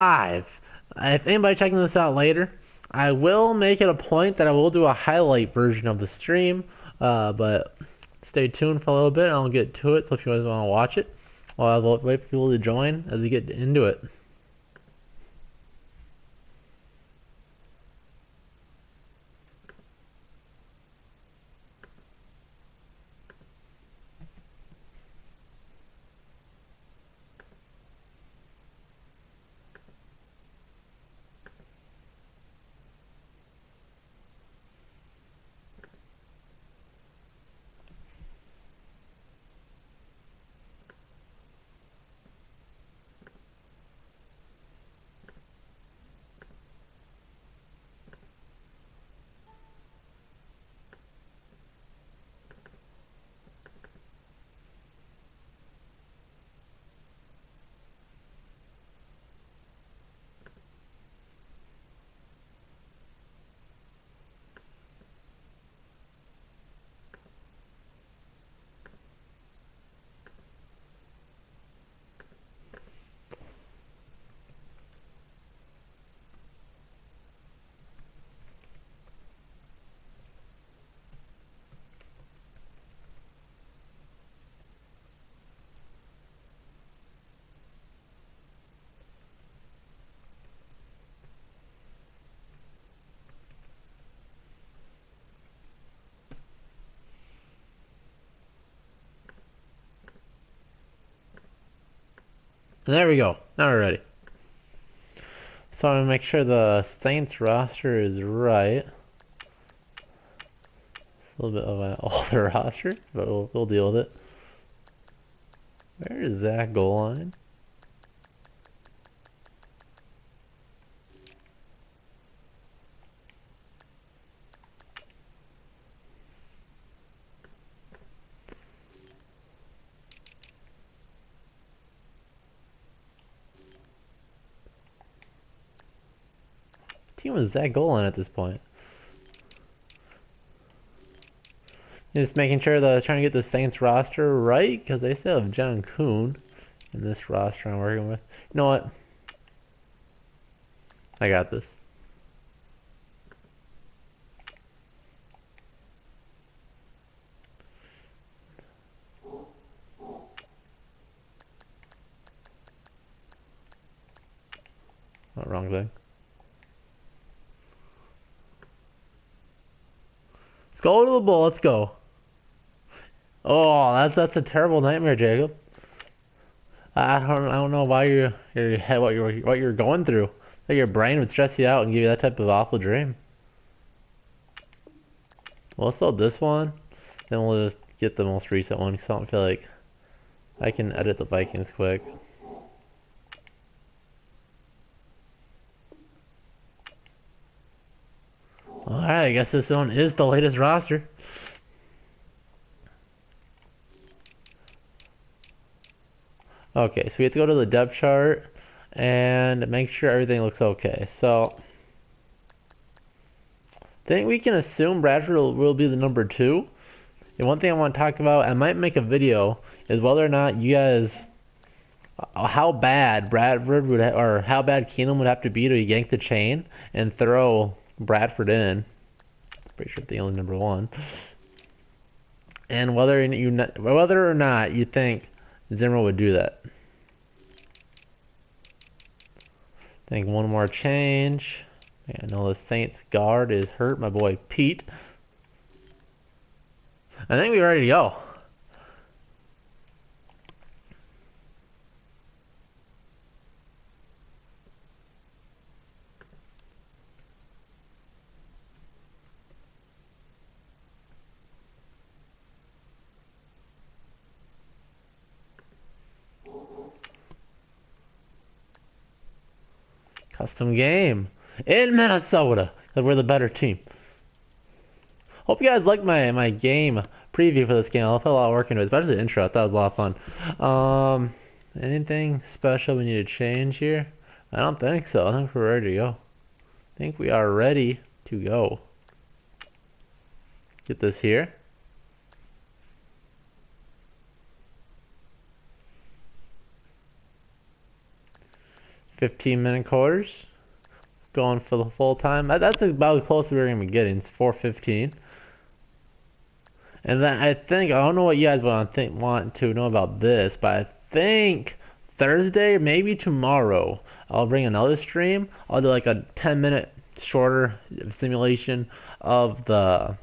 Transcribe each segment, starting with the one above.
Live. If anybody checking this out later, I will make it a point that I will do a highlight version of the stream. But stay tuned for a little bit and I'll get to it. So if you guys want to watch it, I'll wait for people to join as we get into it. And there we go. Now we're ready. So I'm gonna make sure the Saints roster is right. It's a little bit of an older roster, but we'll deal with it. Where is that goal line? Team was that goal line at this point? Just making sure that trying to get the Saints roster right because they still have John Kuhn in this roster I'm working with. You know what? I got this. Oh, wrong thing. Let's go to the ball. Let's go. Oh, that's a terrible nightmare, Jacob. I don't know why your head what you're going through. Like your brain would stress you out and give you that type of awful dream. We'll still this one, then we'll just get the most recent one because I don't feel like I can edit the Vikings quick. Alright, I guess this one is the latest roster. Okay, so we have to go to the depth chart and make sure everything looks okay. So, I think we can assume Bradford will be the number 2. And one thing I want to talk about, I might make a video, is whether or not you guys, how bad Bradford would, or how bad Keenum would have to be to yank the chain and throw Bradford in. Pretty sure it's the only number 1. And whether or not you think Zimmer would do that. I think one more change. I know the Saints guard is hurt, my boy Pete. I think we're ready to go. Custom game in Minnesota because we're the better team. Hope you guys like my game preview for this game. I'll put a lot of work into it, especially the intro. I thought it was a lot of fun. Anything special we need to change here? I don't think so. I think we're ready to go. I think we are ready to go. Get this here. 15-minute quarters. Going for the full time. That's about as close as we were going to be getting. It's 4:15. And then I don't know what you guys want to know about this, but I think Thursday, maybe tomorrow, I'll bring another stream. I'll do like a 10-minute shorter simulation of the...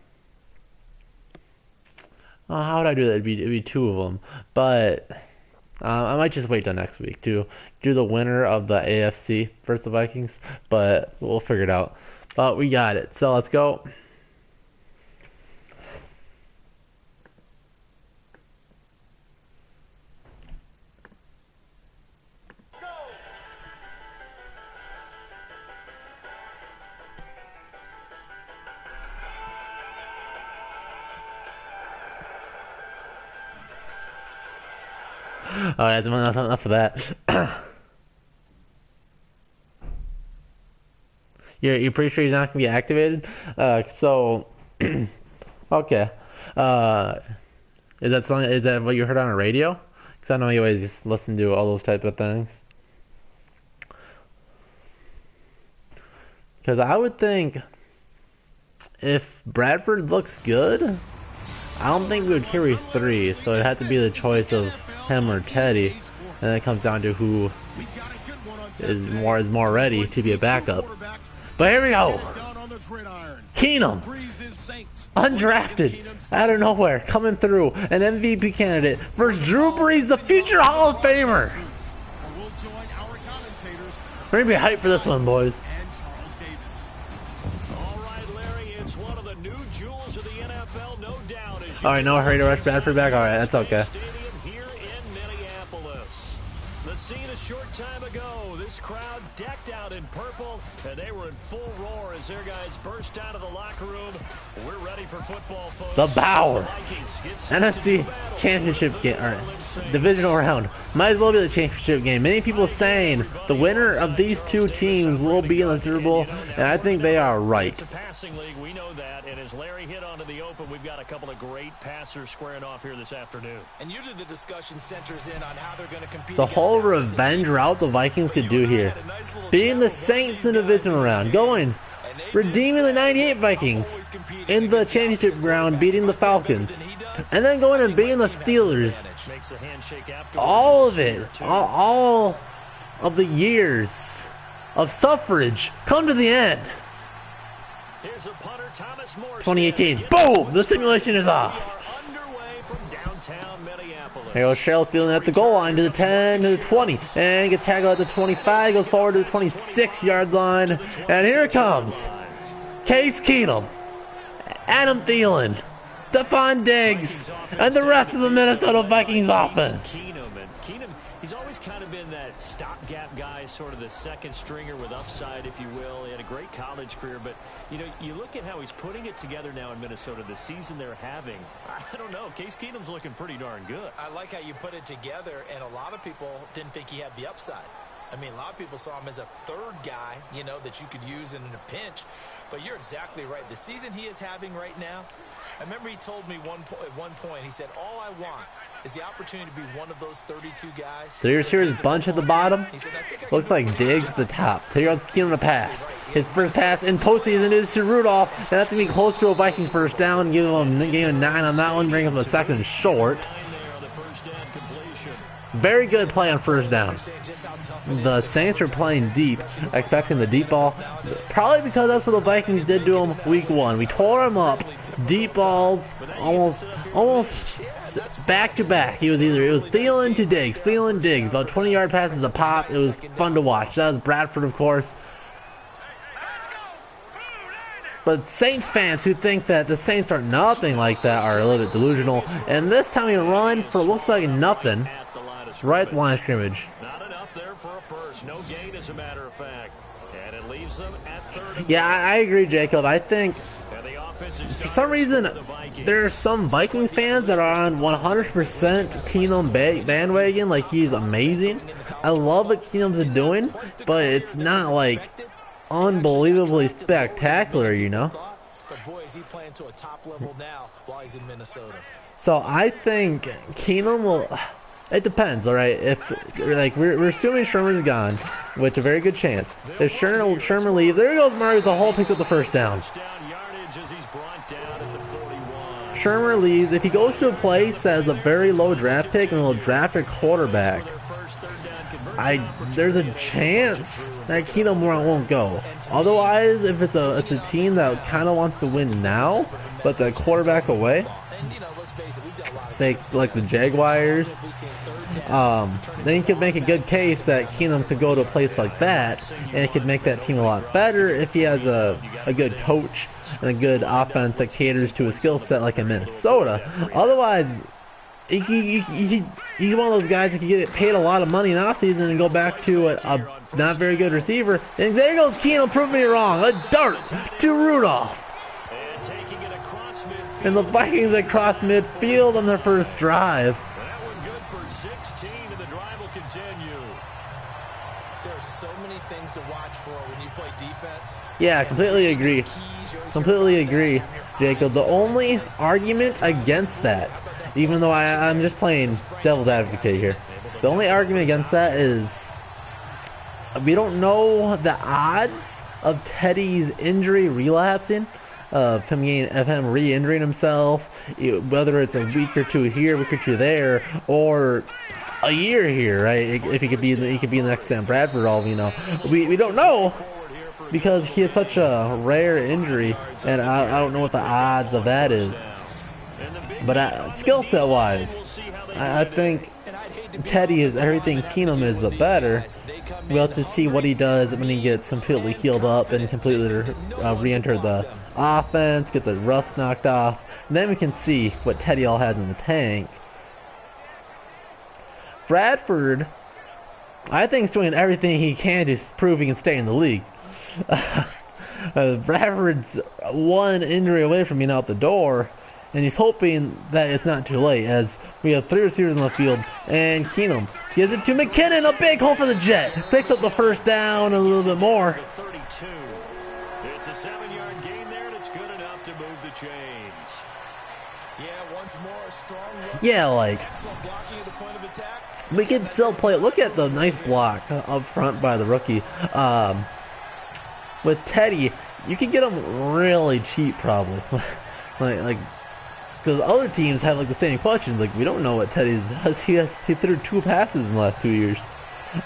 how would I do that? It'd be 2 of them. But I might just wait till next week to do the winner of the AFC versus the Vikings. But we'll figure it out. But we got it. So let's go. Alright, that's enough of that. You're pretty sure he's not gonna be activated? So okay. Is that what you heard on the radio? Because I know you always listen to all those type of things. Because I would think if Bradford looks good, I don't think we would carry 3, so it'd have to be the choice of him or Teddy, and then it comes down to who is more ready to be a backup. But here we go. Keenum, undrafted, out of nowhere, coming through, an MVP candidate versus Drew Brees, the future Hall of Famer. We're gonna be hyped for this one, boys. Alright, no hurry to rush Bradford back. Alright, that's okay. The scene a short time ago, this crowd decked out in purple, and they were in full roar as their guys burst out of the locker room. We're ready for football, folks. The Bauer NFC Championship game, or divisional round, might as well be the championship game. Many people saying the winner of these 2 teams will be in the Super Bowl, and I think they are right. It's a passing league, we know that, and as Larry hit onto the open, we've got a couple of great passers squaring off here this afternoon. And usually the discussion centers in on how they're going to compete. The whole revenge route the Vikings could do here, beating the Saints in the divisional round, going redeeming the '98 Vikings in the championship round, beating the Falcons, and then going and beating the Steelers. All of it, all of the years of suffrage come to the end. 2018, boom! The simulation is off. Here goes Sherrill feeling at the goal line to the 10, to the 20, and gets tackled at the 25, goes forward to the 26-yard line, and here it comes. Case Keenum, Adam Thielen, Stephon Diggs, and the rest of the Minnesota Vikings offense. Keenum, he's always kind of been that stopgap guy, sort of the second stringer with upside, if you will. He had a great college career, but you know, you look at how he's putting it together now in Minnesota, the season they're having. I don't know, Case Keenum's looking pretty darn good. I like how you put it together, and a lot of people didn't think he had the upside. I mean, a lot of people saw him as a third guy, you know, that you could use in a pinch. But you're exactly right. The season he is having right now, I remember he told me at one point, he said, all I want is the opportunity to be one of those 32 guys. So here's his bunch at the bottom. Looks like Diggs at the top. Here goes Keenum to pass. His first pass in postseason is to Rudolph, and that's going to be close to a Vikings first down. Give him a game of 9 on that one, bring him a second short. Very good play on first down. The Saints are playing deep, expecting the deep ball. Probably because that's what the Vikings did to them week 1. We tore him up. Deep balls, almost back to back. It was Thielen to Diggs, Thielen Diggs. About 20-yard passes a pop. It was fun to watch. That was Bradford, of course. But Saints fans who think that the Saints are nothing like that are a little bit delusional. And this time he run for looks like nothing. Right at the line of scrimmage. Not enough there for a first. No gain, as a matter of fact. And it leaves them at 30. Yeah, I agree, Jacob. I think for some reason there are some Vikings fans that are on 100% Keenum bandwagon. Like, he's amazing. I love what Keenum's doing, but it's not like unbelievably spectacular, you know. But boy, is he playing to a top level now while he's in Minnesota. So I think Keenum will. It depends, all right. If like we're assuming Shermer's gone, which a very good chance. If Shermer leaves, there goes Murray with the hole, picks up the first down. Shermer leaves. If he goes to a place that has a very low draft pick and will draft a quarterback, there's a chance that Keenum won't go. Otherwise, if it's a team that kind of wants to win now, but the quarterback away, say like the Jaguars, then you could make a good case that Keenum could go to a place like that, and it could make that team a lot better if he has a good coach and a good offense that caters to a skill set like in Minnesota. Otherwise, he's one of those guys that can get paid a lot of money in offseason and go back to a not very good receiver. And there goes Keenum, prove me wrong. A dart to Rudolph. And the Vikings across midfield on their first drive. That one good for 16, and the drive will continue. There's so many things to watch for when you play defense. Yeah, completely agree. Completely agree, Jacob. The only argument against that, even though I'm just playing devil's advocate here, the only argument against that is we don't know the odds of Teddy's injury relapsing. Of him re-injuring himself, whether it's a week or two here, a week or two there, or a year here, right? If he could be the next Sam Bradford, all we know. We don't know because he has such a rare injury, and I don't know what the odds of that is. But skill set wise, I think Teddy is everything Keenum is, but better. We'll have to see what he does when he gets completely healed up and completely re-enter the offense, get the rust knocked off, and then we can see what Teddy all has in the tank. Bradford, I think, is doing everything he can to prove he can stay in the league. Bradford's one injury away from being out the door, and he's hoping that it's not too late, as we have 3 receivers on the field, and Keenum gives it to McKinnon, a big hole for the Jet, picks up the first down and a little bit more. It's a 7-yard gain there, and it's good enough to move the chains. Yeah, once more, a strong run. Yeah, like, Blocking at the point of attack. we can still play it. Look at the nice block up front by the rookie. With Teddy, you can get him really cheap, probably. like, because other teams have like the same questions. Like, we don't know what Teddy does. He threw 2 passes in the last 2 years.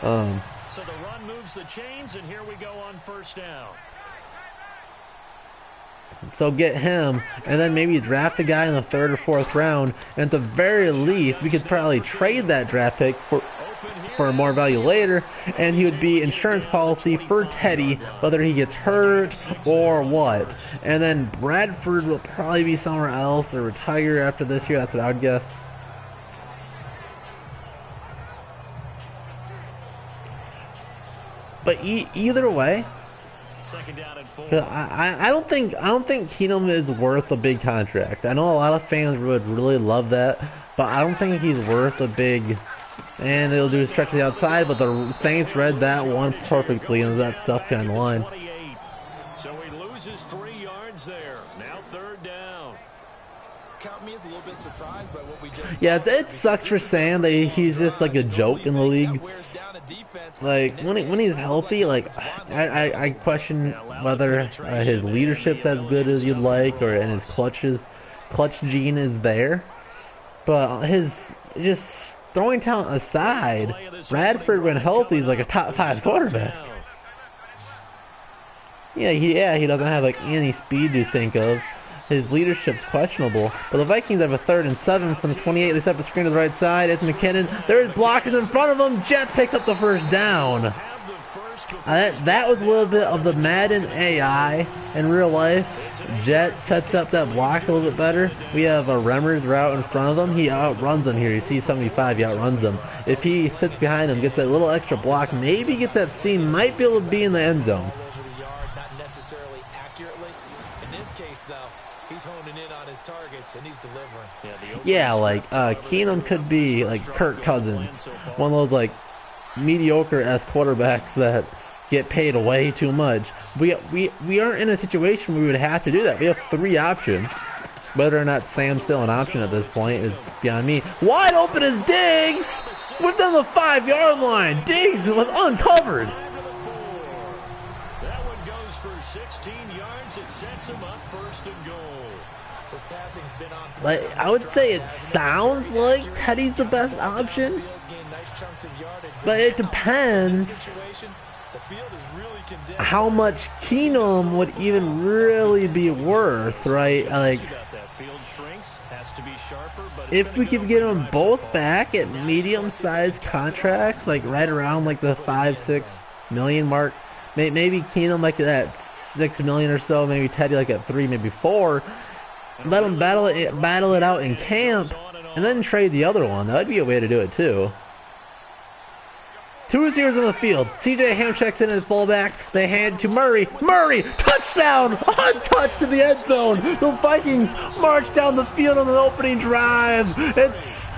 So the run moves the chains, and here we go on first down. So get him, and then maybe draft the guy in the 3rd or 4th round, and at the very least, we could probably trade that draft pick for more value later, and he would be insurance policy for Teddy, whether he gets hurt or what. And then Bradford will probably be somewhere else or retire after this year. That's what I would guess. But either way, Second down and 4. I don't think Keenum is worth a big contract. I know a lot of fans would really love that, but I don't think he's worth a big. And they'll do a stretch to the outside, but the Saints read that one perfectly, and that stuff behind the line. So he loses 3 yards there. Now 3rd down. Count me as a little bit surprised by what we just Yeah, it sucks for Sam that he's just like a joke in the league. Like when he's healthy, like I question whether his leadership's as good as you'd like, or and his clutch gene is there. But his just throwing talent aside, Bradford when healthy is like a top 5 quarterback. Yeah, he doesn't have like any speed to think of. His leadership's questionable, but the Vikings have a 3rd and 7 from the 28. They set up a screen to the right side. It's McKinnon. There's blockers in front of him. Jets picks up the first down. That was a little bit of the Madden AI in real life. Jet sets up that block a little bit better. We have a Remmers route in front of him. He outruns him here. You see 75, he outruns him. If he sits behind him, gets that little extra block, maybe gets that seam, might be able to be in the end zone. Not necessarily accurately. In this case, though, he's honing in on his targets and he's delivering. Yeah, like Keenum could be like Kirk Cousins, one of those like mediocre-esque quarterbacks that get paid way too much. We aren't in a situation where we would have to do that. We have 3 options. Whether or not Sam's still an option at this point is beyond me. Wide open is Diggs within the 5-yard line. Diggs was uncovered. That one goes for 16 yards. It sets him up first and goal. His passing's been on. Like, I would say it sounds like Teddy's the best option, but it depends how much Keenum would even really be worth, right? Like, if we could get them both back at medium-sized contracts, like right around like the 5-6 million mark, maybe Keenum like at 6 million or so, maybe Teddy like at 3, maybe 4. Let them battle it out in camp, and then trade the other one. That would be a way to do it too. 2 receivers on the field. CJ Ham checks in at fullback. They hand to Murray. Murray, touchdown! Untouched in the end zone. The Vikings march down the field on the opening drive. It's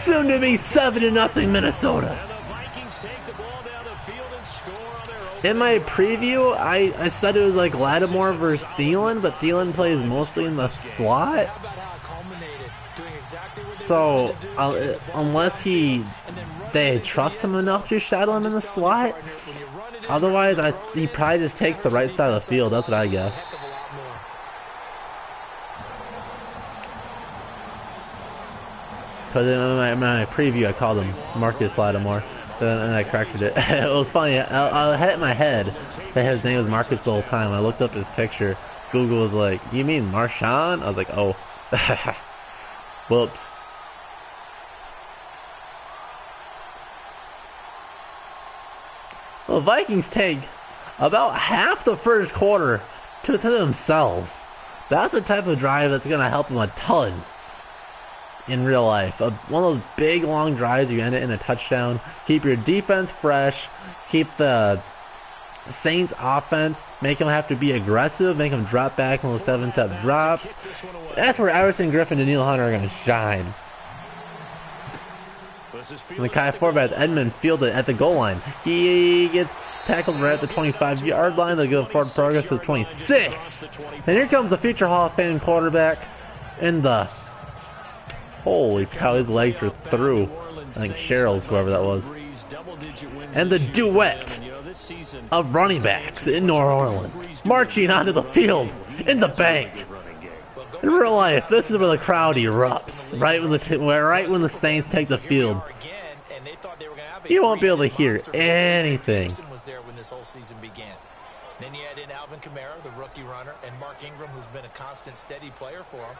soon to be 7-0 Minnesota. In my preview, I said it was like Lattimore versus Thielen, but Thielen plays mostly in the slot. So, unless they trust him enough to shadow him in the slot, otherwise he probably just takes the right side of the field. That's what I guess. Because in my preview, I called him Marcus Lattimore. And I corrected it. It was funny. I had it in my head that his name was Marcus the whole time. I looked up his picture. Google was like, "You mean Marshawn?" I was like, "Oh, whoops." Well, the Vikings take about half the first quarter to themselves. That's the type of drive that's going to help them a ton in real life. One of those big long drives, you end it in a touchdown. Keep your defense fresh. Keep the Saints offense. Make them have to be aggressive. Make them drop back on those 7-step drops. That's where Everson Griffin and Danielle Hunter are going to shine. And the Kai Forbat Edmonds fielded at the goal line. He gets tackled right at the 25-yard line. They go forward progress to the 26. And here comes the future Hall of Fame quarterback in the... Holy cow, his legs were through. I think Cheryl's, whoever that was. And the duet of running backs in New Orleans marching onto the field in the bank. In real life, this is where the crowd erupts. Right when the Saints take the field. You won't be able to hear anything. Then you add in Alvin Kamara, the rookie runner, and Mark Ingram, who's been a constant, steady player for him.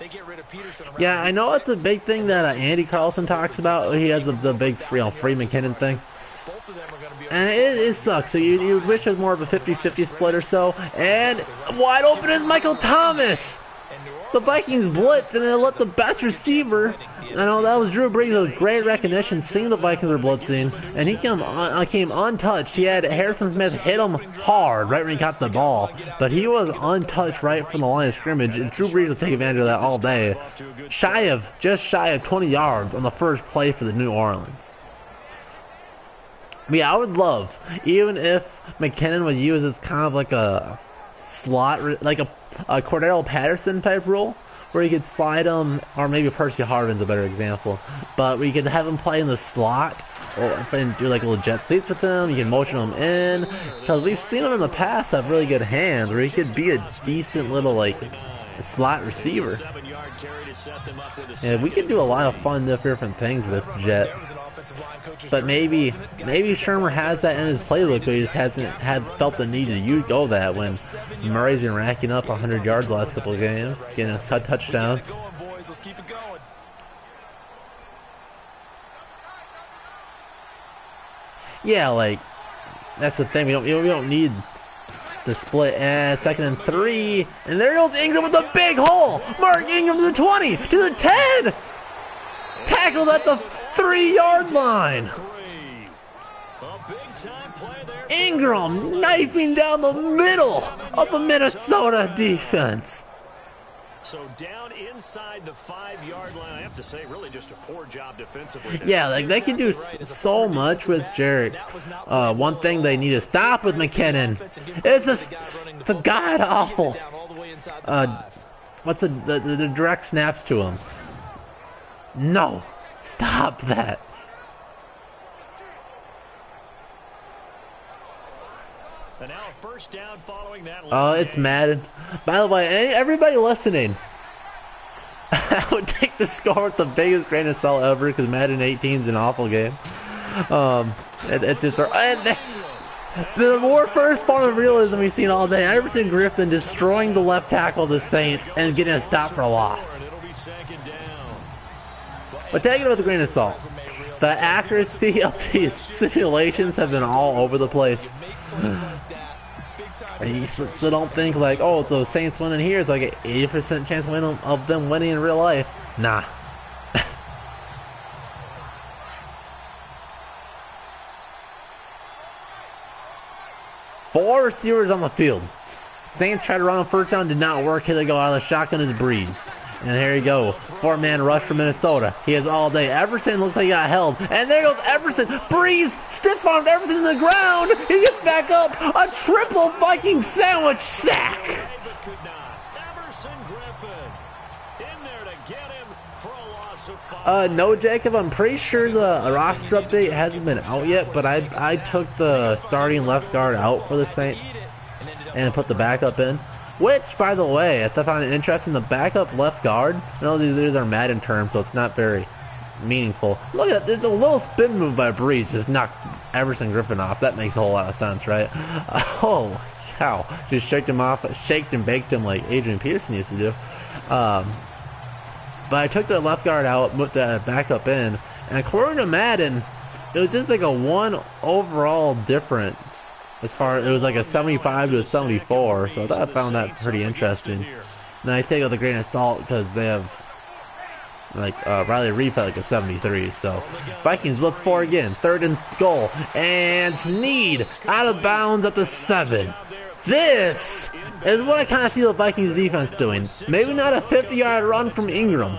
They get rid of Peterson. Yeah, I know it's a big thing that Andy Carlson talks about. He has the big free McKinnon thing. And it sucks. So you wish it was more of a 50-50 split or so. And wide open is Michael Thomas. The Vikings blitzed and they let the best receiver. I know that was Drew Brees with great recognition, seeing the Vikings were blitzing, and he came untouched. He had Harrison Smith hit him hard right when he got the ball, but he was untouched right from the line of scrimmage. And Drew Brees will take advantage of that all day. Just shy of 20 yards on the first play for the New Orleans. But yeah, I would love, even if McKinnon was used as kind of like a slot, like a Cordero Patterson type role, where you could slide him, or maybe Percy Harvin's a better example, but where you could have him play in the slot, and do like little jet sweeps with him. You can motion him in, because we've seen him in the past have really good hands, where he could be a decent little like slot receiver. Yeah, we could do a lot of fun different things with Jet. But maybe Shermer has that in his playbook, but he just hasn't felt the need to go that when Murray's been racking up 100 yards the last couple of games, getting us touchdowns. Yeah, like that's the thing. We don't need the split. And 2nd and 3, and there goes Ingram with a big hole. Mark Ingram to the 20, to the 10. Tackled at the 3-yard line. Ingram knifing down the middle of the Minnesota defense. So down inside the 5-yard line, I have to say, really just a poor job defensively. Yeah, like they can do so much with Jarrett. One thing they need to stop with McKinnon is the god awful what's the direct snaps to him. No, stop that. And now a first down following that. Oh, it's Madden. By the way, everybody listening, I would take the score with the biggest grain of salt ever because Madden 18 is an awful game. It's just the more first form of realism we've seen all day. Everson Griffin destroying the left tackle of the Saints and getting a stop for a loss. But take it with a grain of salt. The accuracy of these simulations have been all over the place. So don't think like, oh, the Saints winning here is like an 80% chance of them winning in real life. Nah. Four receivers on the field. Saints tried to run on first down, did not work. Here they go out of the shotgun is Breeze. And here you go. Four-man rush for Minnesota. He has all day. Everson looks like he got held. And there goes Everson. Breeze stiff-armed Everson in the ground. He gets back up. A triple Viking sandwich sack. No, Jacob, I'm pretty sure the roster update hasn't been out yet, but I took the starting left guard out for the Saints and put the backup in. Which, by the way, I found it interesting, the backup left guard, I know these are Madden terms, so it's not very meaningful. Look at the little spin move by Breeze just knocked Everson Griffin off. That makes a whole lot of sense, right? Oh, cow. Just shaked him off, shaked and baked him like Adrian Peterson used to do. But I took the left guard out, put the backup in, and according to Madden, it was just like a 1 overall difference. As far as it was like a 75 to a 74, so I found that pretty interesting. And I take it with a grain of salt because they have like Riley Reef at like a 73. So Vikings blitz 4 again, 3rd and goal, and Snead out of bounds at the 7. This is what I kind of see the Vikings defense doing. Maybe not a 50-yard run from Ingram,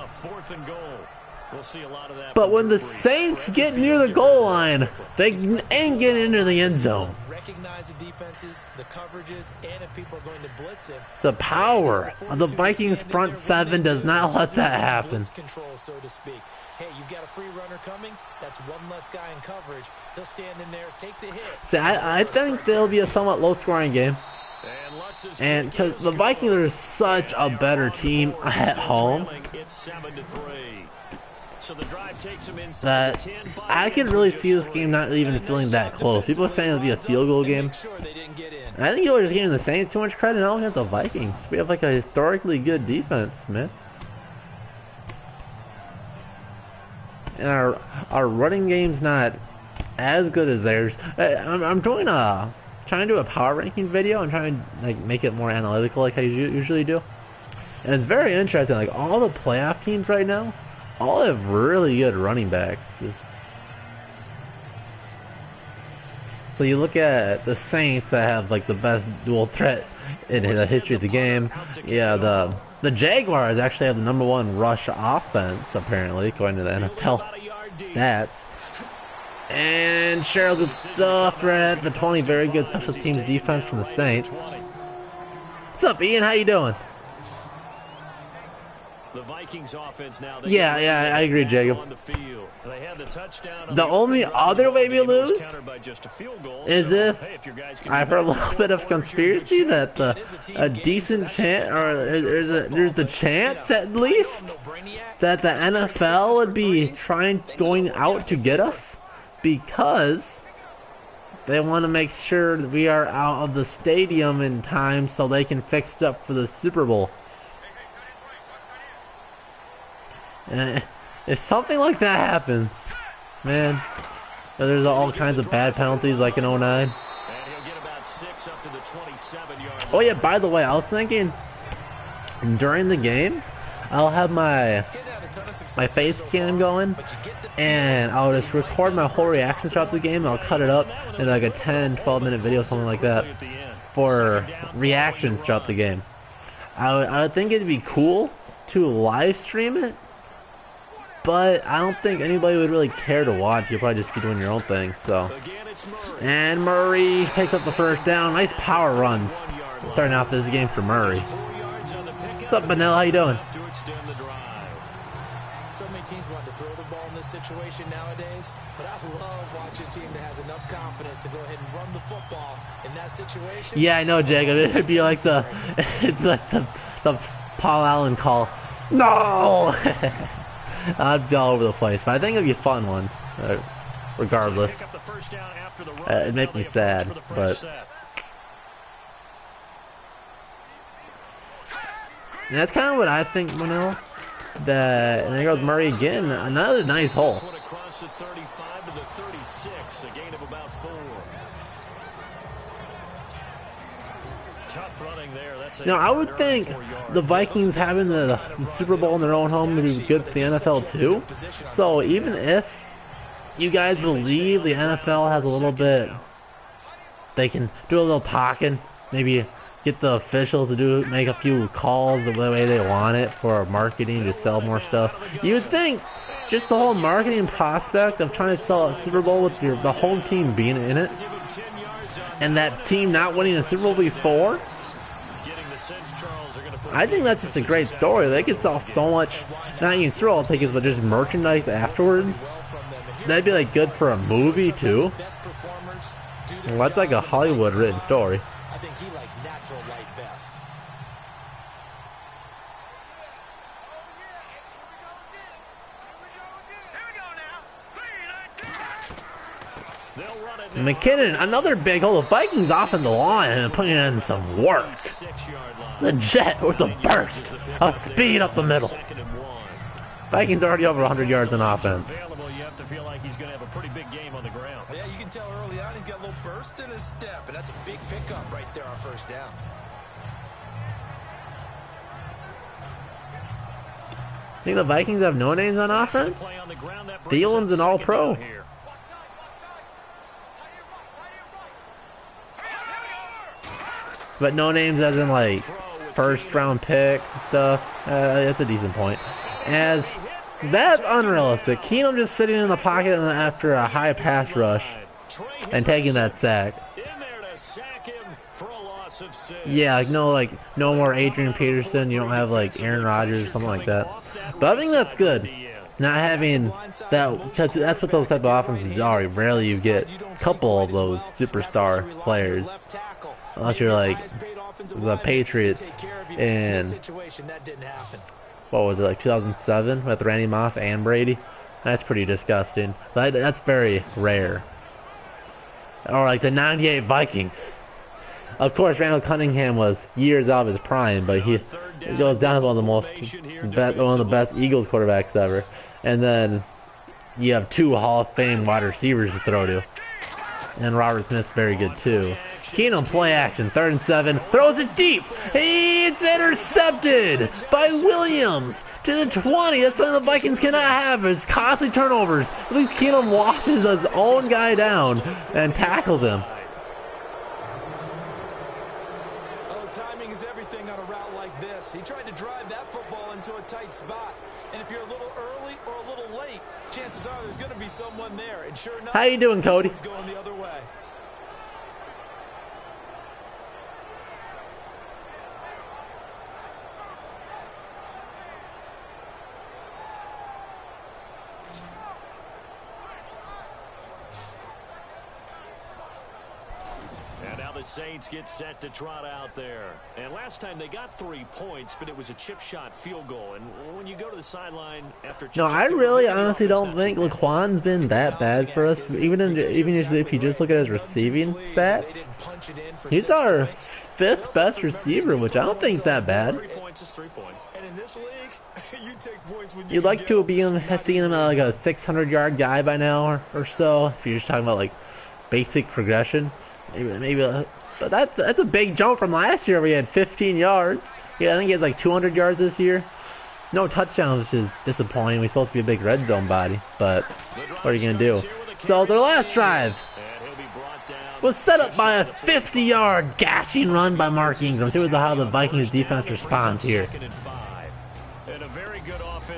but when the Saints get near the goal line, they ain't getting into the end zone. Recognize the defenses, the coverages, and if people are going to blitz him. The power of the Vikings front 7 does not let that happen. Control, so to speak. Hey, you got a free runner coming. That's one less guy in coverage. He'll stand in there, take the hit. See, I think there'll be a somewhat low-scoring game. And because the Vikings are such a better team at home, that I could really see this game not even feeling that close. People are saying it'll be a field goal game. And I think people are just giving the Saints too much credit. Now we have the Vikings. We have like a historically good defense, man. And our running game's not as good as theirs. I'm doing trying to do a power ranking video and trying to like make it more analytical like I usually do. And it's very interesting. Like all the playoff teams right now, all have really good running backs. So you look at the Saints that have like the best dual threat in the history of the game. Yeah, the Jaguars actually have the #1 rush offense apparently, according to the NFL stats. And Sherrill gets stuffed right at the 20. Very good special teams defense from the Saints. What's up, Ian? How you doing? The Vikings offense now. Yeah, I agree, Jacob. The only other way we lose is if I've heard a little bit of conspiracy that a decent chance, or there's the chance at least that the NFL would be going out to get us because they want to make sure that we are out of the stadium in time so they can fix it up for the Super Bowl. If something like that happens, man, there's all kinds of bad penalties like in 09. Oh yeah, by the way, I was thinking during the game, I'll have my face cam going, and I'll just record my whole reactions throughout the game. I'll cut it up in like a 10-12 minute video, something like that, for reactions throughout the game. I would think it'd be cool to live stream it, but I don't think anybody would really care to watch. You'll probably just be doing your own thing. So, and Murray picks up the first down. Nice power runs starting off this game for Murray. What's up, Manel? How you doing? To extend the drive. So many teams want to throw the ball in this situation nowadays, but I love watching a team that has enough confidence to go ahead and run the football in that situation. Yeah, I know, Jacob. It'd be like the Paul Allen call. No! I'd be all over the place, but I think it'd be a fun one, regardless. It'd make me sad, but and that's kind of what I think, Manel. And there goes Murray again. Another nice hole. Across the 35 to the 36, a gain of about 4. Tough running there. That's You know, I would think the Vikings having the Super Bowl in their own home would be good for the NFL too. So even if you guys believe the NFL has a little bit, they can do a little talking, maybe get the officials to make a few calls the way they want it for marketing to sell more stuff. You would think just the whole marketing prospect of trying to sell a Super Bowl with the home team being in it, and that team not winning a Super Bowl before, I think that's just a great story. They could sell so much, not even Super Bowl tickets, but just merchandise afterwards. That'd be like good for a movie too. Well, that's like a Hollywood written story. I think he likes natural light best. McKinnon, another big hole. The Vikings off in the line and putting in some work. The Jet with the burst of speed up the middle. Vikings already over 100 yards in offense. You have to feel like he's going to have a pretty big game on the ground. Yeah, you can tell early on he's got a little burst in his step, and that's a big pickup right there on first down. Think the Vikings have no names on offense? Thielen's an all-pro. But no names as in like first round picks and stuff. That's a decent point. As that's unrealistic. Keenum just sitting in the pocket after a high pass rush and taking that sack. Yeah, like no more Adrian Peterson. You don't have like Aaron Rodgers or something like that. But I think that's good. Not having that, because that's what those type of offenses are. Rarely you get a couple of those superstar players. Unless you're like the Patriots in, what was it, like 2007 with Randy Moss and Brady? That's pretty disgusting. But that's very rare. Or like the 98 Vikings. Of course, Randall Cunningham was years out of his prime, but he goes down as one of the best Eagles quarterbacks ever. And then you have 2 Hall of Fame wide receivers to throw to. And Robert Smith's very good too. Keenum play action, 3rd and 7, throws it deep. It's intercepted by Williams to the 20. That's something the Vikings cannot have. It's constantly turnovers. At least Keenum washes his own guy down and tackles him. Oh, timing is everything on a route like this. He tried to drive that football into a tight spot. And if you're a little early or a little late, chances are there's going to be someone there. And sure enough, how you doing, Cody? It's going the other way. Saints get set to trot out there. And last time they got 3 points, but it was a chip shot field goal. And when you go to the sideline after no, I really honestly don't think Laquan's been that bad for us. Even if you just look at his receiving stats, he's our 5th best receiver, which I don't think is that bad. 3 points is 3 points. And in this league, you take points when you'd like to be seeing him like a 600-yard guy by now or so. If you're just talking about like basic progression. Maybe, but that's a big jump from last year where he had 15 yards. Yeah, I think he had like 200 yards this year. No touchdowns, which is disappointing. We're supposed to be a big red zone body, but what are you going to do? So their last drive was set up by a 50-yard gashing run by Mark Ingram. See how the Vikings defense responds here.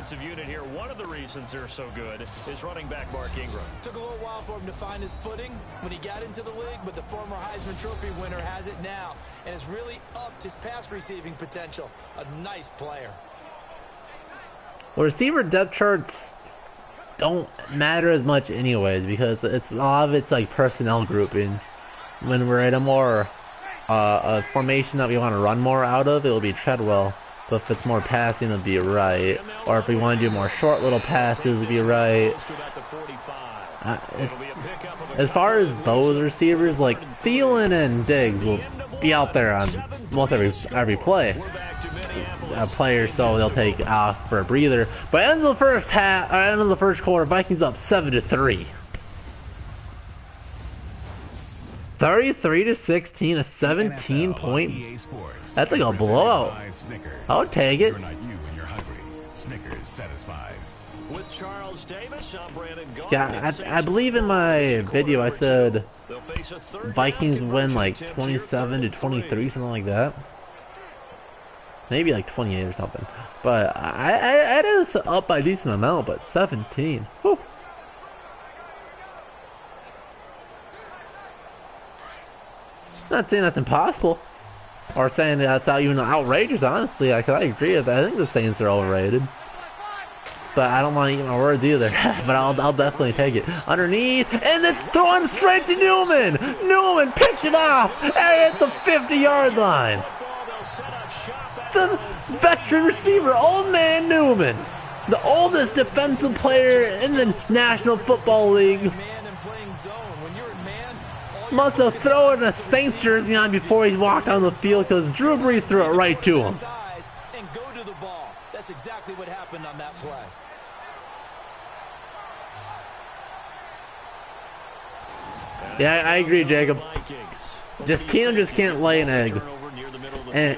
defensive unit here. One of the reasons they're so good is running back Mark Ingram. Took a little while for him to find his footing when he got into the league, but the former Heisman Trophy winner has it now and has really upped his pass receiving potential. A nice player. Well, receiver depth charts don't matter as much anyways because it's a lot of it's like personnel groupings. When we're in a more a formation that we want to run more out of, it'll be Treadwell. But if it's more passing, it'll be right. Or if we want to do more short little passes, it'll be right. As far as those receivers, like Thielen and Diggs will be out there on most every play. Players, so they'll take off for a breather. But end of the first half, or end of the first quarter, Vikings up 7-3. 33-16, a 17-point. That's like a blowout. I would take it. Snickers satisfies. With Charles Davis, I'm Brandon Scott, I believe in my video I said Vikings win like 27-23, something like that. Maybe like 28 or something. But I had it up by a decent amount, but 17. Whew. Not saying that's impossible, or saying that's even outrageous. Honestly, I agree with that. I think the Saints are overrated, but I don't want to eat my words either. But I'll definitely take it. Underneath, and it's thrown straight to Newman. Newman picked it off at the 50-yard line. The veteran receiver, old man Newman, the oldest defensive player in the National Football League. Must have thrown a Saints jersey on before he walked on the field because Drew Brees threw it right to him. And go to the ball. That's exactly what happened on that play. Yeah, I agree, Jacob. Keenum just can't lay an egg. And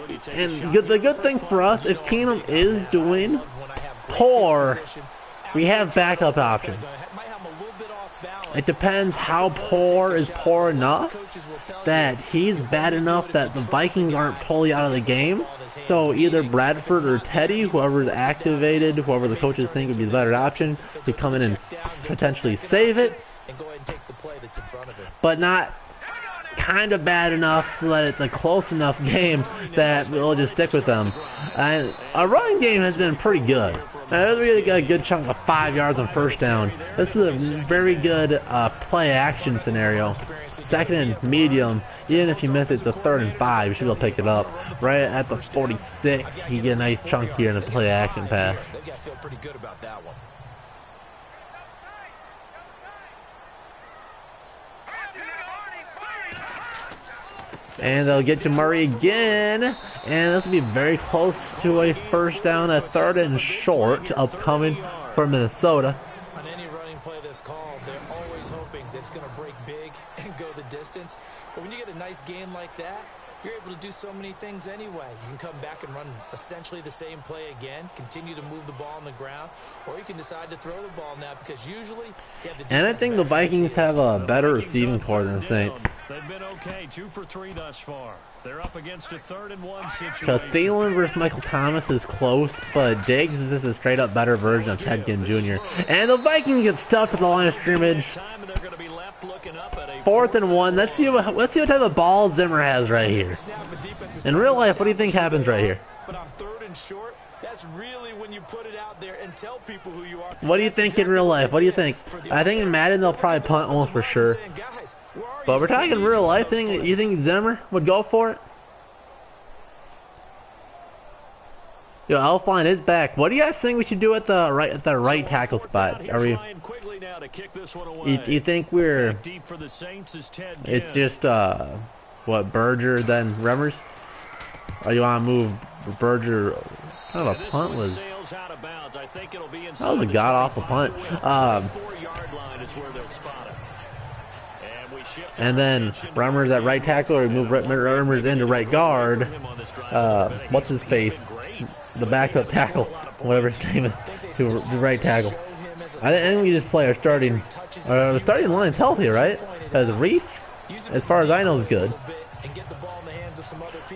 the good thing for us, if Keenum is doing poor, we have backup options. It depends how poor is poor enough that he's bad enough that the Vikings aren't totally out of the game. So either Bradford or Teddy, whoever's activated, whoever the coaches think would be the better option, could come in and potentially save it. But not kind of bad enough so that it's a close enough game that we'll just stick with them. And our running game has been pretty good. We got a good chunk of 5 yards on first down. This is a very good play action scenario. Second and medium, even if you miss it, it's a 3rd and 5. You should be able to pick it up. Right at the 46, you get a nice chunk here in the play action pass. They got to feel pretty good about that one. And they'll get to Murray again, and this will be very close to a first down, a 3rd and short upcoming for Minnesota. On any running play that's called, they're always hoping that it's going to break big and go the distance. But when you get a nice game like that, you're able to do so many things anyway. You can come back and run essentially the same play again, continue to move the ball on the ground, or you can decide to throw the ball now because usually you have the. And I think the Vikings have a better receiving core than the Saints. They've been okay, 2 for 3 thus far. They're up against a 3rd and 1 situation. Because Thielen versus Michael Thomas is close, but Diggs is just a straight up better version of Ted Ginn Jr. And the Vikings get stuck at the line of scrimmage. 4th and 1. Let's see what type of ball Zimmer has right here. In real life, what do you think happens right here? But on 3rd and short, that's really when you put it out there and tell people who you are. What do you think in real life? What do you think? I think in Madden they'll probably punt almost for sure. But we're talking real life. You think Zimmer would go for it? Yo, Elfline is back. What do you guys think we should do at the right tackle spot? Are we? You think we're? It's just what, Berger then Remmers? Or you want to move Berger? What kind of a punt was? That was a god awful punt. And then Remmers at right tackle, or move Remmers into right guard. What's his face? The backup tackle, whatever his name is, to the right tackle. I think we just play our starting line's healthy, right? Because Reef, as far as I know, is good.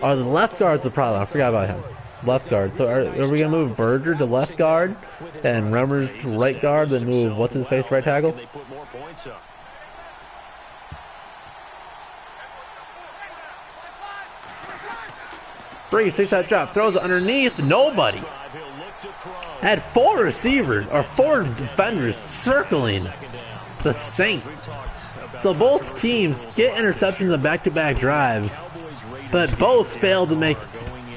Or the left guard's the problem. I forgot about him. left guard. So are we gonna move Berger to left guard and Remmers to right guard, then move what's his face right tackle? They put more points up. Breeze takes that drop, throws it underneath, nobody. Had 4 receivers or 4 defenders circling the Saint. So both teams get interceptions on back-to-back drives, but both failed to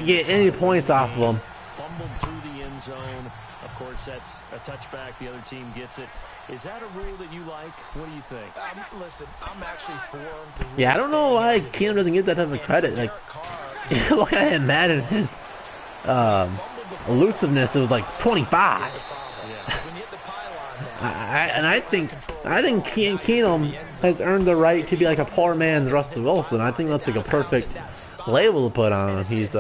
get any points off of them. Fumbled through the end zone. Of course, that's a touchback. The other team gets it. Is that a rule that you like? What do you think? Listen, I'm actually for the rule. Yeah, I don't know why Keenum doesn't get that type of credit. Like, look at him, Madden, his elusiveness, it was like 25. I think Keenum has earned the right to be like a poor man's Russell Wilson. I think that's like a perfect label to put on him. He's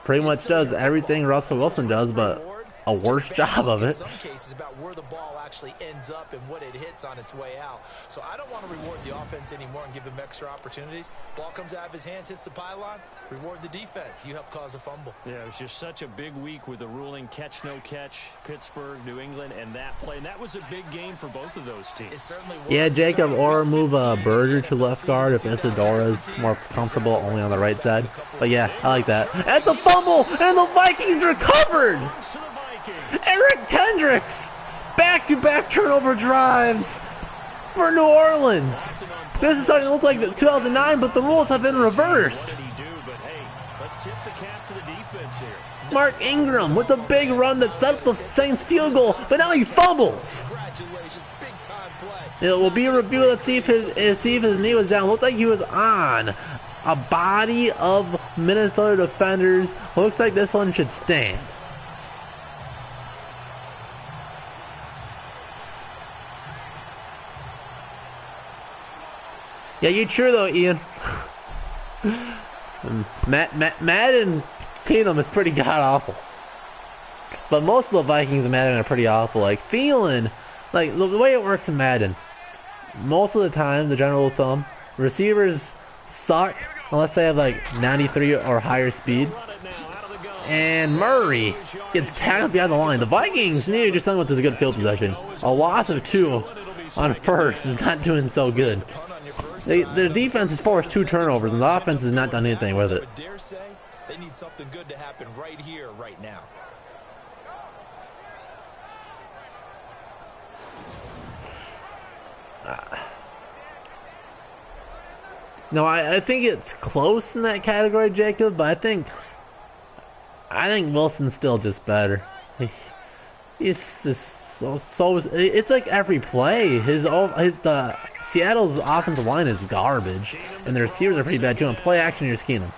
pretty much does everything Russell Wilson does, but a worse job of it. In some cases about where the ball actually ends up and what it hits on its way out. So I don't want to reward the offense anymore and give him extra opportunities. Ball comes out of his hands, hits the pylon. Reward the defense. You help cause a fumble. Yeah, it was just such a big week with the ruling catch, no catch, Pittsburgh, New England, and that play. And that was a big game for both of those teams. It certainly was. Yeah, Jacob, or move Berger to left guard if Isidora's more comfortable only on the right side. But yeah, I like that. And the fumble, and the Vikings recovered. Eric Kendricks, back-to-back turnover drives for New Orleans. This is starting to look like the 2009, but the rules have been reversed. Mark Ingram with a big run that set up the Saints field goal, but now he fumbles. It will be a review. Let's see if his knee was down. Looked like he was on a body of Minnesota defenders. Looks like this one should stand. Yeah, you're true though, Ian. Madden Keenum is pretty god awful, but most of the Vikings in Madden are pretty awful. Like Thielen, like the way it works in Madden, most of the time, the general thumb, receivers suck unless they have like 93 or higher speed. And Murray gets tackled behind the line. The Vikings need to do something with this good field possession. A loss of 2 on first is not doing so good. The defense has forced 2 turnovers, and the offense has not done anything with it. Dare say they need something good to happen right here, right now. No, I think it's close in that category, Jacob. But I think Wilson's still just better. He's just so. It's like every play. The Seattle's offensive line is garbage, and the receivers are pretty bad too. On play action, you're scheming them.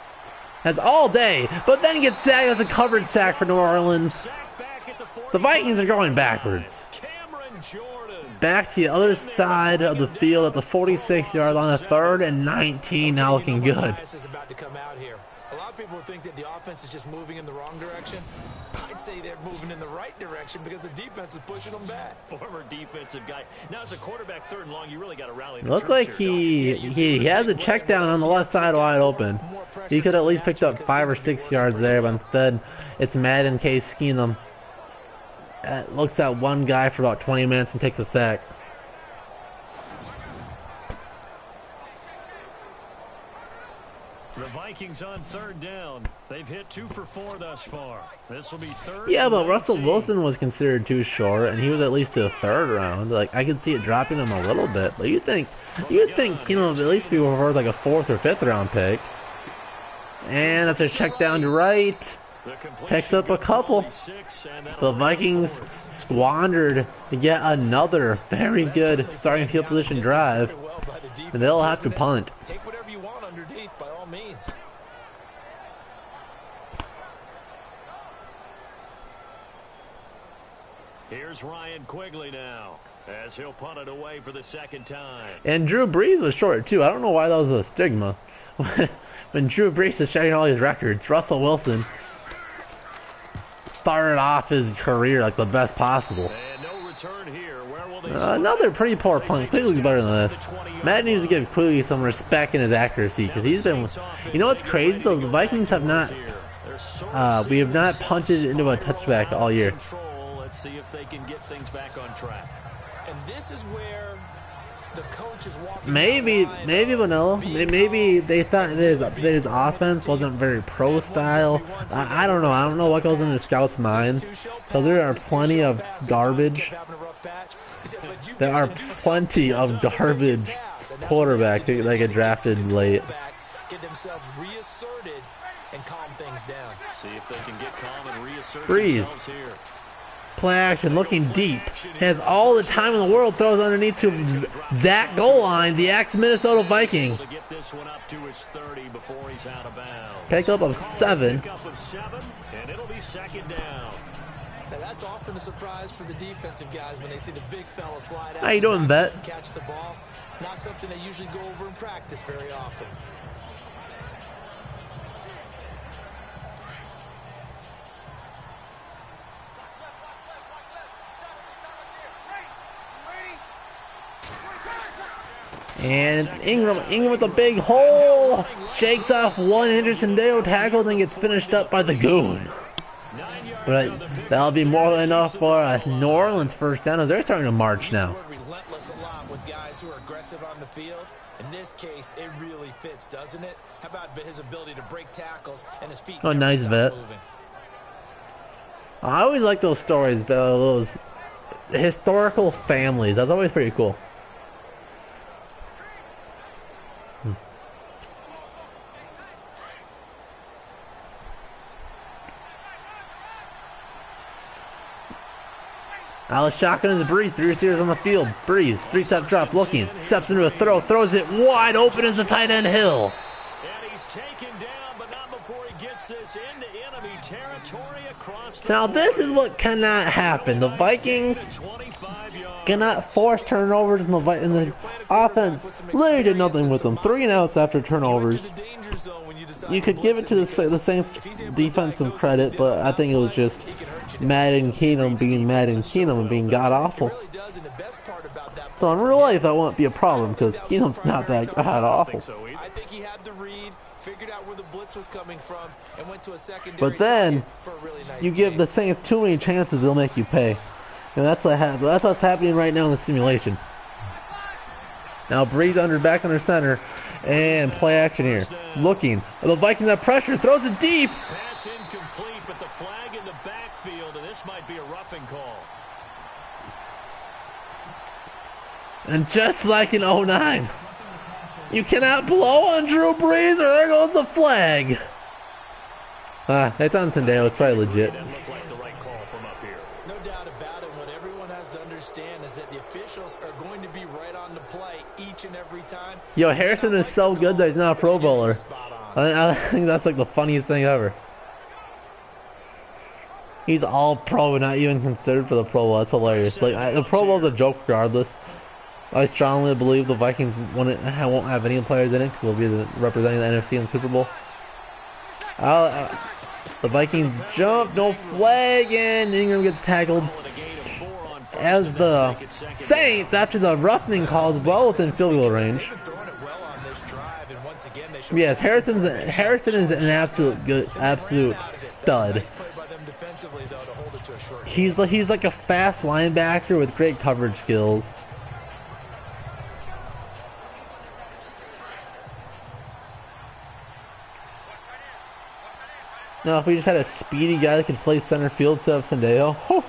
That's all day, but then he gets sacked. That's a covered sack for New Orleans. The Vikings are going backwards. Back to the other side of the field at the 46-yard line, a 3rd and 19. Now looking good. A lot of people think that the offense is just moving in the wrong direction. I'd say they're moving in the right direction because the defense is pushing them back. Former defensive guy. Now as a quarterback 3rd and long, you really got to rally. Looked like he has a check down on the left side wide open. He could at least picked up 5 or 6 yards there, but instead it's Madden Case Keenum. Looks at one guy for about 20 minutes and takes a sack. The Vikings on 3rd down. They've hit 2 for 4 thus far. This will be 3rd. Yeah, but Russell Wilson was considered too short, and he was at least to the 3rd round. Like I could see it dropping him a little bit, but you'd think at least people were like a 4th or 5th round pick. And that's a check down to right. Picks up a couple. The Vikings squandered yet another very good starting field position drive, and they'll have to punt. Take whatever you want underneath, by all means. Here's Ryan Quigley now, as he'll punt it away for the 2nd time. And Drew Brees was short too. I don't know why that was a stigma. When Drew Brees is checking all these records, Russell Wilson started off his career like the best possible. And no return here. Where will they another pretty poor punt. Quigley's better than this. Matt needs to give Quigley some respect in his accuracy because he's been. You know what's crazy though? The Vikings have not We have not punted into a touchback all year. Let's see if they can get things back on track. And this is where the coach is walking. Maybe Vanilla. Maybe they thought that his offense wasn't very pro style. I don't know. I don't know what goes into scouts' minds. Because there are plenty of garbage. There are plenty of garbage quarterbacks that get drafted late. Get themselves reasserted and calm things down. See if they can get calm and reassert Breeze. themselves here. Play action, looking deep. Has all the time in the world. Throws underneath to Zach goal line. The ex-Minnesota Viking. Pickup of 7. And it'll be second down. Now that's often a surprise for the defensive guys when they see the big fella slide out. How you doing, Bet? Catch the ball. Not something they usually go over in practice very often. And it's Ingram. Ingram with a big hole. Shakes off one Henderson-Deo tackle, then gets finished up by the goon. But that'll be more than enough for a New Orleans first down as they're starting to march now. Relentless a lot with guys who are aggressive on the field. In this case, it really fits, doesn't it? How about his ability to break tackles and his feet? Oh, nice vet. I always like those stories, those historical families. That's always pretty cool. Alice shotgun is Breeze. 3 receivers on the field. Breeze, 3-step drop, looking, steps into a throw, throws it wide open as the tight end Hill. And he's taken down, but not before he gets this into enemy territory across the So now this is what cannot happen. The Vikings cannot force turnovers in the offense. Literally did nothing with them. 3 and outs after turnovers. You could give it to the Saints defense some credit, but I think it was just Madden Keenum being Madden Keenum and being god-awful. So in real life, that won't be a problem because Keenum's not that god-awful. I think he had the read, figured out where the blitz was coming from, and went to a secondary. But then, for a really nice you give the Saints too many chances, they'll make you pay. And that's what's happening right now in the simulation. Now Breeze back under center, and play action here. Looking, the Vikings have pressure, throws it deep. Pass incomplete, but the flag in the backfield, and this might be a roughing call. And just like in 09, you cannot blow on Drew Brees, or there goes the flag. It's on Sandeo. It's probably legit. That looked like the right call from up here. No doubt about it. What everyone has to understand is that the officials are going to be right on the play each and every time. Yo, Harrison is so good that he's not a Pro Bowler. I think that's like the funniest thing ever. He's all pro, not even considered for the Pro Bowl. That's hilarious. Like the Pro Bowl's a joke regardless. I strongly believe the Vikings won't have any players in it because we'll be representing the NFC in the Super Bowl. The Vikings jump, no flag, and Ingram gets tackled. As the Saints, after the roughening calls, well within field goal range. Yes, Harrison is an absolute stud. He's like a fast linebacker with great coverage skills. Now, if we just had a speedy guy that could play center field instead of Sandeo. Whew.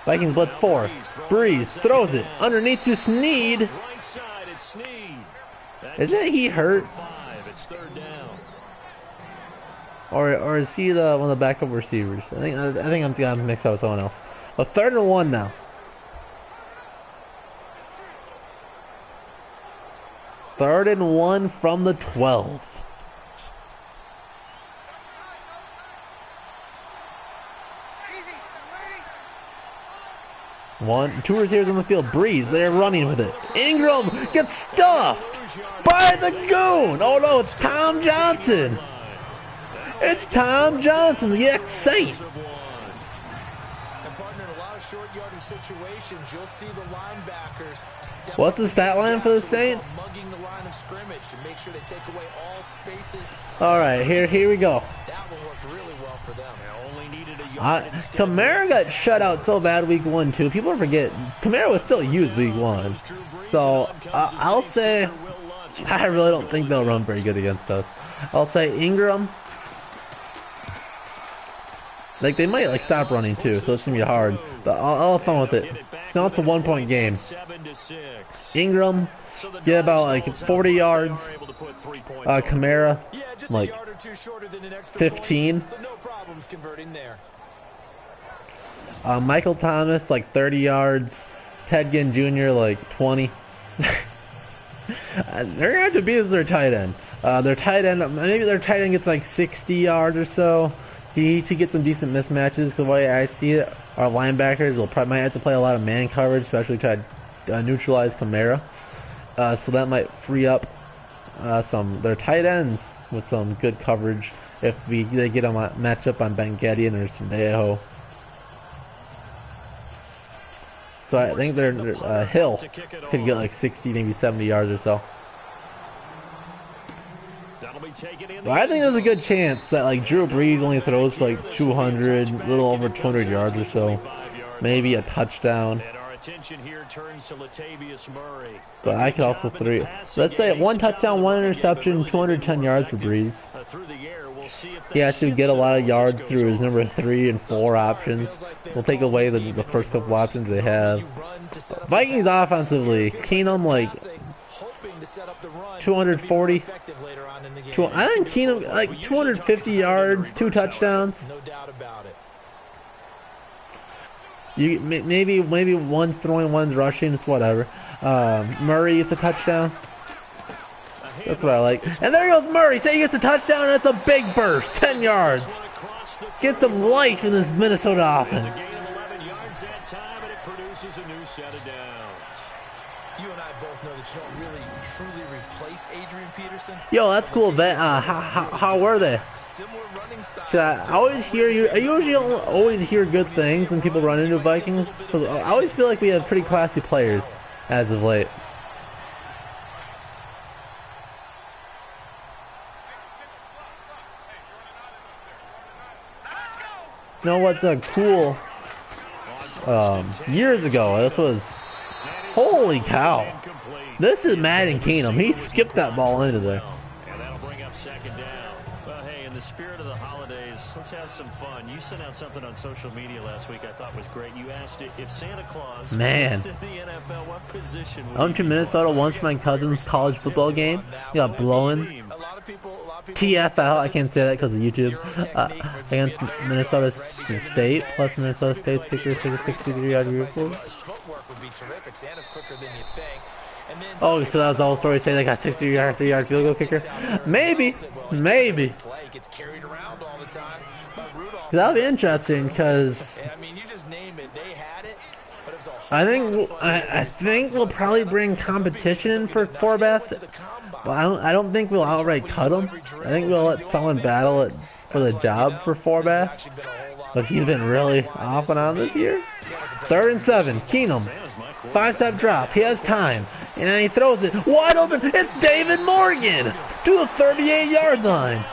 Vikings blitz 4. Breeze throws it underneath to Sneed. Isn't he hurt? Or is he one of the backup receivers? I think I'm gonna mix up with someone else. A 3rd and 1 now. Third and 1 from the 12. Two receivers on the field. Breeze, they're running with it. Ingram gets stuffed by the goon. Oh no, it's Tom Johnson. It's Tom Johnson, the ex-Saint. What's the stat line for the Saints? All right, here we go. for them. Kamara got shut out so bad week 1 too. People forget Kamara was still used week 1. So I'll say I really don't think they'll run very good against us. I'll say Ingram. Like they might like stop running too, so it's gonna be hard. But I'll have fun with it. So it's a 1-point game. Ingram get about like 40 yards. Kamara like 15. Michael Thomas like 30 yards. Ted Ginn Jr. like 20. They're gonna have to beat us their tight end. Their tight end, maybe their tight end gets like 60 yards or so. He needs to get some decent mismatches. Because the way I see it, our linebackers will probably might have to play a lot of man coverage, especially try to neutralize Kamara. So that might free up their tight ends with some good coverage if they get a matchup on Ben Gedeon or Sendejo. So I think their Hill could get like 60, maybe 70 yards or so. But I think there's a good chance that like Drew Brees only throws for like 200, a little over 200 yards or so. Maybe a touchdown. But I could also let's say 1 touchdown, 1 interception, 210 yards for Brees. He has to get a lot of yards through his number 3 and 4 options. We'll take away the first couple options they have. Vikings offensively, Keenum like 240. I think Keenum like 250 yards, 2 touchdowns. No doubt about it. You maybe one's throwing, one's rushing. It's whatever. Murray gets a touchdown. That's what I like. And there goes Murray. Say he gets a touchdown. That's a big burst. 10 yards. Get some life in this Minnesota offense. You and I both know that you don't really truly replace Adrian Peterson. Yo, that's cool. How were they? I always hear I usually always hear good things when people run into Vikings. I always feel like we have pretty classy players as of late. You know what's cool? Years ago, this was holy cow. This is Madden Keenum. He skipped that ball into there. And that'll bring up 2nd down. Well, hey, in the spirit of the holidays, let's have some fun. You sent out something on social media last week I thought was great. You asked if Santa Claus was in the NFL, what position would I went to Minnesota once for my cousin's college football game. He got blown. TFL, I can't say that because of YouTube. Against Minnesota State, plus Minnesota State's kicker took a 63-yard field goal. Oh, so that was the whole story. Say they got 60-yard, 3-yard field goal kicker? Maybe. That'll be interesting because I think we'll probably bring competition for Forbath. Well, I don't think we'll outright cut him. I think we'll let someone battle it for the job for Forbath. But he's been really off and on this year. 3rd and 7. Keenum. 5-step drop. He has time. And he throws it wide open. It's David Morgan to the 38-yard line.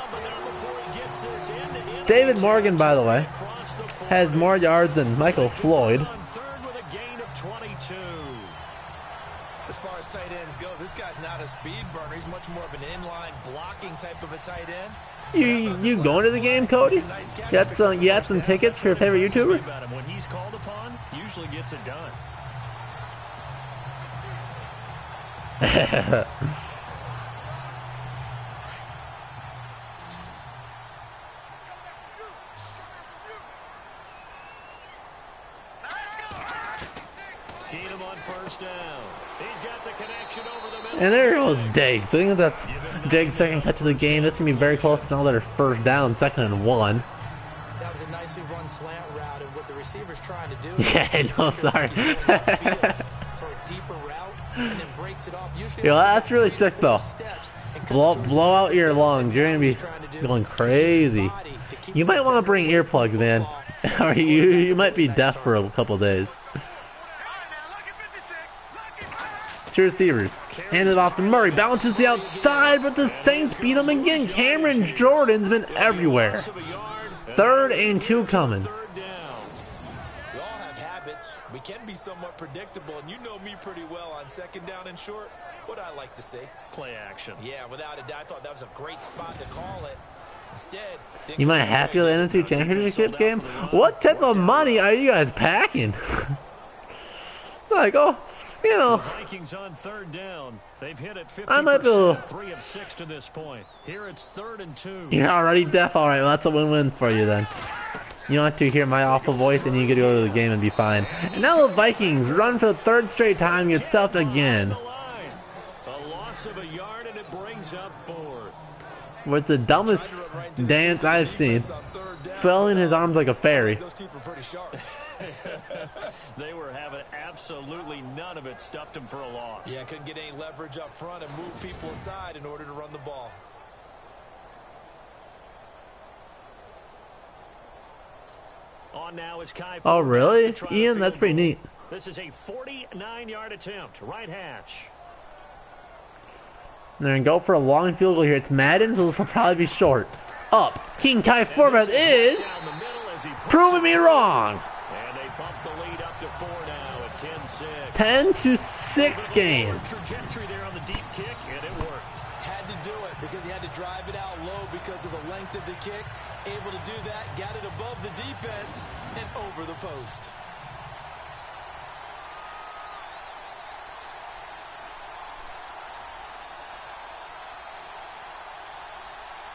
David Morgan, by the way, has more yards than Michael Floyd. As far as tight ends go, this guy's not a speed burner. He's much more of an inline blocking type of a tight end. You going to the game, Cody? You had some tickets for your favorite YouTuber? When he's called upon, usually gets it done. Keenum on 1st down. He's got the connection over the middle. And there goes Diggs. I think that's Diggs' 2nd catch of the game. This is going to be very close to another 1st down, 2nd and 1. That was a nicely run slant route, and what the receiver's trying to do. Yeah, no, sorry. For a deeper route, and then breaks it off. Yo, that's really sick though. Blow out your lungs. You're going to be going crazy. You might want to bring earplugs, man. Or you might be deaf for a couple days. 2 receivers. Hand it off to Murray. Bounces the outside, but the Saints beat him again. Cameron Jordan's been everywhere. 3rd and 2 coming. Third down. We all have habits. We can be somewhat predictable, and you know me pretty well on 2nd down and short. What I like to say. Play action. Yeah, without a doubt, I thought that was a great spot to call it. Instead, You might have to go to the NFC Championship game? What type of money are you guys packing? Like, oh, you know. Vikings on 3rd down. They've hit it 50%. I might be 3 of 6 to this point. Here it's 3rd and 2. You're already deaf? Alright, well, that's a win-win for you then. You don't have to hear my awful voice and you get to go to the game and be fine. And now the Vikings run for the 3rd straight time, get stuffed again. A loss of a yard and it brings up 4th. With the dumbest dance I've seen. Flailing his arms like a fairy. those teeth were pretty sharp. They were having absolutely none of it. Stuffed him for a loss. Yeah, couldn't get any leverage up front and move people aside in order to run the ball. On now is Kai. Oh, really? to try the Ian, field that's pretty goal. neat. This is a 49-yard attempt. Right hash. They're going to go for a long field goal here. It's Madden, so this will probably be short. Up. King Kai format is Down the middle as he puts proving me it wrong. And they bump the lead up to 4 now at 10-6. 10-6 game. Trajectory there on the deep kick, and it worked. Had to do it because he had to drive it out low because of the length of the kick. Able to do that, got it above the defense and over the post.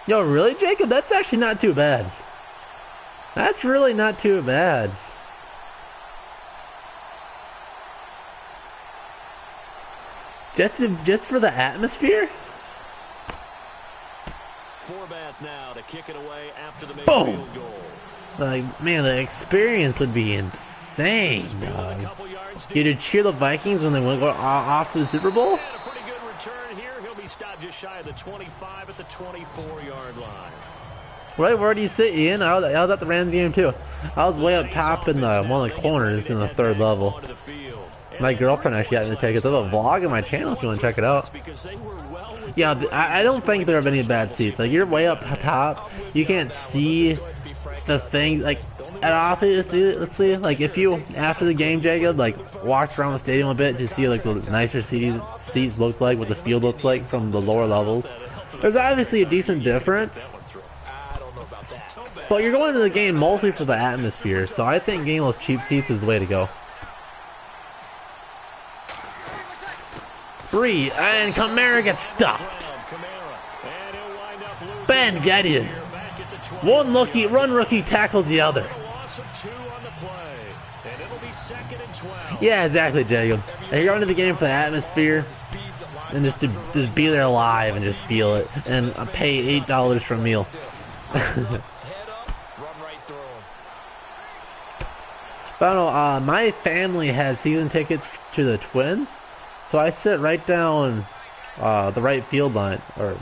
Yo, really, Jacob? That's actually not too bad. That's really not too bad. Just for the atmosphere? Forbat now to kick it away after the Boom. field goal. Like, man, the experience would be insane, This is fielded a dog. couple yards You deep. to cheer the Vikings when they went off to the Super Bowl? And a pretty good return here. He'll be stopped just shy of the 25 at the 24-yard line. Right, where do you sit, Ian? I was at the Rams game too. I was way up top in the one of the corners in the 3rd level. My girlfriend actually got me tickets. There's a vlog on my channel if you want to check it out. Yeah, I don't think there have any bad seats. Like, you're way up top, you can't see the thing. Like, at obviously, like, if you after the game, Jacob, like, walked around the stadium a bit to see like the nicer seats look like, what the field looks like from the lower levels. There's obviously a decent difference. But you're going to the game mostly for the atmosphere, so I think getting those cheap seats is the way to go. 3, and Kamara gets stuffed. Ben Gideon. One rookie tackles the other. Yeah, exactly, Jacob. And you're going to the game for the atmosphere, and just to be there live and just feel it, and pay $8 for a meal. But I don't know, my family has season tickets to the Twins, so I sit right down the right field line, or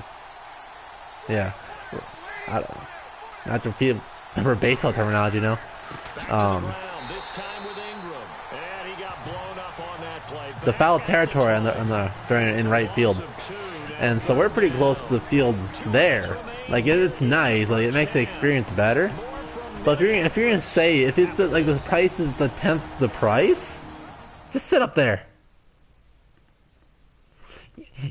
yeah, I don't know, not the field, for baseball terminology, you know. The foul territory in right field, and so we're pretty close to the field there. Like, it's nice, like, it makes the experience better. But if you're gonna say, if it's like the price is the 10th the price, just sit up there.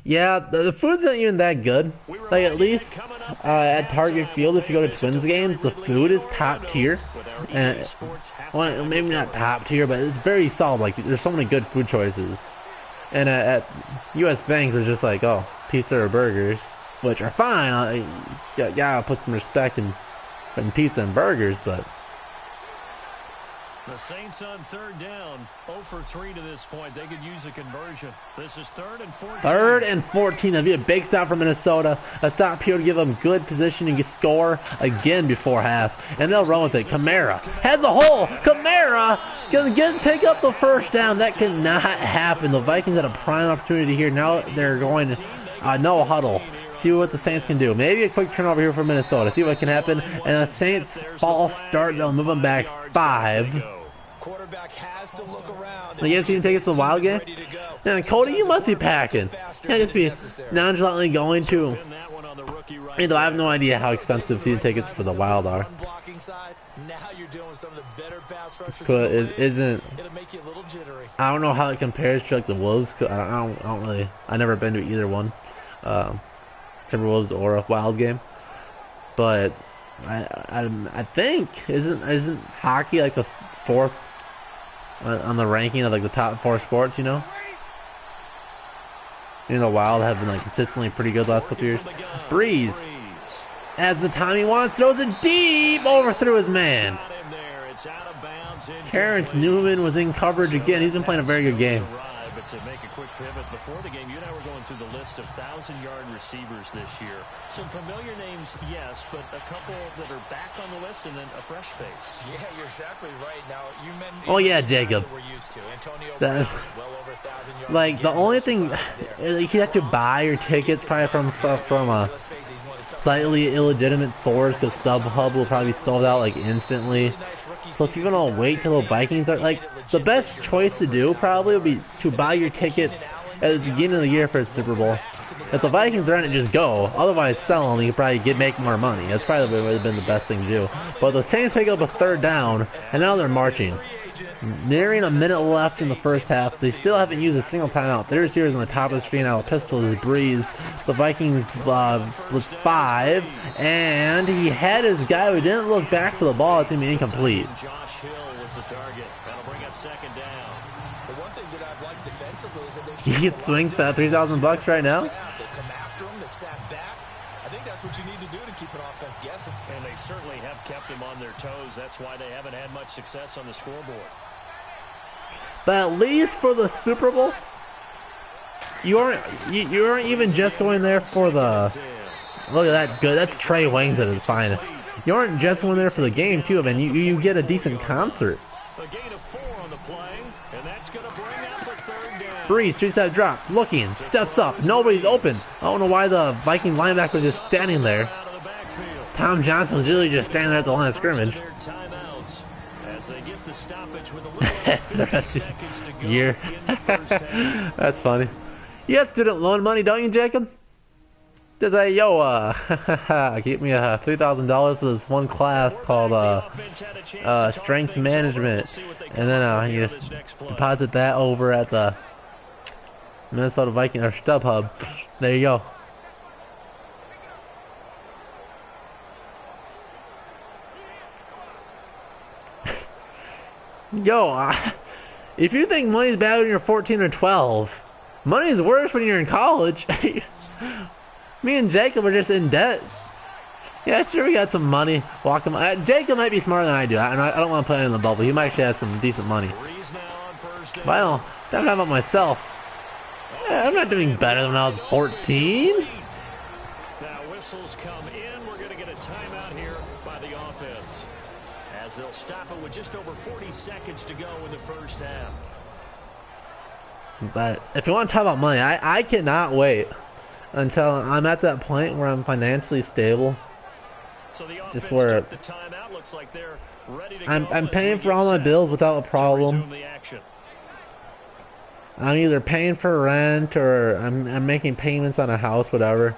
Yeah, the food's not even that good. Like, at least at Target Field, if you go to Twins games, the food is top tier. And, well, maybe not top tier, but it's very solid. Like, there's so many good food choices. And at U.S. Banks, it's just like, oh, pizza or burgers, which are fine. Yeah, I'll put some respect in pizza and burgers, but the Saints on 3rd down, 0 for 3 to this point. They could use a conversion. This is 3rd and 14. 3rd and 14. That'd be a big stop for Minnesota. A stop here to give them good position to score again before half, and they'll run with it. Kamara has a hole. Kamara can pick up the 1st down. That cannot happen. The Vikings had a prime opportunity here. Now they're going no huddle. See what the Saints can do. Maybe a quick turnover here for Minnesota. See what can happen. And the Saints false start. They'll move them back 5. Quarterback has to look around. You guys even take it to the wild game? Yeah, Cody, you must be packing. You can't just be nonchalantly going to. I have no idea how expensive season tickets for the wild are. blocking side, now you're dealing with some of the better pass rushers. But isn't it'll make you a little jittery. I don't know how it compares to like the Wolves. I don't really. I've never been to either one, Timberwolves or a Wild game. But I think isn't hockey like the fourth on the ranking of like the top 4 sports? You know, the Wild have been like consistently pretty good the last couple years. Breeze has the time he wants, throws it deep, overthrew his man. Terrence Newman was in coverage again. He's been playing a very good game. But to make a quick pivot, before the game, you and I were going through the list of 1,000-yard receivers this year. Some familiar names, yes, but a couple that are back on the list and then a fresh face. Yeah, you're exactly right. Now, you mentioned oh yeah, Jacob. we're used to. Antonio Brown, well over 1,000 yards. Like the only thing, you have to buy your tickets probably from a slightly illegitimate source, because StubHub will probably be sold out like instantly. So if you're gonna wait till the Vikings are like, the best choice to do probably would be to buy your tickets at the beginning of the year for the Super Bowl. If the Vikings are in it, just go. Otherwise, sell them. You could probably make more money. That's probably would have been the best thing to do. But the Saints pick up a 3rd down, and now they're marching. Nearing a minute left in the first half. They still haven't used a single timeout. Their receivers on the top of the screen now. Pistol is Breeze. The Vikings blitz 5, and he had his guy who didn't look back for the ball. It's going to be incomplete. Josh Hill was the target. That'll bring up 2nd down. The one thing that I've liked defensively is that You can swing for that $3,000 right now. They come after him, they've sat back. I think that's what you need to do to keep an offense guessing. And they certainly have kept them on their toes. That's why they haven't had much success on the scoreboard. But at least for the Super Bowl, you aren't even just going there for the. Look at that good. That's Trey Waynes at his finest. You aren't just going there for the game too, man. You get a decent concert. A gain of 4 on the play, and that's going to bring up a 3rd down. Breeze, 3-step drop, looking, steps up, nobody's open. I don't know why the Viking linebacker was just standing there. Tom Johnson was really just standing there at the line of scrimmage. As they get the stoppage with a little 50 seconds to go year. in the first half. That's funny. You have student loan money, don't you, Jacob? Just say, yo, keep me $3,000 for this one class called strength management, and then you just deposit that over at the Minnesota Vikings or StubHub. There you go. Yo, if you think money's bad when you're 14 or 12, money's worse when you're in college. Me and Jacob are just in debt. Yeah, sure, we got some money. Jacob might be smarter than I do. I don't want to play in the bubble. He might actually have some decent money. But I don't know about myself. Yeah, I'm not doing better than when I was 14. Now whistles come in. We're going to get a timeout here by the offense, as they'll stop it with just over 40 seconds to go in the first half. But if you want to talk about money, I cannot wait until I'm at that point where I'm financially stable. So the just where took the timeout. Looks like they're ready to I'm paying for all my bills without a problem. Action. I'm either paying for rent or I'm making payments on a house, whatever.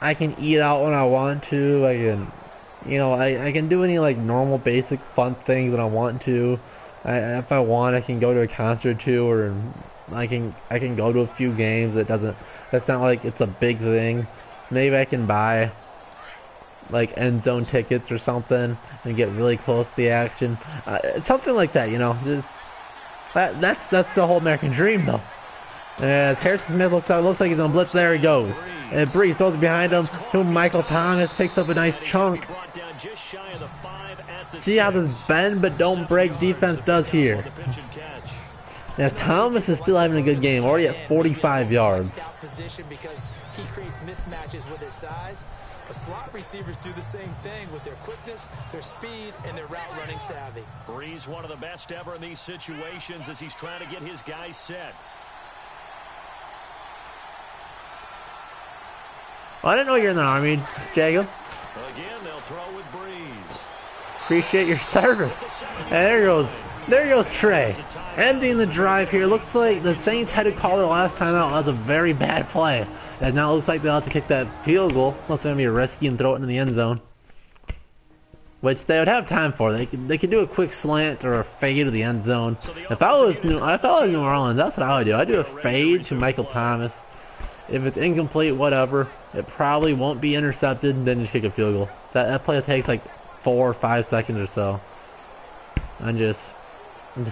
I can eat out when I want to. I can, I can do any like normal basic fun things that I want to. If I want, I can go to a concert too, or I can go to a few games. That's not like it's a big thing. Maybe I can buy like end zone tickets or something and get really close to the action. Something like that, Just that's the whole American dream, though. As Harrison Smith looks like he's on blitz, there he goes. And Breeze throws it behind him to Michael Thomas, picks up a nice chunk. See how this bend but don't break defense does here. Now Thomas is still having a good game, already at 45 yards. Because he creates mismatches with his size. But slot receivers do the same thing with their quickness, their speed, and their route running savvy. Breeze, one of the best ever in these situations as he's trying to get his guys set. Well, I didn't know you're in the Army, Jacob. Again, they'll throw with Breeze. Appreciate your service. And there goes Trey. Ending the drive here. Looks like the Saints had to call their last time out. That was a very bad play. And now it looks like they'll have to kick that field goal. Unless they're going to be risky and throw it into the end zone. which they would have time for. They could do a quick slant or a fade to the end zone. If I was New Orleans, that's what I would do. I'd do a fade to Michael Thomas. If it's incomplete, whatever. It probably won't be intercepted. Then just kick a field goal. That play takes like 4 or 5 seconds or so. And just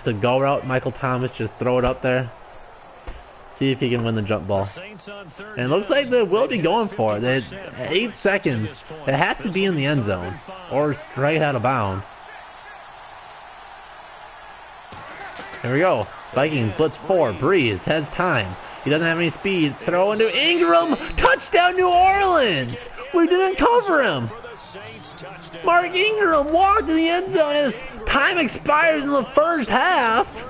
a go route, Michael Thomas, just throw it up there. See if he can win the jump ball. And it looks like they will be going for it. At 8 seconds, it has to be in the end zone or straight out of bounds. Here we go. Vikings blitz 4. Breeze has time. He doesn't have any speed. Throw into Ingram. Touchdown, New Orleans. We didn't cover him. Mark Ingram walked in the end zone as time expires in the first half.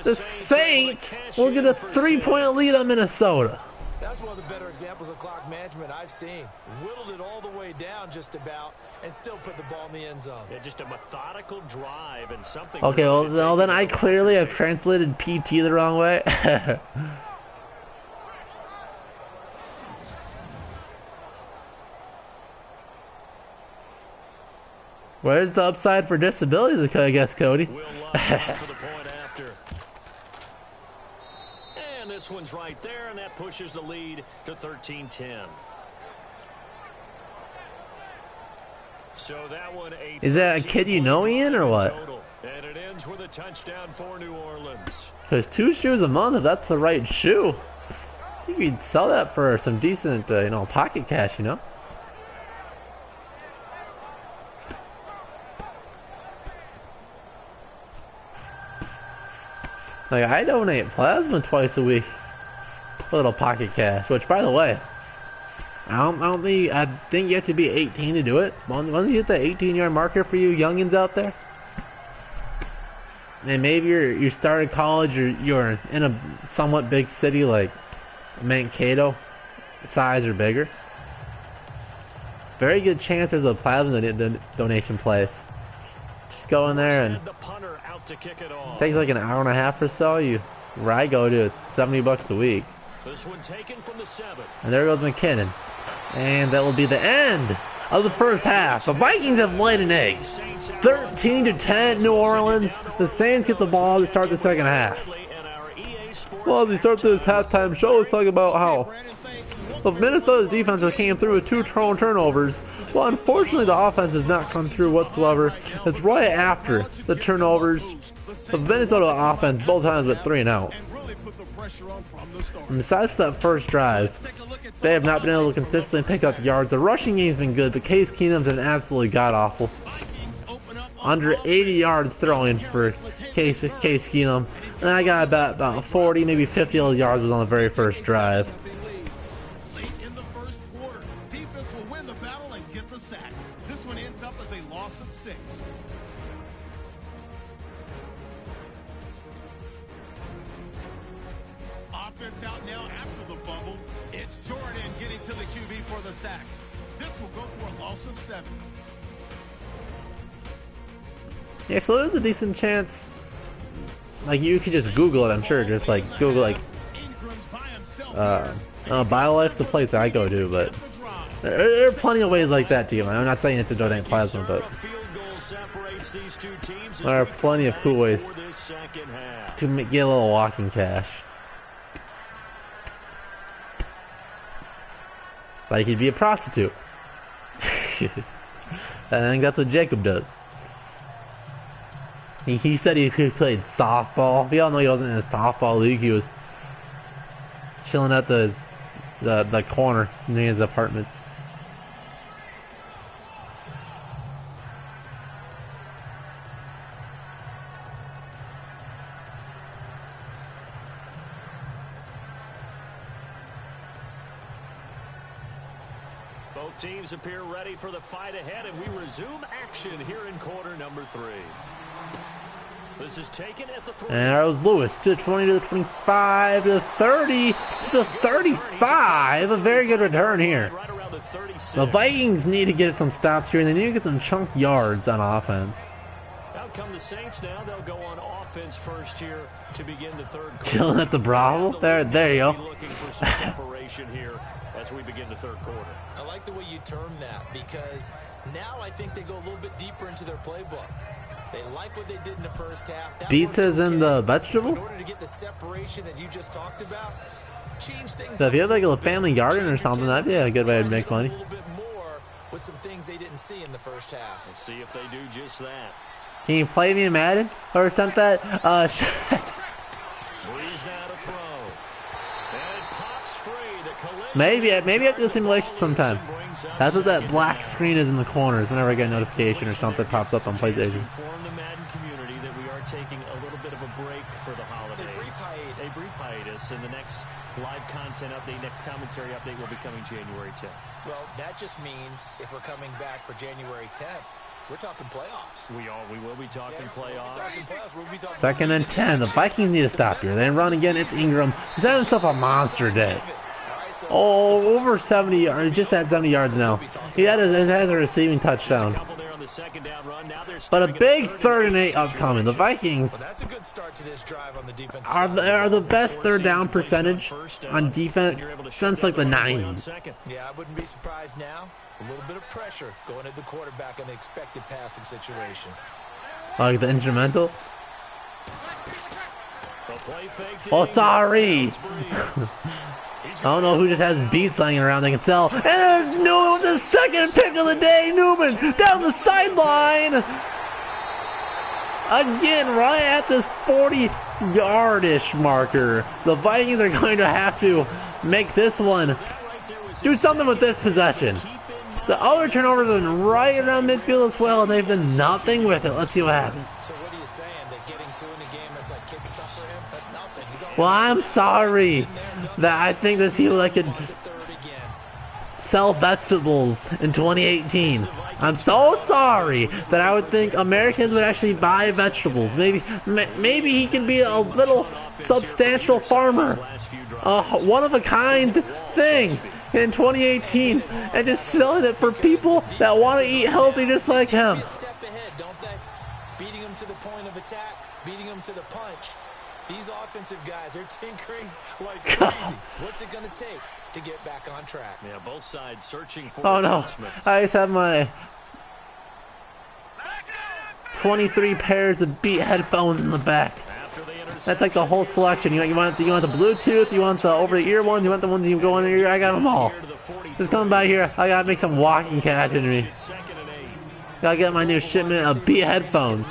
The Saints will get a 3-point lead on Minnesota. That's one of the better examples of clock management I've seen. Whittled it all the way down just about and still put the ball in the end zone. Yeah, just a methodical drive and something. Okay, well then I clearly have translated PT the wrong way. Where's the upside for disabilities, I guess, Cody? And this one's right there, and that pushes the lead to 13-10. So that one, is that a kid you know, Ian, or what? And it ends with a touchdown for New Orleans. There's 2 shoes a month if that's the right shoe. I think we'd sell that for some decent, pocket cash, you know? Like, I donate plasma twice a week. A little pocket cash, which, by the way, I think you have to be 18 to do it. Once you hit the 18-yard marker for you youngins out there, and maybe you started college or you're in a somewhat big city like Mankato, size or bigger, very good chance there's a plasma donation place. Just go in there and it takes like an hour and a half or so. Where I go to, it's $70 a week. This one taken from the 7. And there goes McKinnon. And that will be the end of the first half. The Vikings have laid an egg. 13-10 New Orleans. The Saints get the ball to start the second half. Well, as we start this halftime show, let's talk about how the Minnesota's defense came through with 2 turnovers. Well, unfortunately, the offense has not come through whatsoever. It's right after the turnovers. The Minnesota offense both times with 3 and out. And besides that first drive, they have not been able to consistently pick up yards. The rushing game's been good, but Case Keenum's been absolutely god-awful. Under 80 yards throwing for Case Keenum. And I got about 40, maybe 50 yards was on the very first drive. Out now after the fumble. It's Jordan getting to the QB for the sack. This will go for a loss of 7. Yeah, so there's a decent chance. Like, you could just Google it, I'm sure. Just like Google like BioLife's the place that I go to, but there are plenty of ways like that to get money. I'm not saying it's to donate plasma, but there are plenty of cool ways to get a little walking cash. Like he'd be a prostitute. I think that's what Jacob does. He said he played softball. We all know he wasn't in a softball league. He was chilling at the corner near his apartments. Both teams appear ready for the fight ahead, and we resume action here in quarter number 3. This is taken at the 3. And there was Lewis to 20 to the 25 to the 30 to the 35. A very good return here. The Vikings need to get some stops here, and they need to get some chunk yards on offense. out come the Saints now. They'll go on offense first here to begin the third quarter. Chilling at the brothel. There you go. Looking for some separation here as we begin the third quarter. I like the way you term that, because now I think they go a little bit deeper into their playbook. They like what they did in the first half. That Pizza's in the vegetable? In order to get the separation that you just talked about, change things. So if you have like a family garden or something, that'd be a good way to make money. A little bit more with some things they didn't see in the first half. Let's see if they do just that. Can you play me in Madden or something? Breeze now to throw. And it pops free. The collision. maybe I have to do simulation sometime. That's what that black screen is in the corners whenever I get a notification or something pops up on PlayStation. Inform the Madden community that we are taking a little bit of a break for the holidays. A brief hiatus, and the next live content update, next commentary update will be coming January 10th. Well, that just means if we're coming back for January 10th, we're talking playoffs. We will be talking playoffs. We'll be talking 2nd and 10. The Vikings need to stop here. They run again. It's Ingram. He's had himself a monster day. Oh, over 70 yards. Just at 70 yards now. He has a receiving touchdown. But a big 3rd and 8 upcoming. The Vikings that's a good start to this drive on the defensive are the best 3rd down percentage on defense since like the 90s. Yeah, I wouldn't be surprised now. A little bit of pressure going at the quarterback in the expected passing situation. Like the instrumental. Oh, sorry. I don't know who just has beats laying around they can sell. And there's Newman with the 2nd pick of the day. Newman down the sideline. Again, right at this 40-yard-ish marker. The Vikings are going to have to make this one. Do something with this possession. The other turnovers have been right around midfield as well, and they've done nothing with it. Let's see what happens. So what are you saying? That getting 2 in a game is like kid stuff for him? That's nothing. Well, I'm sorry that I think there's people that could sell vegetables in 2018. I'm so sorry that I would think Americans would actually buy vegetables. Maybe he can be a little substantial farmer, one of a kind thing in 2018, and just selling it for people that want to eat healthy just like him. Step ahead, don't they? Beating them to the point of attack, beating them to the punch. These offensive guys are tinkering like crazy. What's it going to take to get back on track? Yeah, both sides searching for adjustments. I just have my 23 pairs of Beat headphones in the back. That's like the whole selection. You want the Bluetooth, you want the over-the-ear ones, you want the ones you go in your ear. I got them all. Just coming by here, I gotta make some walking cash in me. Gotta get my new shipment of Beat headphones.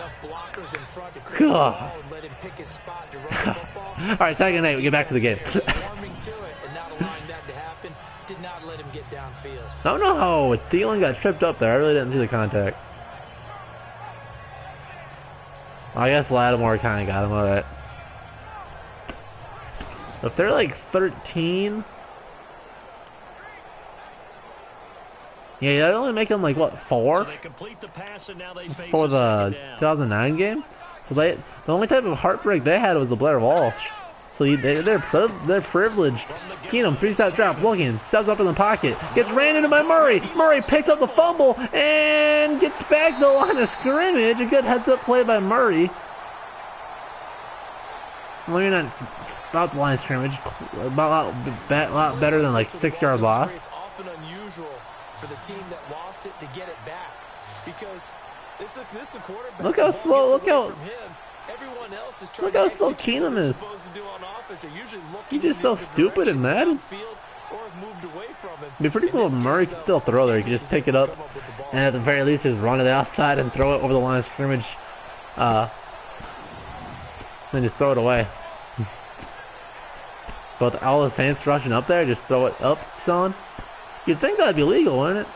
God. Alright, 2nd and 8, we get back to the game. I don't know how Thielen got tripped up there. I really didn't see the contact. I guess Lattimore kind of got him. Alright. If they're like 13... Yeah, that only make them like, what, 4? For the 2009 game? So the only type of heartbreak they had was the Blair Walsh. So they're privileged. Keenum, 3-step drop, looking, steps up in the pocket, gets ran into by Murray. Murray picks up the fumble and gets back to the line of scrimmage. A good heads-up play by Murray. Well, you're not about the line of scrimmage. About a lot better than like 6-yard loss. It's often unusual for the team that lost it to get it back, because this is a quarterback. Look how slow. Look how slow Keenum is. He's just so stupid in Madden. It'd be pretty cool if Murray could still throw there. He could just pick it up and at the very least just run to the outside and throw it over the line of scrimmage. Then just throw it away. But all the Saints rushing up there, just throw it up, son. You'd think that'd be legal, wouldn't it?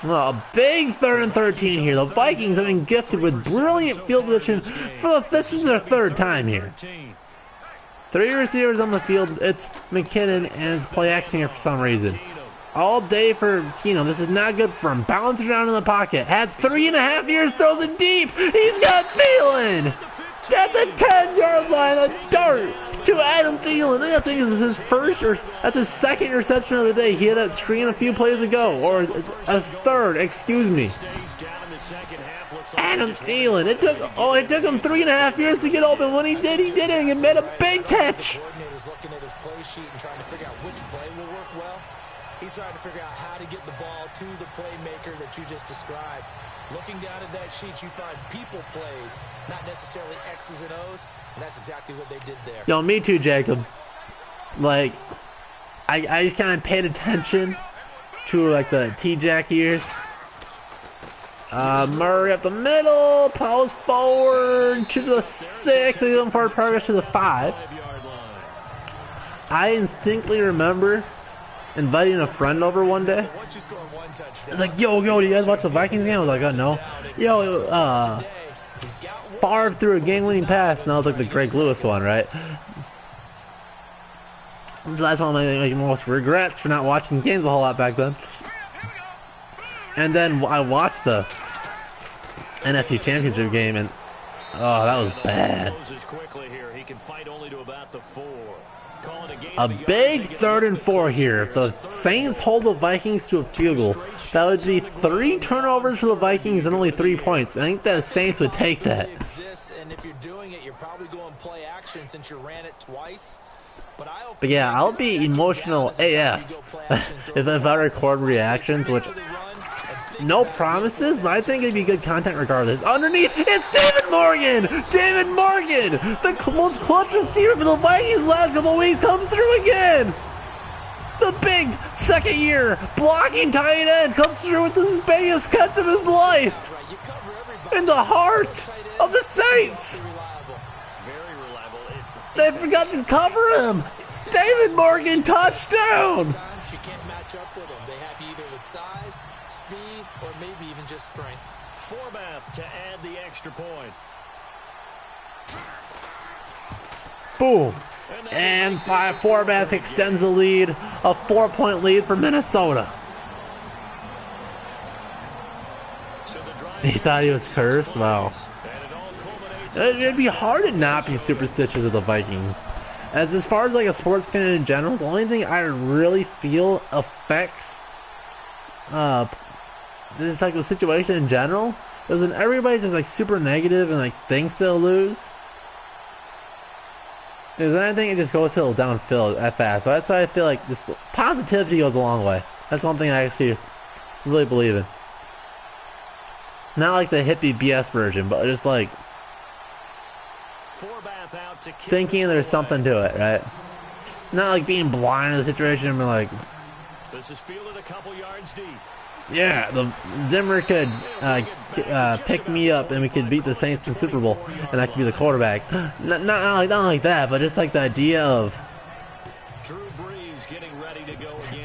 Well, a big 3rd and 13 here. The Vikings have been gifted with brilliant field position for this is their 3rd time here. 3 receivers on the field. It's McKinnon and it's play action here for some reason. All day for Keenum. This is not good for him. Bouncing around in the pocket. Has 3.5 years. Throws it deep. He's got Thielen at the 10-yard line. A dart to Adam Thielen. I think this is his first, or that's his 2nd reception of the day. He had that screen a few plays ago, or a 3rd, excuse me. Adam Thielen. It took him 3.5 years to get open. When he did it and he made a big catch. The coordinator's looking at his play sheet and trying to figure out which play will work well. He's trying to figure out how to get the ball to the playmaker that you just described. Looking down at that sheet, you find people plays, not necessarily X's and O's, and that's exactly what they did there. Yo, me too, Jacob. Like, I just kind of paid attention to like the T-Jack years. Murray up the middle, pulls forward to the 6, and then forward progress to the 5. I instinctively remember inviting a friend over one day. It's like, yo, do you guys watch the Vikings game? I was like, oh no. Yo, Favre threw a game-winning pass, and that was like the Greg Lewis one, right? So that's one of my most regrets for not watching games a whole lot back then. And then I watched the NFC Championship game, and oh, that was bad. A big 3rd and 4 here. If the Saints hold the Vikings to a field goal, that would be 3 turnovers for the Vikings and only 3 points. I think the Saints would take that. And if you're doing it, you're probably going play action since you ran it twice. But yeah, I'll be emotional AF if I record reactions, which no promises, but I think it'd be good content regardless. Underneath, it's David Morgan! David Morgan! The most clutch receiver for the Vikings last couple weeks comes through again! The big second year blocking tight end comes through with his biggest catch of his life! In the heart of the Saints! They forgot to cover him! David Morgan touchdown! You can't match up with them. They have you either with size, speed, or maybe even just strength. Forbath to add the extra point. Boom. And Forbath extends the lead. A 4-point lead for Minnesota. He thought he was cursed? Wow. It'd be hard to not be superstitious of the Vikings. As far as like a sports fan in general, the only thing I really feel affects this like the situation in general is when everybody's just like super negative and like thinks they'll lose. Because then I think it just goes to downhill at fast. So that's why I feel like this positivity goes a long way. That's one thing I actually really believe in. Not like the hippie BS version, but just like thinking there's something to it, right? Not like being blind to the situation, but like, this is fielded a couple yards deep. Yeah, the Zimmer could pick me up and we could beat the Saints in the Super Bowl, and I could be the quarterback. Not like that, but just like the idea of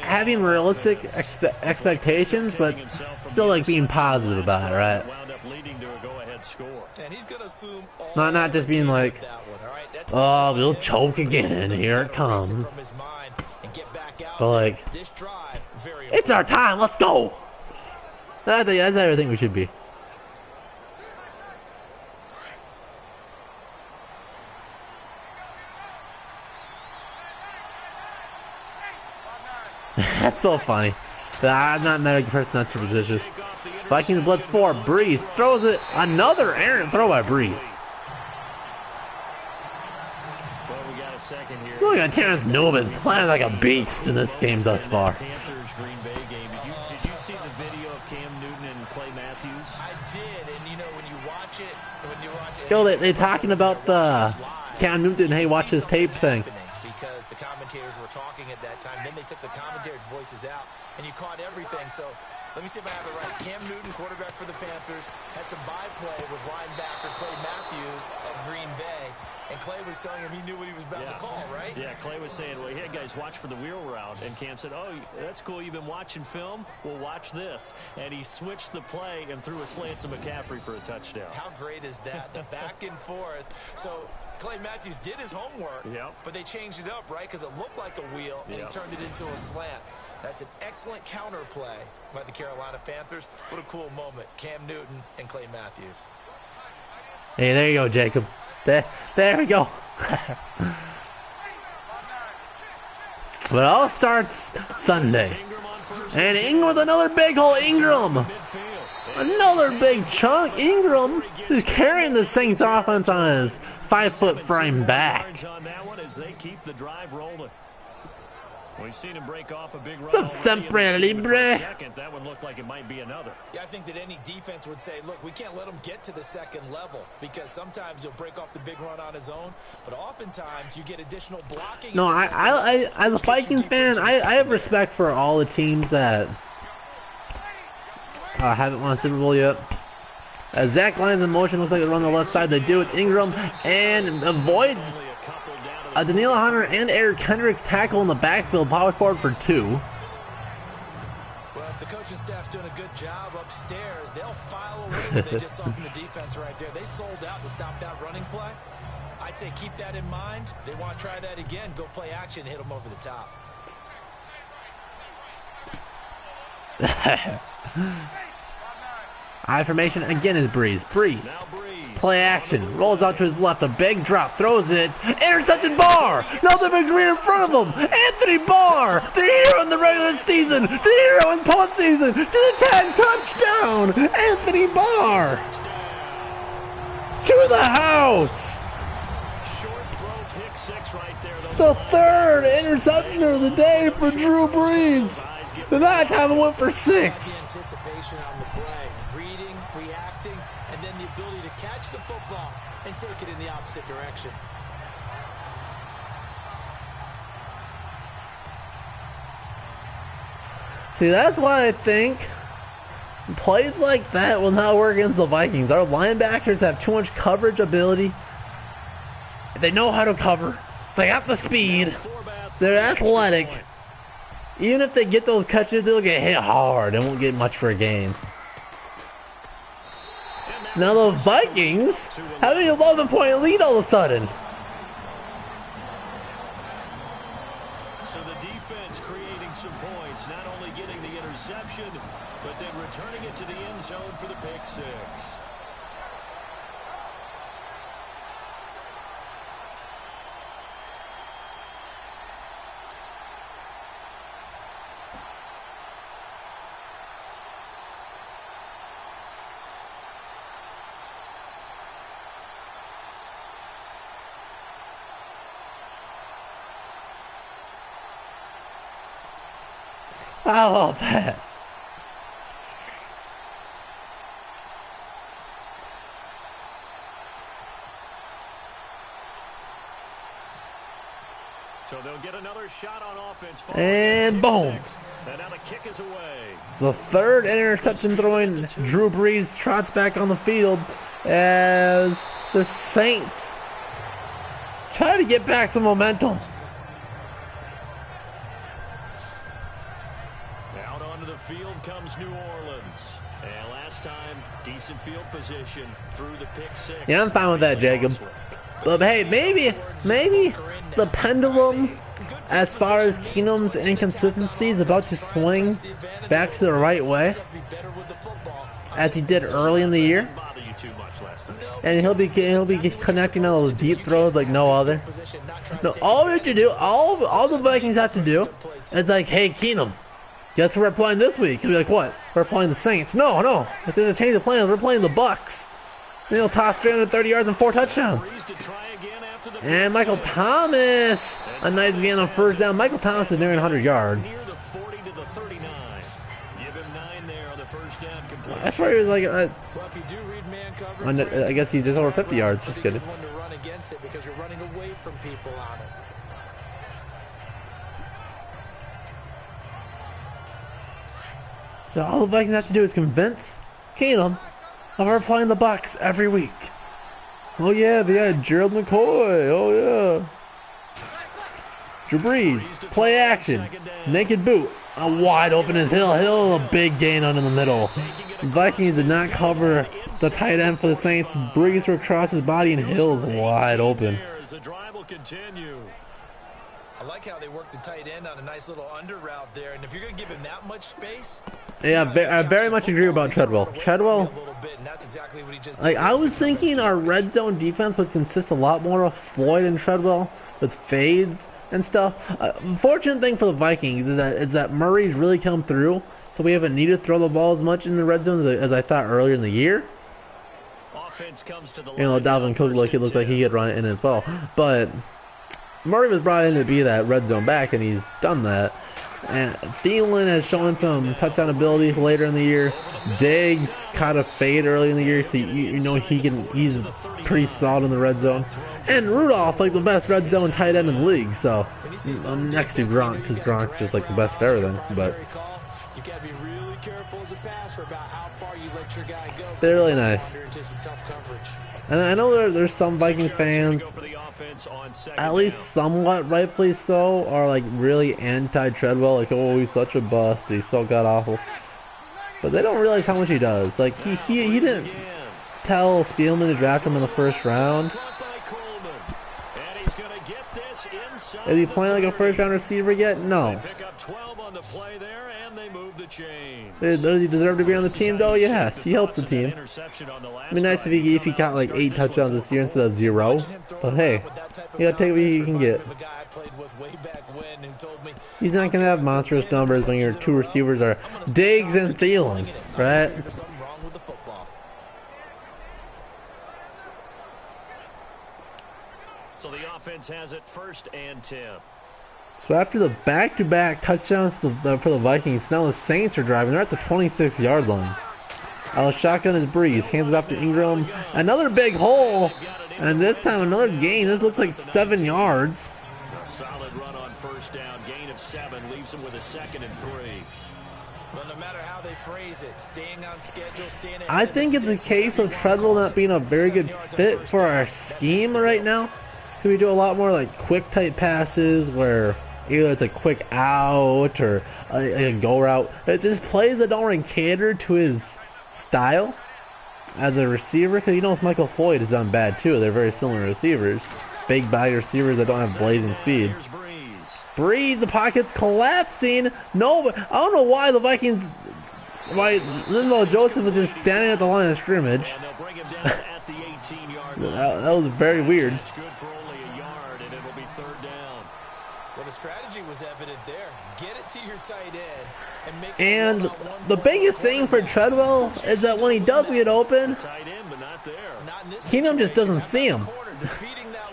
having realistic expectations, but still like being positive about it, right? Not just being like, oh, we'll choke again, here it comes. But like, it's our time, let's go! I think that's how I think we should be. That's so funny. I'm not mad at the person that's superstitious. Vikings blitz 4. Breeze throws it. Another errant throw by Breeze. Look at Terrence Newman playing like a beast in this game thus far. Panthers Green Bay game. Did you see the video of Cam Newton and Clay Matthews? I did, and you know when you watch it, Yo, they talking about the Cam Newton, hey, watch this tape thing. Because the commentators were talking at that time. Then they took the commentators' voices out, and you caught everything. So let me see if I have it right. Cam Newton, quarterback for the Panthers, had some byplay with linebacker Clay Matthews of Green Bay. And Clay was telling him he knew what he was about to call, right? Yeah, Clay was saying, well, hey, guys, watch for the wheel route. And Cam said, oh, that's cool. You've been watching film? Well, watch this. And he switched the play and threw a slant to McCaffrey for a touchdown. How great is that? The back and forth. So Clay Matthews did his homework, but they changed it up, right? Because it looked like a wheel, and he turned it into a slant. That's an excellent counter play by the Carolina Panthers. What a cool moment. Cam Newton and Clay Matthews. Hey, there you go, Jacob. There we go. But it all starts Sunday. And Ingram with another big hole. Ingram. Another big chunk. Ingram is carrying the Saints offense on his 5-foot frame back. On that one as they keep the drive rolling. We've seen him break off a big run. Some sempre libre. That one looked like it might be another. Yeah, I think that any defense would say, look, we can't let him get to the second level because sometimes he'll break off the big run on his own, but oftentimes you get additional blocking. No, I as a Vikings fan, I have respect for all the teams that haven't won a Super Bowl yet. As Zach lines in motion, looks like they run the left side. They do. It's Ingram and avoids Danielle Hunter and Eric Kendricks tackle in the backfield. Power forward for 2. Well, if the coaching staff's doing a good job upstairs, they'll file away what they just saw from the defense right there. They sold out to stop that running play. I'd say keep that in mind. They want to try that again. Go play action, hit them over the top. I formation again is Breeze. Breeze. Play action. Rolls out to his left. A big drop. Throws it. Intercepted Barr. Another big green in front of him. Anthony Barr. The hero in the regular season. The hero in postseason. To the 10. Touchdown. Anthony Barr. To the house. The 3rd interception of the day for Drew Brees. And that time it went for 6. Anticipation on the play. Reading, reacting, and then the ability to catch the football and take it in the opposite direction. See, that's why I think plays like that will not work against the Vikings. Our linebackers have too much coverage ability. They know how to cover. They got the speed. They're athletic. Even if they get those catches, they'll get hit hard. They won't get much for gains. Now the Vikings have an 11-point lead all of a sudden. So the defense creating some points, not only getting the interception, but then returning it to the end zone for the pick 6. I love that. So they'll get another shot on offense. And boom. And now the kick is away. The 3rd interception throwing Drew Brees trots back on the field as the Saints try to get back some momentum. Out onto the field comes New Orleans. And last time, decent field position through the pick 6. Yeah, I'm fine with that, Jacob. But hey, maybe the pendulum, as far as Keenum's inconsistency, is about to swing back to the right way, as he did early in the year. And he'll be connecting all those deep throws like no other. No, all we have to do, all the Vikings have to do, is like, hey Keenum, guess who we're playing this week? He'll be like, what? We're playing the Saints. No. If there's a change of plans, we're playing the Bucks. And he'll toss 330 yards and 4 touchdowns. And Michael Thomas, a nice gain on 1st down. Michael Thomas is nearing 100 yards. That's where he was like, I guess he's just over 50 yards. Just kidding. So all the Vikings have to do is convince Keenum of our playing the Bucks every week. Oh yeah, they had Gerald McCoy. Oh yeah. Drew Brees, play action, naked boot, a wide open as Hill. Hill, a big gain on in the middle. The Vikings did not cover the tight end for the Saints. Brees across his body and Hill's wide open. I like how they work the tight end on a nice little under route there, and if you're going to give him that much space, yeah, I very much agree about Treadwell. Treadwell, like I was thinking our red zone defense would consist a lot more of Floyd and Treadwell with fades and stuff. Fortunate thing for the Vikings is that Murray's really come through, so we haven't needed to throw the ball as much in the red zone as I thought earlier in the year. Offense comes to the You know, Dalvin Cook looked like he could run it in as well. But Murray was brought in to be that red zone back, and he's done that. And Thielen has shown some touchdown ability later in the year. Diggs caught a fade early in the year, so you know he's pretty solid in the red zone. And Rudolph's like the best red zone tight end in the league, so I'm next to Gronk because Gronk's just like the best at everything. But they're really nice. And I know there's some Viking fans, at least somewhat rightfully so, are like really anti-Treadwell, like, oh, he's such a bust, he's so god-awful. But they don't realize how much he does. Like, he didn't tell Spielman to draft him in the first round. Is he playing like a first-round receiver yet? No. Does he deserve to be on the team, though? Yes, he helps the team. It'd be nice if he got like 8 touchdowns this year instead of 0. But hey, you gotta take what you can get. He's not gonna have monstrous numbers when your 2 receivers are Diggs and Thielen, right? So the offense has it 1st and 10. So after the back-to-back touchdowns for the Vikings, now the Saints are driving. They're at the 26-yard line. Shotgun is Breeze, hands it off to Ingram. Another big hole, and this time another gain. This looks like 7 yards. A solid run on 1st down, gain of 7, leaves him with a 2nd and 3. Well, no matter how they phrase it, staying on schedule, staying ahead I think it's a case of Treadwell not being a very good fit for our scheme right now. So we do a lot more like quick type passes where either it's a quick out or a go route. It's just plays that don't really cater to his style as a receiver. Because you know, Michael Floyd has done bad too. They're very similar receivers. Big body receivers that don't have blazing speed. Breeze, the pocket's collapsing. No, but I don't know why the Vikings, why Linval Joseph was just standing at the line of scrimmage. that was very weird. The strategy was evident there. Get it to your tight end and make And the biggest thing for Treadwell is that when he does get open, Keenum just doesn't see him.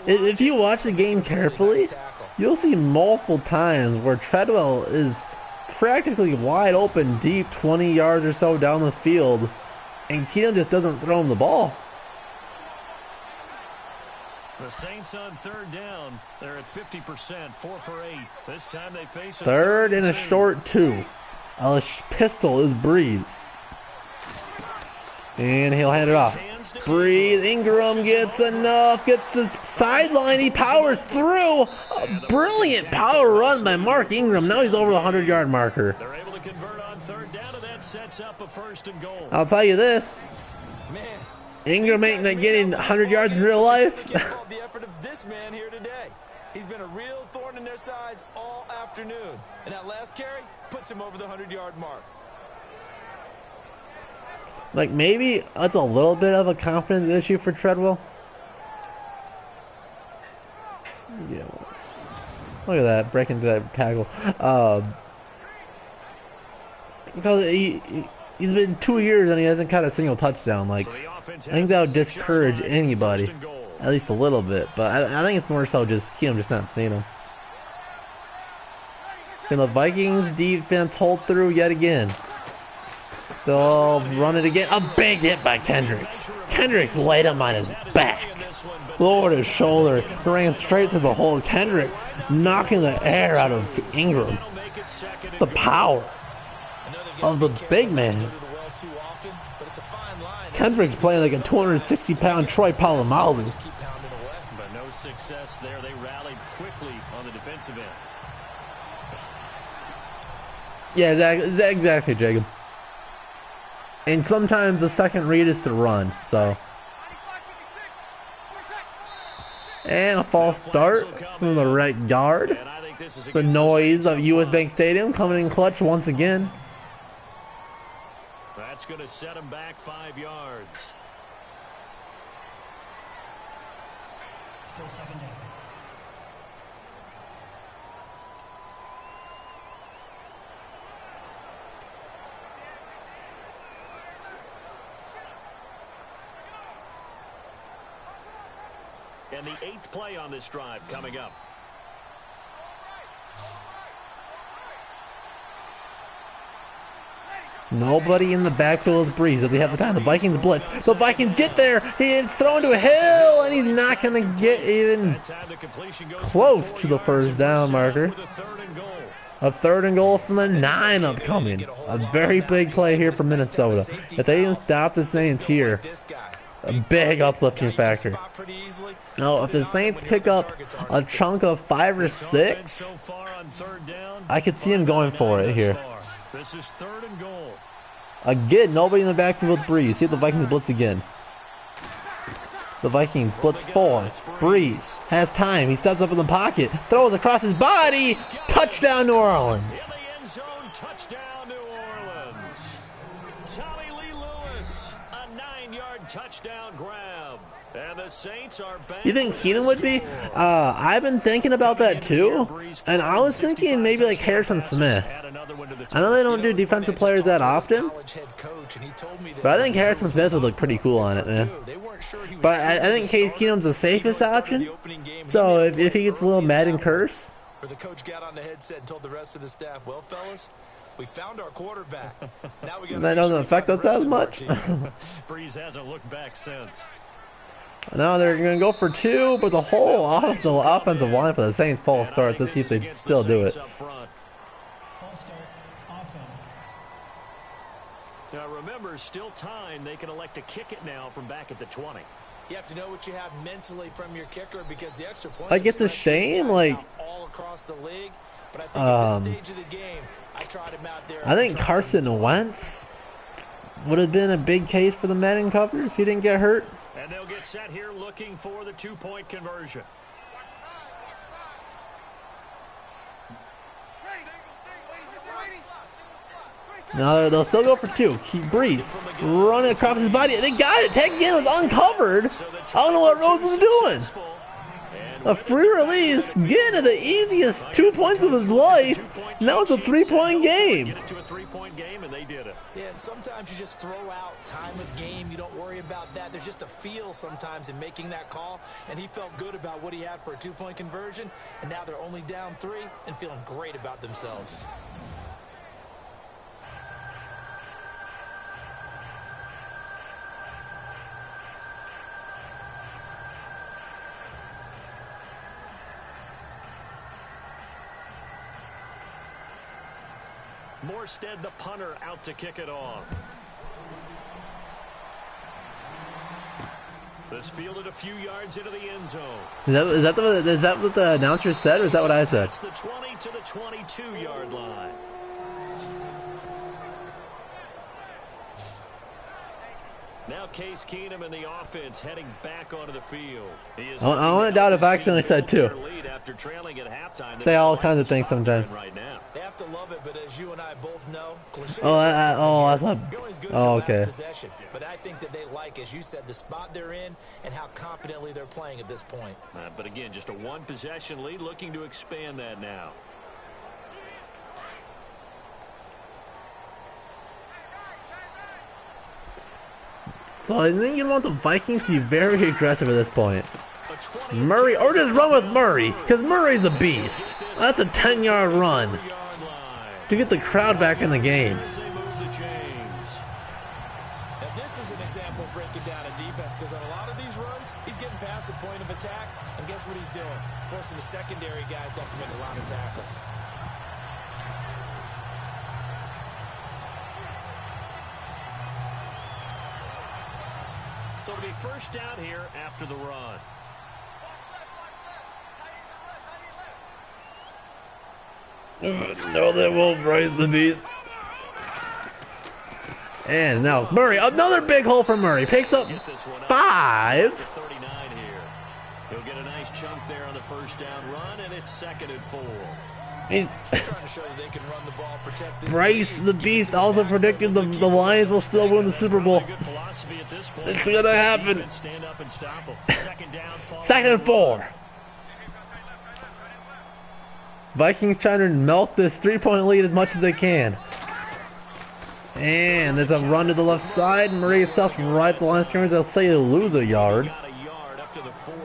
If you watch the game carefully, you'll see multiple times where Treadwell is practically wide open deep 20 yards or so down the field, and Keenum just doesn't throw him the ball. The Saints on 3rd down. They're at 50%, 4 for 8. This time they face a 3rd and a short 2. A pistol is Breeze. And he'll hand it off. Breeze, Ingram gets enough, gets the sideline, he powers through. A brilliant power run by Mark Ingram. Now he's over the 100-yard marker. They're able to convert on 3rd down, and that sets up a 1st and goal. I'll tell you this. Ingram ain't getting 100 yards in real life. The effort of this man here today. He's been a real thorn in their sides all afternoon. And that last carry puts him over the 100-yard mark. Like, maybe that's a little bit of a confidence issue for Treadwell. Yeah. Look at that, breaking through that tackle. Because he's been 2 years and he hasn't caught a single touchdown. Like, I think that would discourage anybody, at least a little bit. But I think it's more so just Keenum just not seeing him. Can the Vikings defense hold through yet again? They'll run it again. A big hit by Kendricks. Kendricks laid him on his back, lowered his shoulder, ran straight to the hole. Kendricks knocking the air out of Ingram. The power of the big man. Kendrick's playing like a 260-pound Troy Polamalu. But no success there. They rallied quickly on the defensive end. Yeah, exactly, Jacob. And sometimes the second read is to run, so. And a false start from the right guard. The noise of US Bank Stadium coming in clutch once again. That's going to set him back 5 yards. Still 2nd down. And the 8th play on this drive coming up. Nobody in the backfield is Breeze. Does he have the time? The Vikings blitz. The Vikings get there. He is thrown to a hill, and he's not going to get even close to the first down marker. A 3rd and goal from the 9 upcoming. A very big play here for Minnesota. If they even stop the Saints here, a big uplifting factor. Now, if the Saints pick up a chunk of 5 or 6, I could see him going for it here. This is 3rd and goal. Again, nobody in the backfield with Breeze. See if the Vikings blitz again. The Vikings blitz 4. Breeze has time. He steps up in the pocket. Throws across his body. Touchdown, New Orleans. In the end zone, touchdown, New Orleans. Tommy Lee Lewis, a 9-yard touchdown grab. And the Saints are back. You think Keenum would be? I've been thinking about that too. And I was thinking maybe like Harrison Smith. I know they don't do defensive players that often, but I think Harrison Smith would look pretty cool on it, man. But I think Case Keenum's the safest option. So if he gets a little Madden curse. The coach got on the headset and told the rest of the staff, well, fellas, we found our quarterback. Now we that doesn't affect us as much. Breeze hasn't looked back since. Now they're going to go for 2, but the whole offensive line for the Saints false starts. Let's see if they still do it. Now remember, still time. They can elect to kick it now from back at the 20. You have to know what you have mentally from your kicker because the extra points. Like, it's a shame, like, all across the league. But I think at this stage of the game, I tried him out there. I think Carson Wentz would have been a big case for the Madden cover if he didn't get hurt. And they'll get set here looking for the 2-point conversion. Now they'll still go for 2. Keep Breeze running across his body. They got it. Ted Ginn was uncovered. I don't know what Rhodes was doing. A free release. Ginn had the easiest 2 points of his life. Now it's a 3-point game. Get it to a 3-point game, and they did it. Yeah, and sometimes you just throw out time of game. You don't worry about that. There's just a feel sometimes in making that call, and he felt good about what he had for a 2-point conversion, and now they're only down 3 and feeling great about themselves. Morstead, the punter, out to kick it off. This fielded a few yards into the end zone. Is that what the announcer said, or is that what I said? It's the 20 to the 22-yard line. Now Case Keenum and the offense heading back onto the field. I want to doubt if I accidentally said 2. Say all kinds of things sometimes. They have to love it, but as you and I both know, that's my. Oh, okay. But I think that they like, as you said, the spot they're in and how confidently they're playing at this point. But again, just a 1-possession lead, looking to expand that now. So I think you want the Vikings to be very aggressive at this point. Murray, or just run with Murray, because Murray's a beast. That's a 10-yard run to get the crowd back in the game. And this is an example of breaking down a defense, because on a lot of these runs, he's getting past the point of attack, and guess what he's doing? Forcing the secondary guys to have to make a lot of tackles. So it'll be first down here after the run. No, they won't rise the beast. And now Murray, another big hole for Murray. Picks up 5. 39 here. He'll get a nice chunk there on the first down run, and it's 2nd and 4. He's Trying to show that they can run the ball, protect this Bryce the Beast also predicted the Lions will still win the Super Bowl. It's gonna happen. Stand up and stop him. 2nd and 4. Vikings trying to milk this 3-point lead as much as they can. And there's a run to the left side. Murray stuffed right at the line of scrimmage. I'll say he'll lose a yard. Got a yard up to the 40.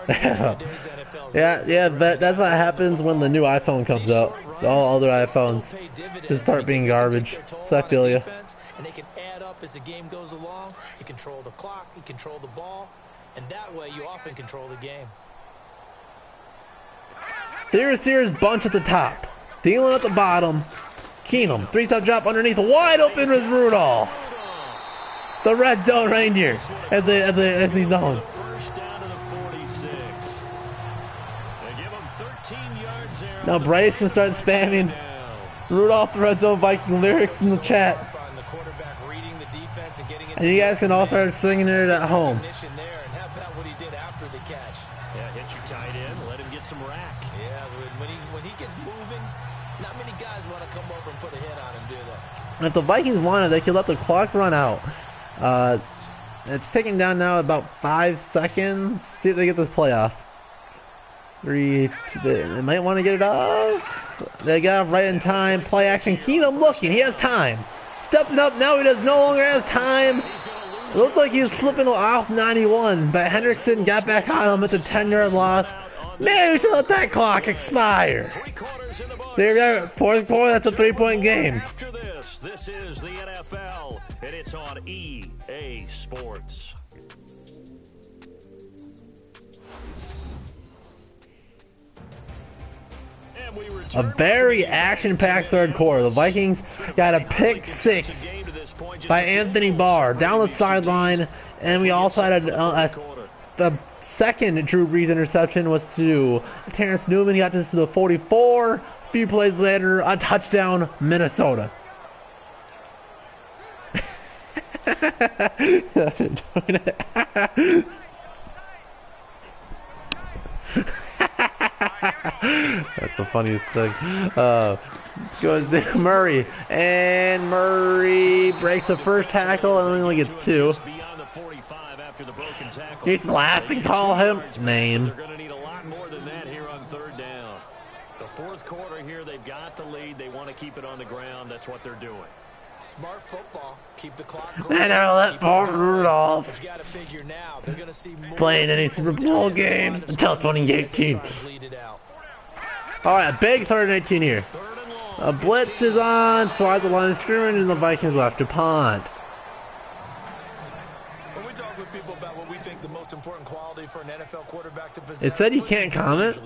Yeah, but that's what happens when the new iPhone comes out. All other iPhones just start being garbage. So I feel you. And they can add up as the game goes along. You control the clock, you control the ball, and that way you often control the game. Sears bunch at the top. Thielen at the bottom. Keenum, 3-step drop underneath. Wide open is Rudolph. The red zone reindeer, as he's known. Now Bryce can start spamming Rudolph the Red Zone Viking lyrics in the chat. And you guys can all start singing it at home. Yeah, hit your tight end, let him get some rack. Yeah, when he gets moving, not many guys want to come over and put a hit on him, do they? If the Vikings wanted, they could let the clock run out. It's ticking down now about 5 seconds. See if they get this playoff. 3, 2, they might want to get it off. They got it right in time. Play action. Keenum looking. He has time. Stepping up. Now he no longer has time. It looked like he was slipping off 91, but Hendrickson got back on him. It's a 10-yard loss. Man, we should let that clock expire. There we go. Fourth quarter. That's a 3-point game. After this is the NFL, and it's on EA Sports. A very action-packed third quarter. The Vikings got a pick 6 by Anthony Barr down the sideline, and we also had the second Drew Brees interception was to Terrence Newman. He got this to the 44. A few plays later, a touchdown, Minnesota. That's the funniest thing. Goes to Murray, and Murray breaks the first tackle and only gets 2. He's laughing. Call him name. They're going to need a lot more than that here on third down. The fourth quarter here, they've got the lead. They want to keep it on the ground. That's what they're doing. Smart football. Keep the clock going. And they'll let Paul Rudolph You got to figure now they're going to see more playing any Super Bowl games until 2018. Alright, big 3rd and 18 here. A blitz is on, swats the line of scrimmage, and the Vikings left to punt. When we talk with people about what we think the most important quality for an NFL quarterback to possess, It said you can't comment.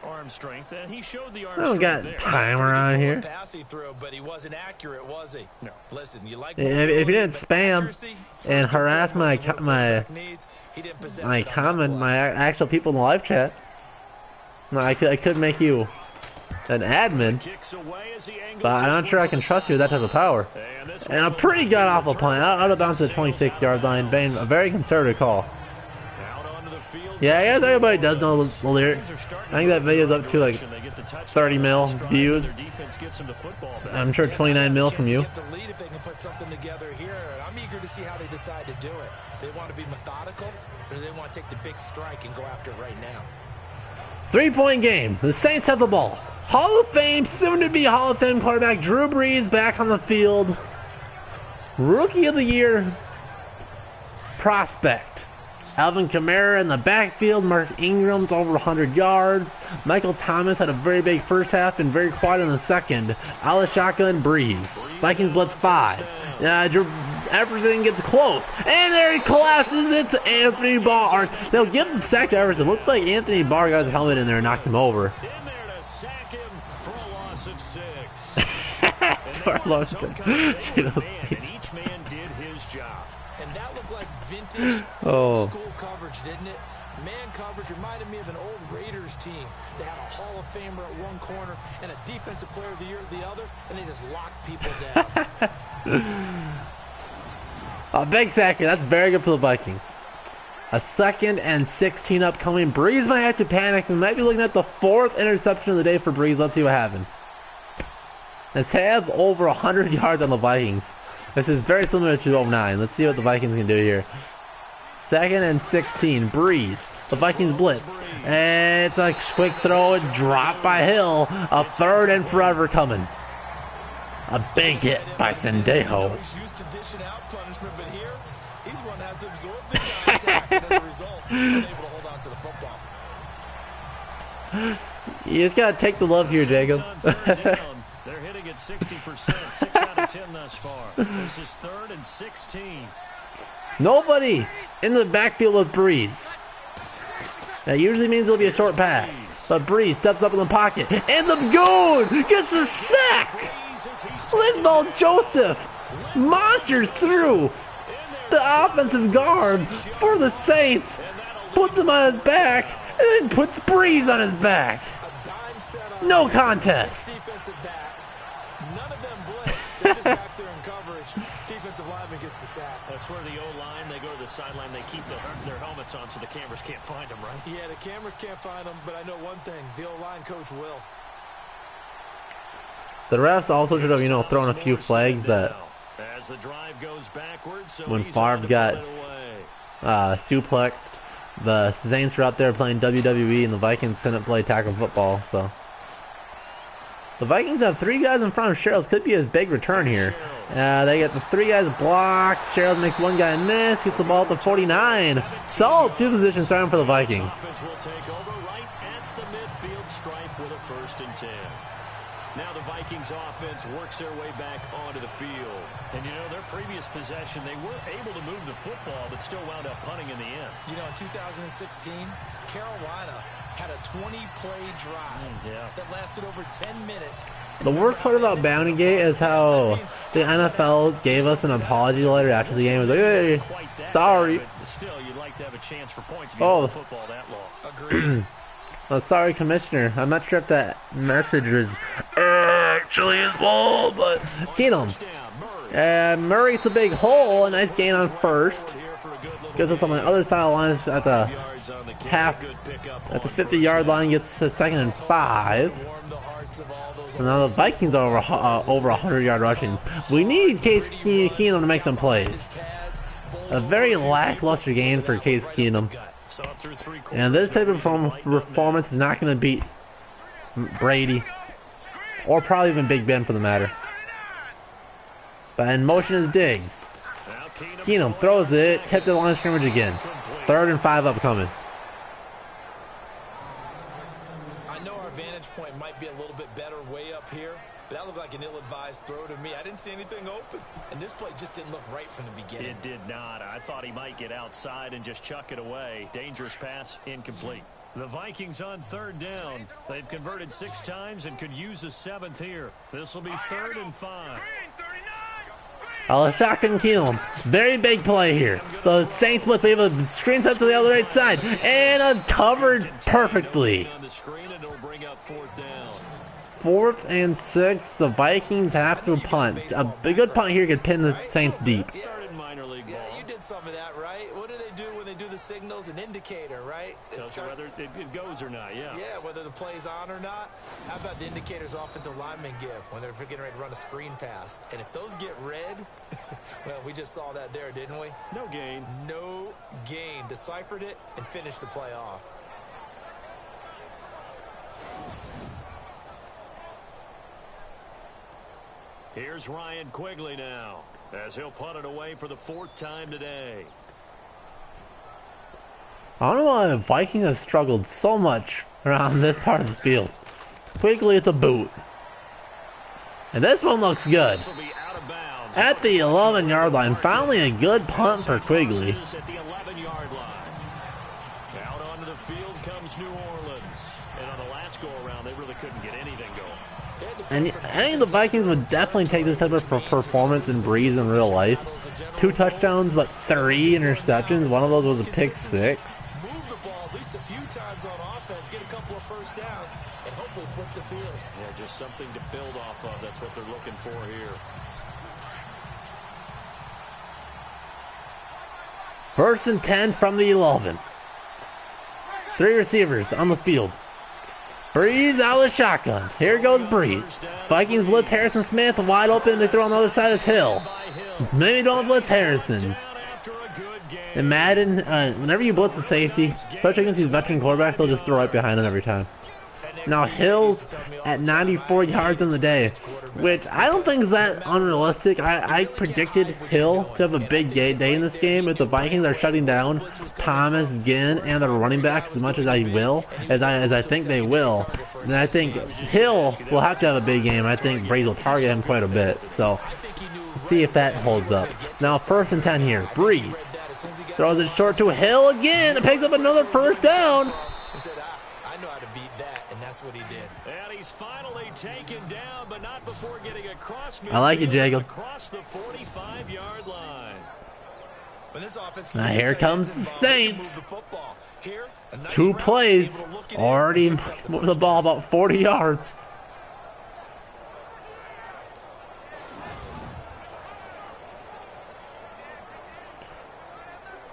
Arm strength, and he showed the arm I don't strength got there. timer on here. Pass he threw, but he wasn't accurate, was he? No. Listen, you like If you didn't spam and harass my actual people in the live chat, I could make you an admin, but I'm not sure I can trust you with that type of power. And a pretty god-awful punt. Out of bounds to the 26-yard line, being a very conservative call. Yeah, I guess everybody does know the lyrics. I think that video's up to like 30 mil views. I'm sure 29 mil from you. I'm eager to see how they decide to do it. Do they want to be methodical, or do they want to take the big strike and go after it right now? 3-point game. The Saints have the ball. Hall of Fame, soon to be Hall of Fame quarterback Drew Brees back on the field. Rookie of the Year prospect Alvin Kamara in the backfield. Mark Ingram's over 100 yards. Michael Thomas had a very big first half and very quiet in the second. Out of shotgun, Brees. Vikings blitz 5. Everson gets close, and there he collapses. It's Anthony Barr. Now give the sack to Everson. Looked like Anthony Barr got his helmet in there and knocked him over. In there to sack him for a loss of 6. Each man did his job. And that looked like vintage school coverage, didn't it? Man coverage reminded me of an old Raiders team. They had a Hall of Famer at one corner and a Defensive Player of the Year at the other, and they just locked people down. A big sack here. That's very good for the Vikings. A 2nd and 16 upcoming. Brees might have to panic. We might be looking at the 4th interception of the day for Brees. Let's see what happens. Let's have over 100 yards on the Vikings. This is very similar to 09. Let's see what the Vikings can do here. 2nd and 16. Brees. The Vikings blitz. And it's a quick throw and drop by Hill. A 3rd and forever coming. A big hit by Sendejo. He's used to dishing out punishment, but here, he's one that has to absorb the contact, and as a result, he's able to hold on to the football. You just gotta take the love here, Jacob. They're hitting at 60%, 6 out of 10 thus far. This is 3rd and 16. Nobody in the backfield with Breeze. That usually means it'll be a short pass. But Breeze steps up in the pocket. And the goon gets a sack! Linval Joseph monsters through the offensive guard for the Saints. Puts him on his back. And then puts Breeze on his back. No contest. None of them blitz. They're just back there in coverage. Defensive lineman gets the sack. That's where the O-line, they go to the sideline, they keep their helmets on so the cameras can't find them, right? Yeah, the cameras can't find them, but I know one thing. The O-line coach will. The refs also should have, thrown a few flags that as the drive goes backwards, so when Favre got suplexed, the Saints were out there playing WWE and the Vikings couldn't play tackle football, so. The Vikings have 3 guys in front of Sherrills. Could be his big return here. They get the 3 guys blocked. Sherrills makes 1 guy miss. Gets the ball at the 49. Solid 2 position starting for the Vikings. Will take over right at the midfield stripe with a 1st and 10. Now the Vikings offense works their way back onto the field. And their previous possession, they were able to move the football, but still wound up punting in the end. In 2016, Carolina had a 20-play drive that lasted over 10 minutes. The worst part about Bountygate is how the NFL gave us an apology letter after the game. It was like, hey, sorry. But still, you'd like to have a chance for points if you hold the football that long. Agreed. Sorry, Commissioner. I'm not sure if that message was actually his fault, but Keenum. Murray gets a big hole. A nice gain on 1st. Gets us on the other side of the line at the at the 50-yard line. Gets to 2nd and 5. So now the Vikings are over 100-yard rushings. We need Case Keenum to make some plays. A very lackluster game for Case Keenum. And this type of performance is not going to beat Brady. Or probably even Big Ben for the matter. But in motion is Diggs. Keenum throws it. Tipped to the line of scrimmage again. 3rd and 5 upcoming. I know our vantage point might be a little bit better way up here, but that looked like an ill-advised throw to me. I didn't see anything open, and this play just didn't look right from the beginning. It did not. I thought he might get outside and just chuck it away. Dangerous pass, incomplete. The Vikings on 3rd down. They've converted 6 times and could use a 7th here. This will be 3rd and 5. Shotgun Keenum. Very big play here. The Saints must be able to screen set to the other right side. And covered perfectly. 4th and 6. The Vikings have to punt. A good punt here could pin the Saints deep. Yeah, you did some of that, right? What do they do when they do the signals? An indicator, right? Tells you whether it goes or not, yeah. Yeah, whether the play's on or not. How about the indicators offensive linemen give when they're getting ready to run a screen pass? And if those get red, well, we just saw that there, didn't we? No gain. No gain. Deciphered it and finished the play off. Here's Ryan Quigley now, as he'll punt it away for the 4th time today. I don't know why the Vikings have struggled so much around this part of the field. Quigley at the boot. And this one looks good. At the 11-yard line. Finally a good punt for Quigley. At the 11-yard line. Out onto the field comes New Orleans. And on the last go-around, they really couldn't get anything going. And I think the Vikings would definitely take this type of performance in Breeze in real life. 2 touchdowns, but 3 interceptions. One of those was a pick 6. Move the ball at least a few times on offense, get a couple of 1st downs, and hopefully flip the field. Yeah, just something to build off of. That's what they're looking for here. 1st and 10 from the 11. 3 receivers on the field. Breeze out of the shotgun. Here goes Breeze. Vikings blitz Harrison Smith wide open. They throw on the other side is Hill. Maybe don't blitz Harrison. In Madden, whenever you blitz a safety, especially against these veteran quarterbacks, they'll just throw right behind him every time. Now Hill's at 94 yards in the day, which I don't think is that unrealistic. I predicted Hill to have a big day in this game if the Vikings are shutting down Thomas, Ginn, and their running backs as much as I think they will. Then I think Hill will have to have a big game. I think Breeze will target him quite a bit. So let's see if that holds up. Now 1st and 10 here. Breeze throws it short to Hill again. It picks up another first down. I know how to beat that, and that's what he did. And he's finally taken down, but not before getting across. I like it, Jacob. Across the 45-yard line. When this offense now here comes the Saints. Here, nice 2 plays, already moved the ball about 40 yards.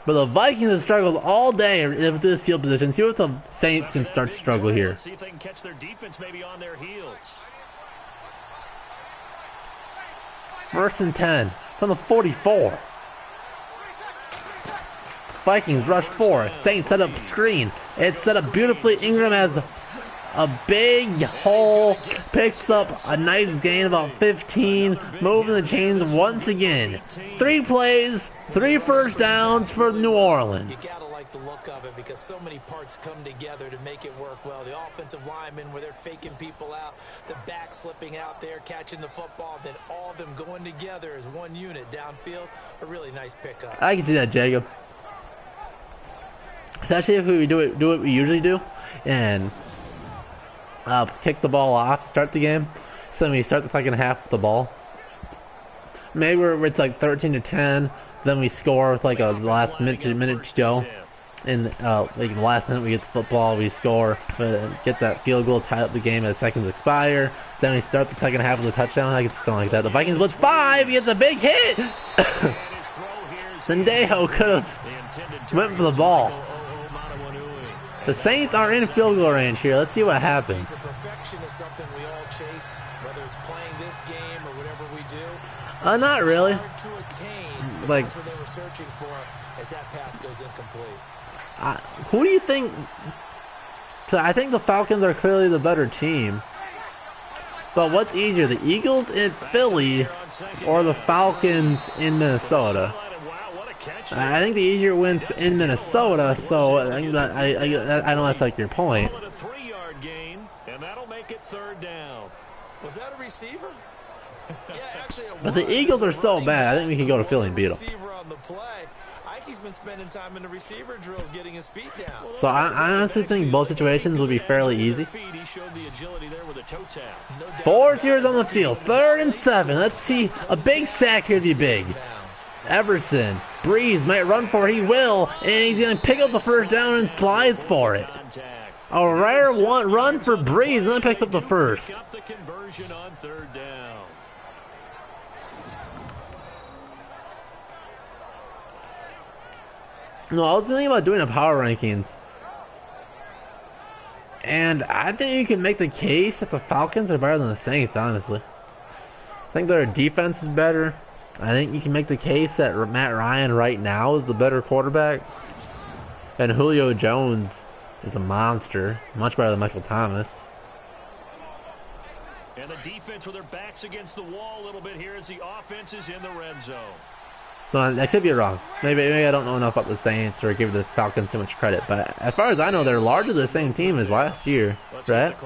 But the Vikings have struggled all day with this field position. See what the Saints can start to struggle here. See if they can catch their defense maybe on their heels. 1st and 10 from the 44. Vikings rush 4. Saints set up screen. It's set up beautifully. Ingram has a big hole. Picks up a nice gain, about 15. Moving the chains once again. 3 plays, 3 first downs for New Orleans. You gotta like the look of it because so many parts come together to make it work well. The offensive linemen where they're faking people out, the back slipping out there, catching the football, then all of them going together as one unit downfield. A really nice pickup. I can see that, Jacob. Especially if we do what we usually do and kick the ball off to start the game. So when we start the second half with the ball, maybe it's like 13-10. Then we score with like a last minute to go. And like the last minute we get the football, we score, get that field goal, tie up the game as seconds expire. Then we start the second half with a touchdown. I get something like that. The Vikings blitz 5. He gets a big hit. Sendejo could have went for the ball. The Saints are in field goal range here. Let's see what happens. Perfection is something we all chase, whether it's playing this game or whatever we do. Not really. Hard to attain, like that's what they were searching for as that pass goes incomplete. Who do you think? So I think the Falcons are clearly the better team. But what's easier, the Eagles in Philly or the Falcons in Minnesota? I think the easier wins in Minnesota, so I think that I know that's like your point. A 3-yard gain, and that'll make it 3rd down. Was that a receiver? Yeah, actually it But the Eagles are so bad, I think we can go to Philly and beat them. Receiver on the play. Ike's been spending time in the receiver drills getting his feet down. So I honestly think both situations will be fairly easy. 4 zeros on the field, 3rd and 7. Let's see a big sack here to be big. Everson, Breeze might run for it. He will, and he's going to pick up the first down and slides for it. A rare run for Breeze, and then picks up the first. No, I was thinking about doing a power rankings. And I think you can make the case that the Falcons are better than the Saints, honestly. I think their defense is better. I think you can make the case that Matt Ryan right now is the better quarterback. And Julio Jones is a monster. Much better than Michael Thomas. And the defense with their backs against the wall a little bit here as the offense is in the red zone. No, I could be wrong. Maybe I don't know enough about the Saints or give the Falcons too much credit. But as far as I know, they're largely the same team as last year, right?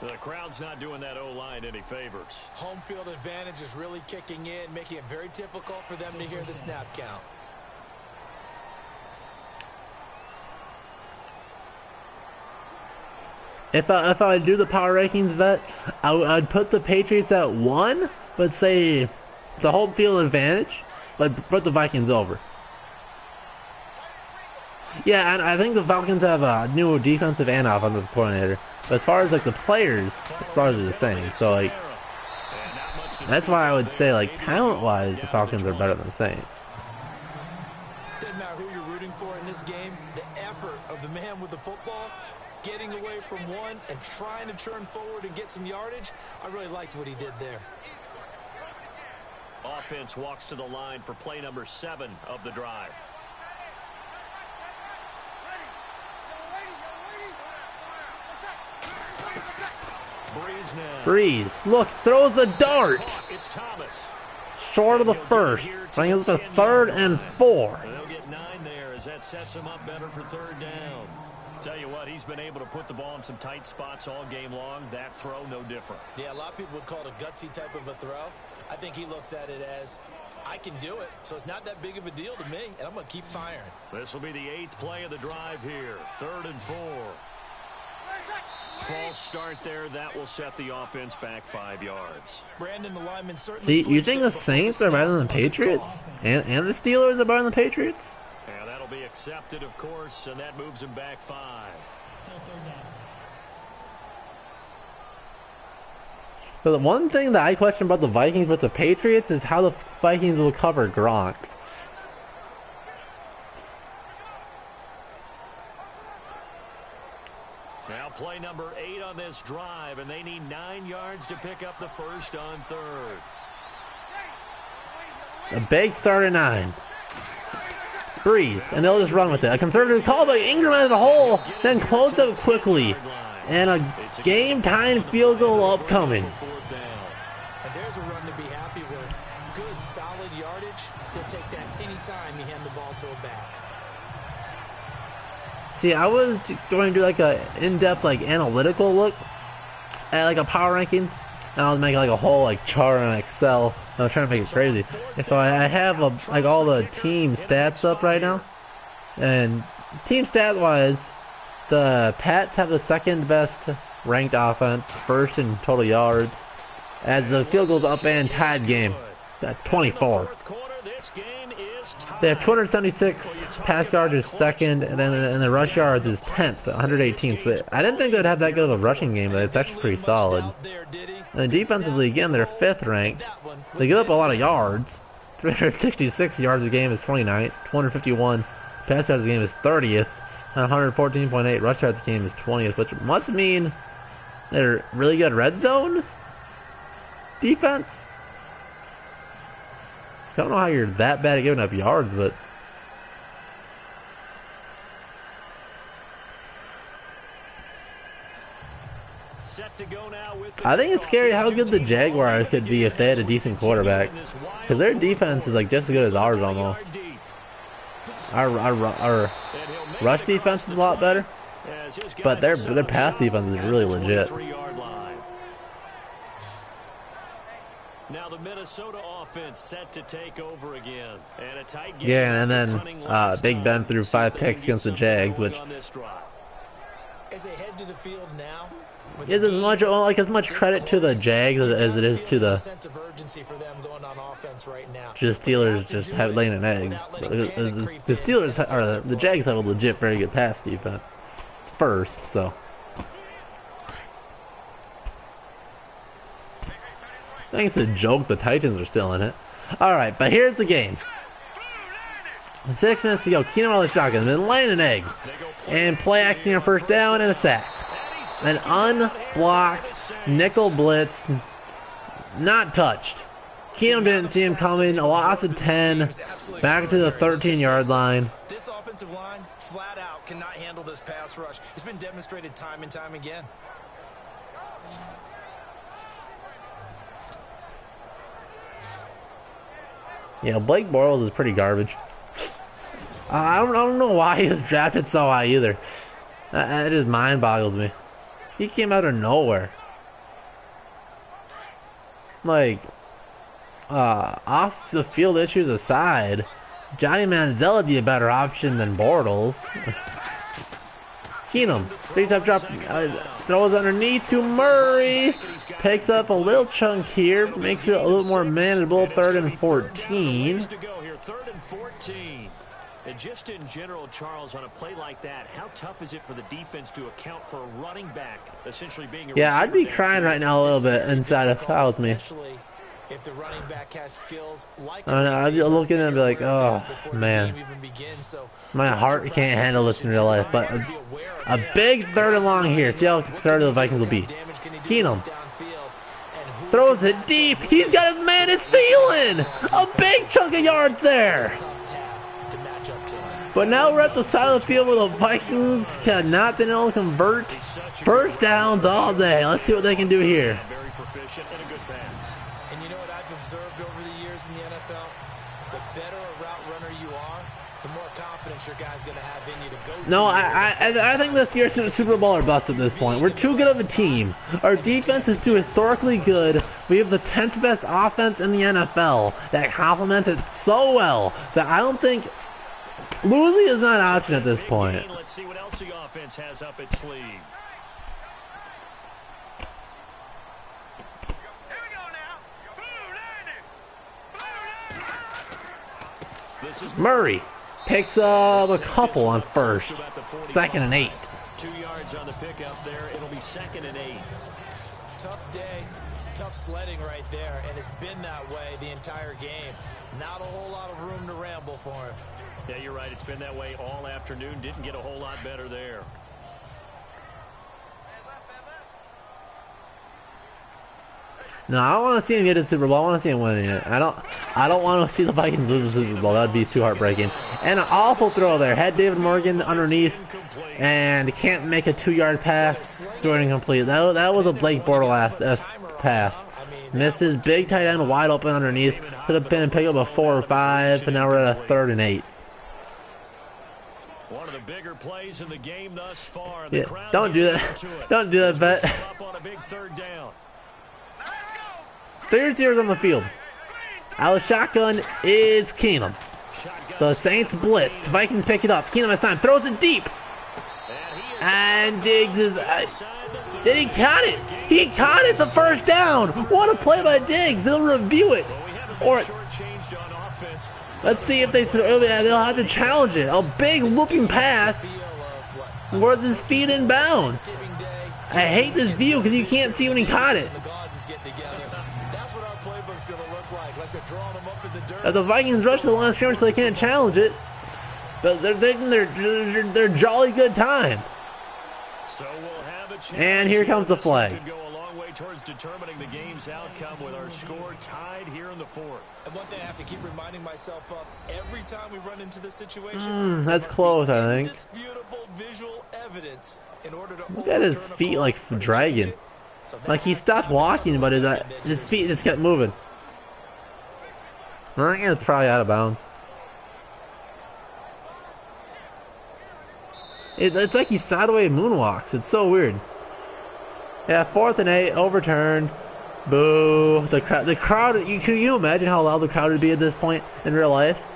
The crowd's not doing that O-line any favors. Home field advantage is really kicking in, making it very difficult for them to hear the snap count. If I do the power rankings, vet, I'd put the Patriots at 1, but say the home field advantage, but put the Vikings over. Yeah, and I think the Falcons have a new defensive and offensive coordinator. But as far as like the players, it's largely the same. So like, that's why I would say like talent-wise, the Falcons are better than the Saints. Doesn't matter who you're rooting for in this game. The effort of the man with the football, getting away from one and trying to turn forward and get some yardage. I really liked what he did there. Offense walks to the line for play number 7 of the drive. Breeze, look, throws a dart. It's Thomas. Short of the first. Bringing us to 3rd and 4. They'll get 9 there as that sets him up better for 3rd down. Tell you what, he's been able to put the ball in some tight spots all game long. That throw, no different. Yeah, a lot of people would call it a gutsy type of a throw. I think he looks at it as, I can do it, so it's not that big of a deal to me, and I'm going to keep firing. This will be the 8th play of the drive here. 3rd and 4. False start there. That will set the offense back 5 yards. Brandon, the lineman certainly. See, you think the Saints are better than the Patriots? And the Steelers are better than the Patriots? Yeah, that'll be accepted, of course, and that moves him back 5. Still 3rd down. But the one thing that I question about the Vikings with the Patriots is how the Vikings will cover Gronk. Now play number 8 on this drive, and they need 9 yards to pick up the first on 3rd. A big 3rd and 9. Breeze, and they'll just run with it. A conservative call by Ingram out of the hole, then closed up quickly. And a game-time field goal upcoming. And there's a run to be happy with. Good, solid yardage. He'll take that anytime you hand the ball to a back. See, I was going to do like a in-depth, like analytical look at like a power rankings, and I was making like a whole like chart on Excel. I was trying to make it crazy. And so I have like all the team stats up right now, and team stat-wise, the Pats have the 2nd best ranked offense, 1st in total yards, as the field goals up and tied game at 24. They have 276 pass yards is 2nd, and then and the rush yards is 10th, 118. So I didn't think they'd have that good of a rushing game, but it's actually pretty solid. And defensively, again, they're 5th ranked. They give up a lot of yards. 366 yards a game is 29th. 251 pass yards a game is 30th. And 114.8 rush yards a game is 20th, which must mean they're really good red zone defense. I don't know how you're that bad at giving up yards, but I think it's scary how good the Jaguars could be if they had a decent quarterback, because their defense is like just as good as ours almost. Our rush defense is a lot better, but their pass defense is really legit. Now the Minnesota offense set to take over again. And a tight game. Yeah, and then Big Ben threw 5 picks against the Jags, which as they head to the field now, is as much credit to the Jags as it is to the just Steelers just have laying an egg. The Steelers or the Jags have a legit very good pass defense. It's 1st, so. I think it's a joke the Titans are still in it. Alright, but here's the game. 6 minutes to go. Keenum on the shotgun. Been laying an egg. And play action on 1st down and a sack. An unblocked nickel blitz. Not touched. Keenum didn't see him coming. A loss of 10. Back to the 13-yard line. This offensive line, flat out, cannot handle this pass rush. It's been demonstrated time and time again. Yeah, Blake Bortles is pretty garbage. I don't know why he was drafted so high either. It just mind boggles me. He came out of nowhere. Like, off the field issues aside, Johnny Manziel would be a better option than Bortles. Keenum, 3-step drop, throws underneath to Murray. Picks up a little chunk here, makes it a little more manageable. 3rd and 14. Third and 14. And just in general, Charles, on a play like that, how tough is it for the defense to account for a running back essentially being a yeah, I'd be crying right now a little bit inside if that was me. If the running back has skills like I'd be looking and be like, oh man, my heart can't handle this in real life. But a big 3rd and long here. See how conservative the Vikings will be. Keenum throws it deep. He's got his man. It's Thielen. A big chunk of yards there. But now we're at the side of the field where the Vikings cannot been able to convert first downs all day. Let's see what they can do here. Very proficient and a good pass. And you know what I've observed over the years in the NFL? The better a route runner you are, the more confidence your guy's going to have in you to go to. No, I think this year's Super Bowl or bust at this point. We're too good of a team. Our defense is too historically good. We have the 10th best offense in the NFL that complements it so well that I don't think losing is not an option at this point. Let's see what else the offense has up its sleeve. Murray picks up a couple on first. 2nd and 8. 2 yards on the pickup there. It'll be 2nd and 8. Tough day, tough sledding right there, and it's been that way the entire game. Not a whole lot of room to ramble for him. Yeah, you're right. It's been that way all afternoon. Didn't get a whole lot better there. No, I don't want to see him get a Super Bowl. I want to see him winning it. I don't want to see the Vikings lose the Super Bowl. That would be too heartbreaking. And an awful throw there. Had David Morgan underneath and can't make a 2-yard pass. Throwing incomplete. That was a Blake Bortles pass. Missed his big tight end wide open underneath. Could have been pick up a 4 or 5, and now we're at a 3rd and 8. One of the bigger plays in the game thus far. Yeah, don't do that. Don't do that, Bet. Up on a big 3rd down. 3 receivers on the field. Out of shotgun is Keenum. The Saints blitz. Vikings pick it up. Keenum has time. Throws it deep. And Diggs is... did he caught it? He caught it. The first down. What a play by Diggs. They'll review it. Or let's see if they throw it. They'll have to challenge it. A big looping pass. Where's his feet in bounds? I hate this view because you can't see when he caught it. The Vikings rush to the line of scrimmage so they can't challenge it, but they're taking their jolly good time. So we'll have a and here comes the flag. Could go a long way towards determining the game's outcome with our score tied here in the 4th. And one thing I have to keep reminding myself of every time we run into this situation. That's close, I think. Indisputable visual evidence in order to look at his feet like dragging. Like he stopped walking, but his feet just kept moving. I think it's probably out of bounds. It's like he sideways moonwalks. It's so weird. Yeah, 4th and 8, overturned. Boo! The crowd. Can you imagine how loud the crowd would be at this point in real life?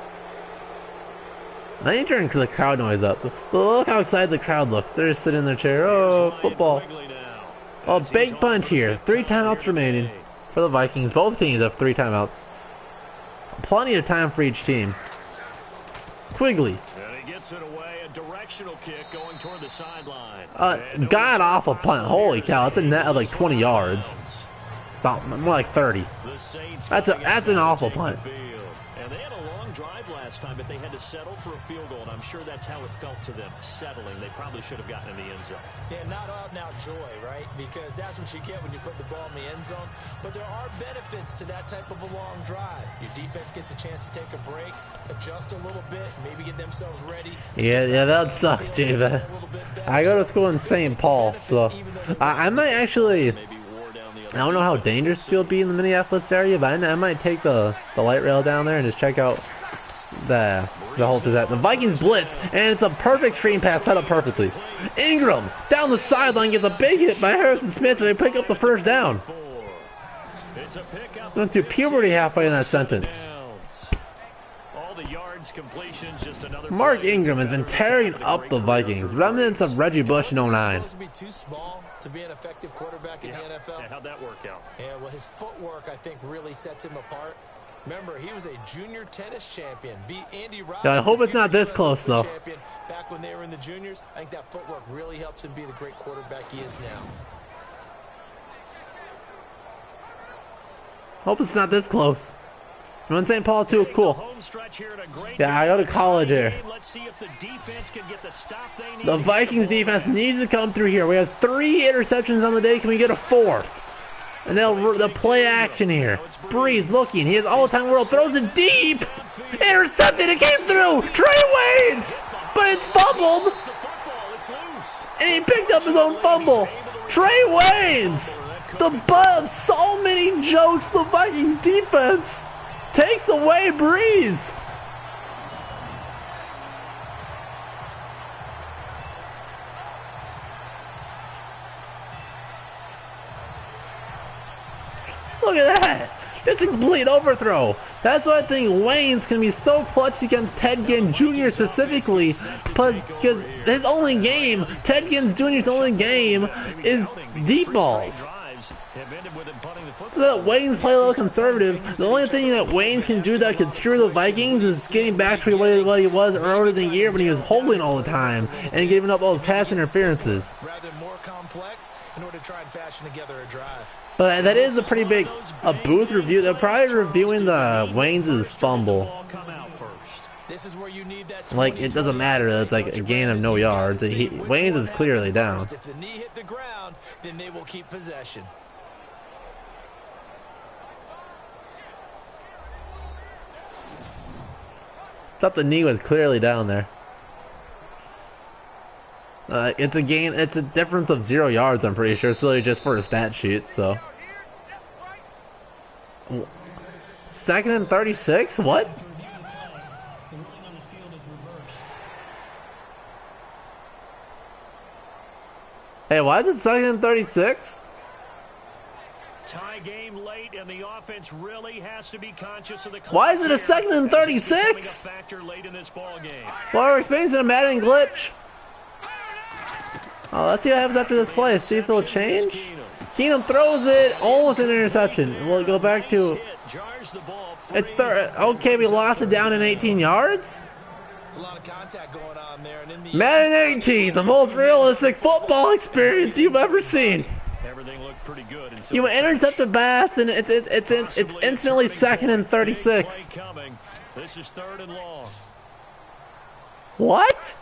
I need to turn the crowd noise up. Look how excited the crowd looks. They're just sitting in their chair. Oh, football! Oh, big punch here. 3 timeouts remaining for the Vikings. Both teams have 3 timeouts. Plenty of time for each team. Quigley. And he gets it away. A directional kick going toward the sideline. God awful punt. Holy cow! It's a net of like 20 yards. About more like 30. That's an awful punt. And they had a long drive last time, but they had to settle for a field goal, and I'm sure that's how it felt to them, settling. They probably should have gotten in the end zone. Yeah, not out now joy, right? Because that's what you get when you put the ball in the end zone. But there are benefits to that type of a long drive. Your defense gets a chance to take a break, adjust a little bit, maybe get themselves ready. Yeah, that sucks, too, man. I go to school in St. Paul, so I might actually... I don't know how dangerous it'll be in the Minneapolis area, but I might take the light rail down there and just check out the whole to that. The Vikings blitz, and it's a perfect screen pass set up perfectly. Ingram down the sideline gets a big hit by Harrison Smith, and they pick up the first down. Went through puberty halfway in that sentence. Mark Ingram has been tearing up the Vikings. Remnants of Reggie Bush in 09. Too small to be an effective quarterback in the NFL. Yeah, how'd that work out? Yeah, well, his footwork, I think, really sets him apart. Remember, he was a junior tennis champion. Beat Andy Roddick. Yeah, I hope it's not this close, though. Back when they were in the juniors, I think that footwork really helps him be the great quarterback he is now. Hope it's not this close. I'm in St. Paul too, cool. Yeah, I go to college here. The Vikings defense needs to come through here. We have 3 interceptions on the day. Can we get a 4th? And they'll play action here. Breeze looking. He has all the time in the world. Throws it deep. Intercepted. It came through. Trey Waynes. but it's fumbled! It's the football. It's loose. And he picked up his own fumble. Trey Waynes, the butt of so many jokes, the Vikings defense takes away Breeze. Look at that. It's a complete overthrow. That's why I think Waynes can be so clutch against Ted Ginn Jr. specifically, because his only game, Ted Ginn Jr.'s only game, is deep balls. So that Waynes play a little conservative. The only thing that Waynes can do that could screw the Vikings is getting back to what he was earlier in the year when he was holding all the time and giving up all those pass interferences. Rather more complex in order to try and fashion together a drive. But that is a pretty big booth review. They're probably reviewing the Waynes' fumble. This is where you need that. Like, it doesn't matter. It's like a gain of no yards. Waynes is clearly down. If the knee hit the ground, then they will keep possession. Thought the knee was clearly down there. It's a gain. It's a difference of 0 yards. I'm pretty sure. It's really just for a stat sheet. So. 2nd and 36. What? Hey, why is it 2nd and 36? Tie game late, and the offense really has to be conscious of the. Why is it a 2nd and 36? Well, we're experiencing a Madden glitch. Oh, let's see what happens after this play. See if it'll change. Keenum throws it, almost an interception. We'll go back to. It's third. Okay, we lost it down in 18 yards. It's a lot of contact going on there, and in the Madden 18, the most realistic football experience you've ever seen. Everything looked pretty good until you intercept the pass, and it's instantly 2nd and 36. This is 3rd and long. What?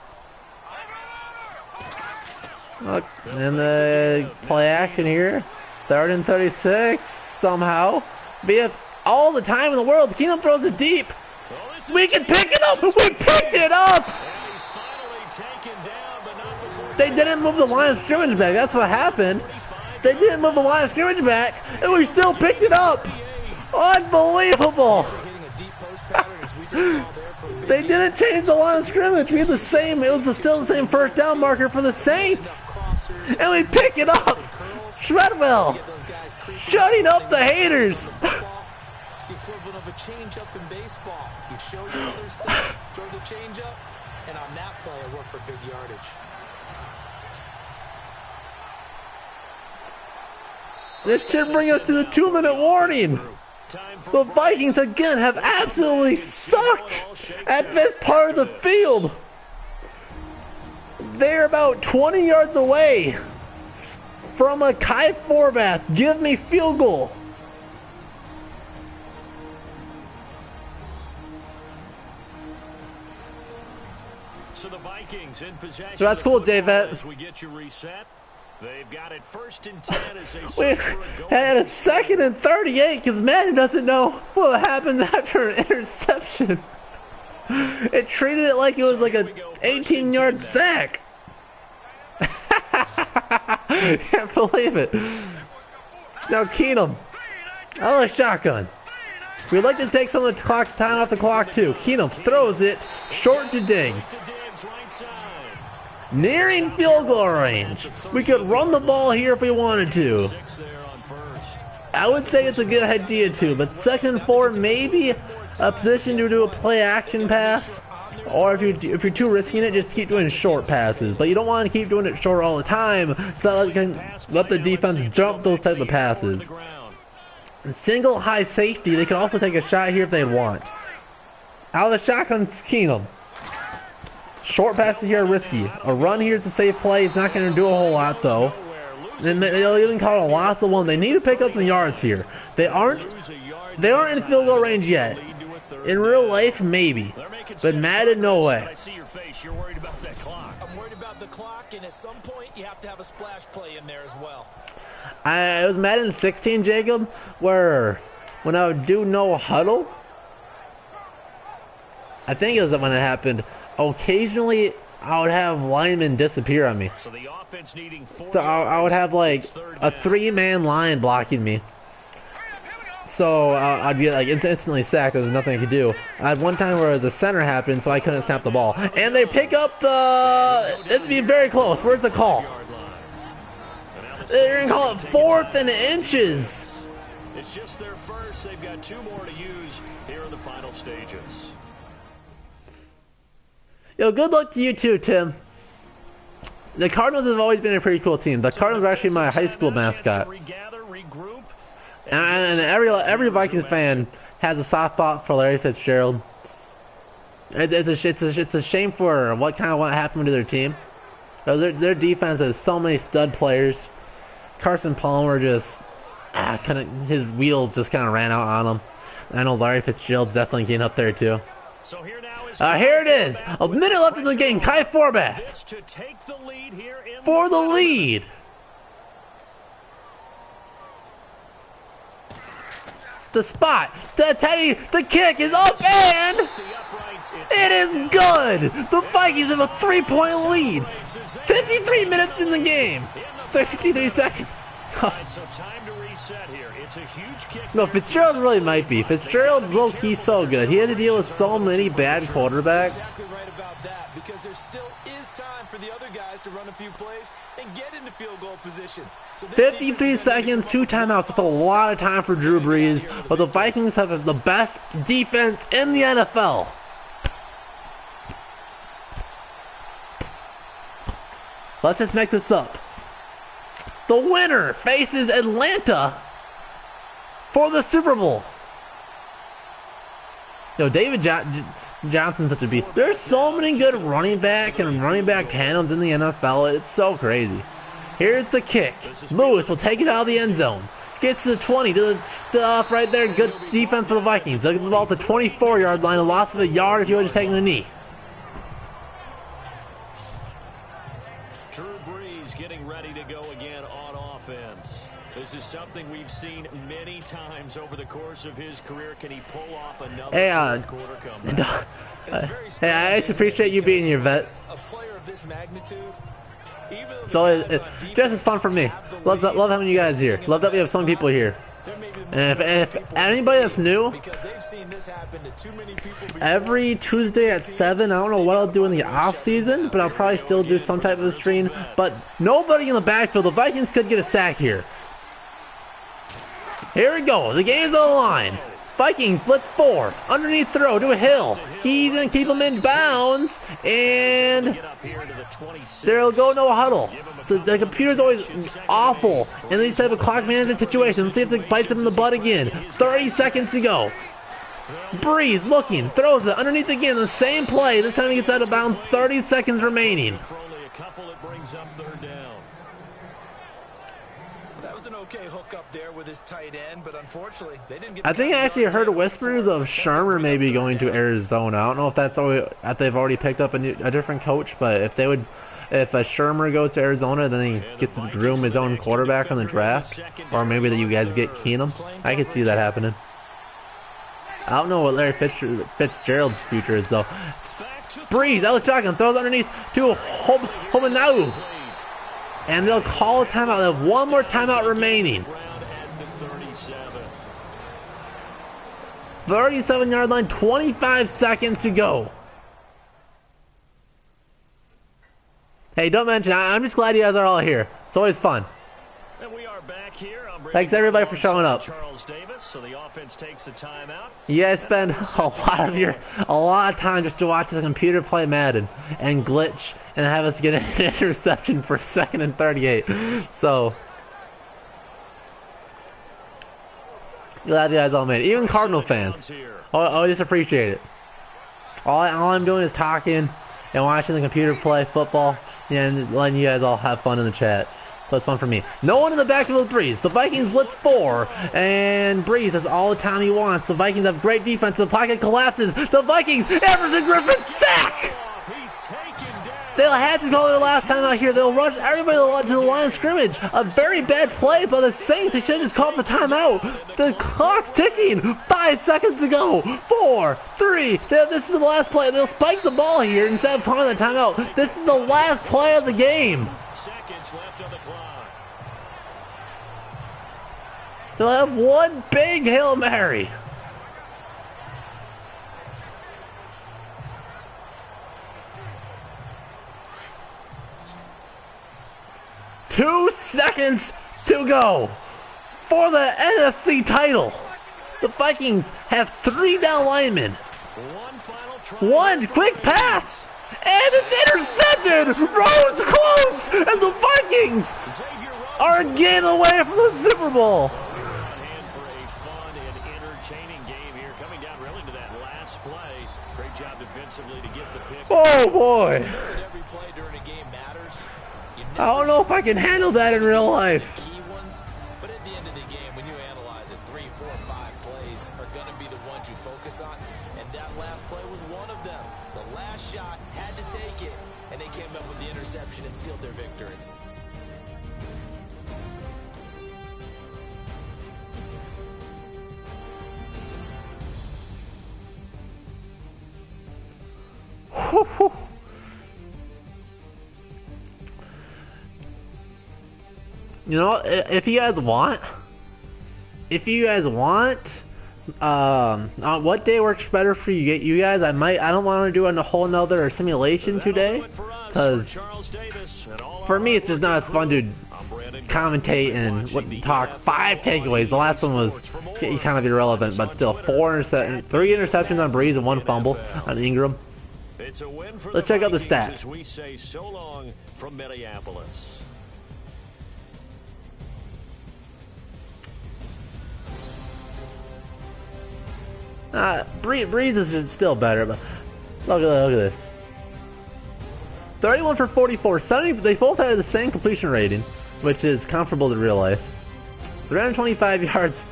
Look, and the play action here. 3rd and 36 somehow. We have all the time in the world. Keenum throws it deep. We can pick it up. We picked it up. They didn't move the line of scrimmage back. That's what happened. They didn't move the line of scrimmage back, and we still picked it up. Unbelievable. They didn't change the line of scrimmage. We had the same. It was still the same first down marker for the Saints, and we pick it up. Treadwell shutting up the haters. It's the equivalent of a change-up in baseball. You show your other stuff, throw the change-up, and on that play, it worked for big yardage. This should bring us to the 2-minute warning. The Vikings again have absolutely sucked at this part of the field. They're about 20 yards away from a Kai Forbath give me field goal. So the Vikings in possession. So that's cool, J-Vet. As we get you reset, they've got it 1st and 10 as they We had a 2nd and 38 because Madden doesn't know what happens after an interception. It treated it like it was like a 18-yard sack. Can't believe it. Now Keenum, out of shotgun. We'd like to take some of the clock time off the clock too. Keenum throws it short to Diggs. Nearing field goal range. We could run the ball here if we wanted to. I would say it's a good idea too, but 2nd and 4, maybe a position to do a play action pass, or if you're too risking it, just keep doing short passes. But you don't want to keep doing it short all the time, so that you can let the defense jump those type of passes. Single high safety, they can also take a shot here if they want. Out of the shotgun, Keenum. Short passes here are risky. A run here is a safe play. It's not going to do a whole lot though. And they'll even call it a loss of 1. They need to pick up some yards here. They aren't in field goal range yet. In real life, maybe. But Madden, no way. I see your face. You're worried about that clock. I'm worried about the clock, and at some point, you have to have a splash play in there as well. It was Madden 16, Jacob, where when I would do no huddle, I think it was when it happened. Occasionally, I would have linemen disappear on me. So the offense needing 4 So I would have like yards. It's third a down. 3-man line blocking me. So I'd be like instantly sacked. There's nothing I could do. I had one time where the center happened, so I couldn't snap the ball. And they pick up the. It's be very close. Where's the call? They're gonna call it 4th and inches. It's just their first. They've got 2 more to use here in the final stages. Yo, good luck to you too, Tim. The Cardinals have always been a pretty cool team. The Cardinals are actually my high school mascot. And every Vikings fan has a soft spot for Larry Fitzgerald. It's a shame for what happened to their team. Their defense has so many stud players. Carson Palmer just his wheels just kind of ran out on him. I know Larry Fitzgerald's definitely getting up there too. So here Here it is. A minute left in the game. Kai Forbath to take the lead here in for the lead. The spot, the Teddy, the kick is up and it is good. The Vikings have a 3-point lead. 53 minutes in the game. 53 seconds. So time to reset here. It's a huge kick. No, Fitzgerald really might be. Fitzgerald's low-key so good. He had to deal with so many bad quarterbacks. Exactly right about that, because there still is time for the other guys to run a few plays and get into field goal position. So this 53 seconds, 2 timeouts. That's a lot of time for Drew Brees. But the Vikings have the best defense in the NFL. Let's just make this up. The winner faces Atlanta for the Super Bowl. Yo, David Johnson's such a beast. There's so many good running back and running back tandems in the NFL. It's so crazy. Here's the kick. Lewis will take it out of the end zone. Gets to the 20. To the stuff right there. Good defense for the Vikings. They'll get the ball at the 24-yard line. A loss of a yard if he was just taking a knee. Drew Brees getting ready to go again on offense. This is something we've seen many times over the course of his career. Can he pull off another fourth-quarter comeback? Hey, I just appreciate you being your vet. A player of this magnitude, So it's just as fun for me. Love having you guys here. Love that we have some people here. And if anybody that's new, every Tuesday at 7, I don't know what I'll do in the off season, but I'll probably still do some type of a stream. But nobody in the backfield. The Vikings could get a sack here. Here we go. The game's on the line. Vikings blitz 4. Underneath throw to a Hill. He's gonna keep him in bounds, and there'll go no huddle. The computer's always awful in these type of clock management situations. Let's see if it bites him in the butt again. 30 seconds to go. Breeze looking, throws it underneath again. The same play. This time he gets out of bounds. 30 seconds remaining. For only a couple, it brings up third down. that was an okay hook up there with his tight end, but unfortunately they didn't get. I think I actually heard whispers of Shermer maybe going to Arizona. I don't know if that's if they've already picked up a different coach, but if a Shermer goes to Arizona, then he gets to groom his own quarterback on the draft, or maybe that you guys get Keenum. I could see that happening. I don't know what Larry Fitzgerald's future is though. Breeze, out of shotgun, throws underneath to Homanau. And they'll call a timeout. They have one more timeout remaining. 37-yard line, 25 seconds to go. Hey, don't mention, I'm just glad you guys are all here. It's always fun. And we are back here. Thanks everybody for showing up. Charles Davis, so the offense takes the timeout. You guys spend a lot of time just to watch the computer play Madden and glitch and have us get an interception for 2nd and 38. So glad you guys all made it. Even Cardinal fans. I just appreciate it. All I'm doing is talking and watching the computer play football and letting you guys all have fun in the chat. So it's fun for me. No one in the backfield with Breeze. The Vikings blitz 4, and Breeze has all the time he wants. The Vikings have great defense. The pocket collapses. The Vikings, Everson Griffin, sack! They'll have to call it the last time out here. They'll rush everybody to the line of scrimmage. A very bad play by the Saints. They should have just called the timeout. The clock's ticking. 5 seconds to go. 4, 3. This is the last play. They'll spike the ball here instead of calling the timeout. This is the last play of the game. Seconds left on the clock. They'll have one big Hail Mary. Two seconds to go for the NFC title. The Vikings have 3 down linemen. One quick pass. And it's intercepted. Rhodes close. And the Vikings are getting away from the Super Bowl. For a fun and entertaining game here. Coming down really to that last play. Great job defensively to get the pick. Oh, boy. Every play during a game matters. I don't know if I can handle that in real life. Key ones, but at the end of the game, when you analyze it, 3, 4, 5 plays are going to be the ones you focus on, and that last play was one of them. The last shot had to take it, and they came up with the interception and sealed their victory. You know, if you guys want, what day works better for you guys? I don't want to do a whole nother simulation today, because for me it's just not as fun to commentate and talk 5 takeaways. The last one was kind of irrelevant, but still 3 interceptions on Breeze and 1 fumble on Ingram. Let's check out the stats. As we say so long from Minneapolis. Breeze is still better, but look at this. 31 for 44, 70. They both had the same completion rating, which is comparable to real life. 325 yards,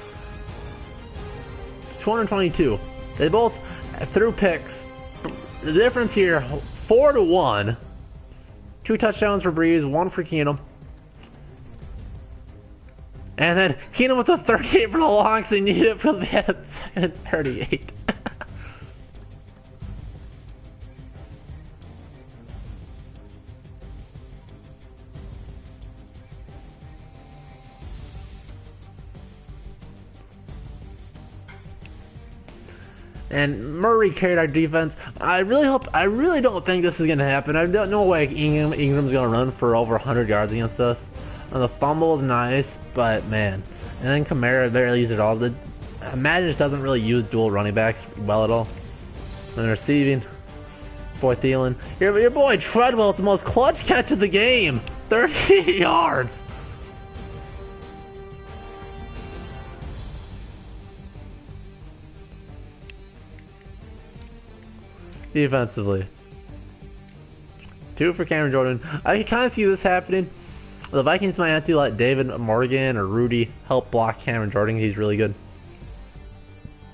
222. They both threw picks. The difference here, 4-1. 2 touchdowns for Breeze, 1 for Keenum. And then Keenum with the 38 for the longs. They needed it for the 38. And Murray carried our defense. I really don't think this is going to happen. I don't know why Ingram's going to run for over 100 yards against us. And the fumble is nice, but man. And then Kamara barely used it all. Madden just doesn't really use dual running backs well at all. And receiving, boy Thielen. Your boy Treadwell with the most clutch catch of the game. 30 yards. Defensively. 2 for Cameron Jordan. I can kind of see this happening. The Vikings might have to let David Morgan or Rudy help block Cameron Jordan. He's really good.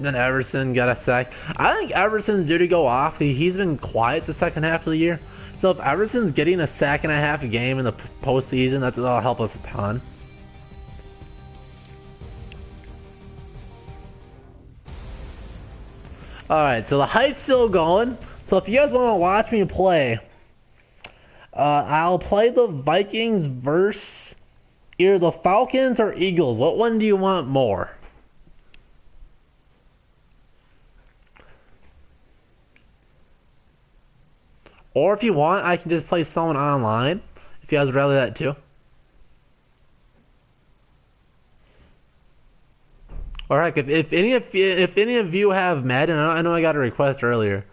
Then Everson got a sack. I think Everson's due to go off. He's been quiet the second half of the year. So if Everson's getting a sack and a half a game in the postseason, that'll help us a ton. Alright, so the hype's still going. So if you guys want to watch me play, I'll play the Vikings versus either the Falcons or Eagles. What one do you want more? Or if you want, I can just play someone online. If you guys would rather that too. Or heck, if any of you have Madden, I know I got a request earlier.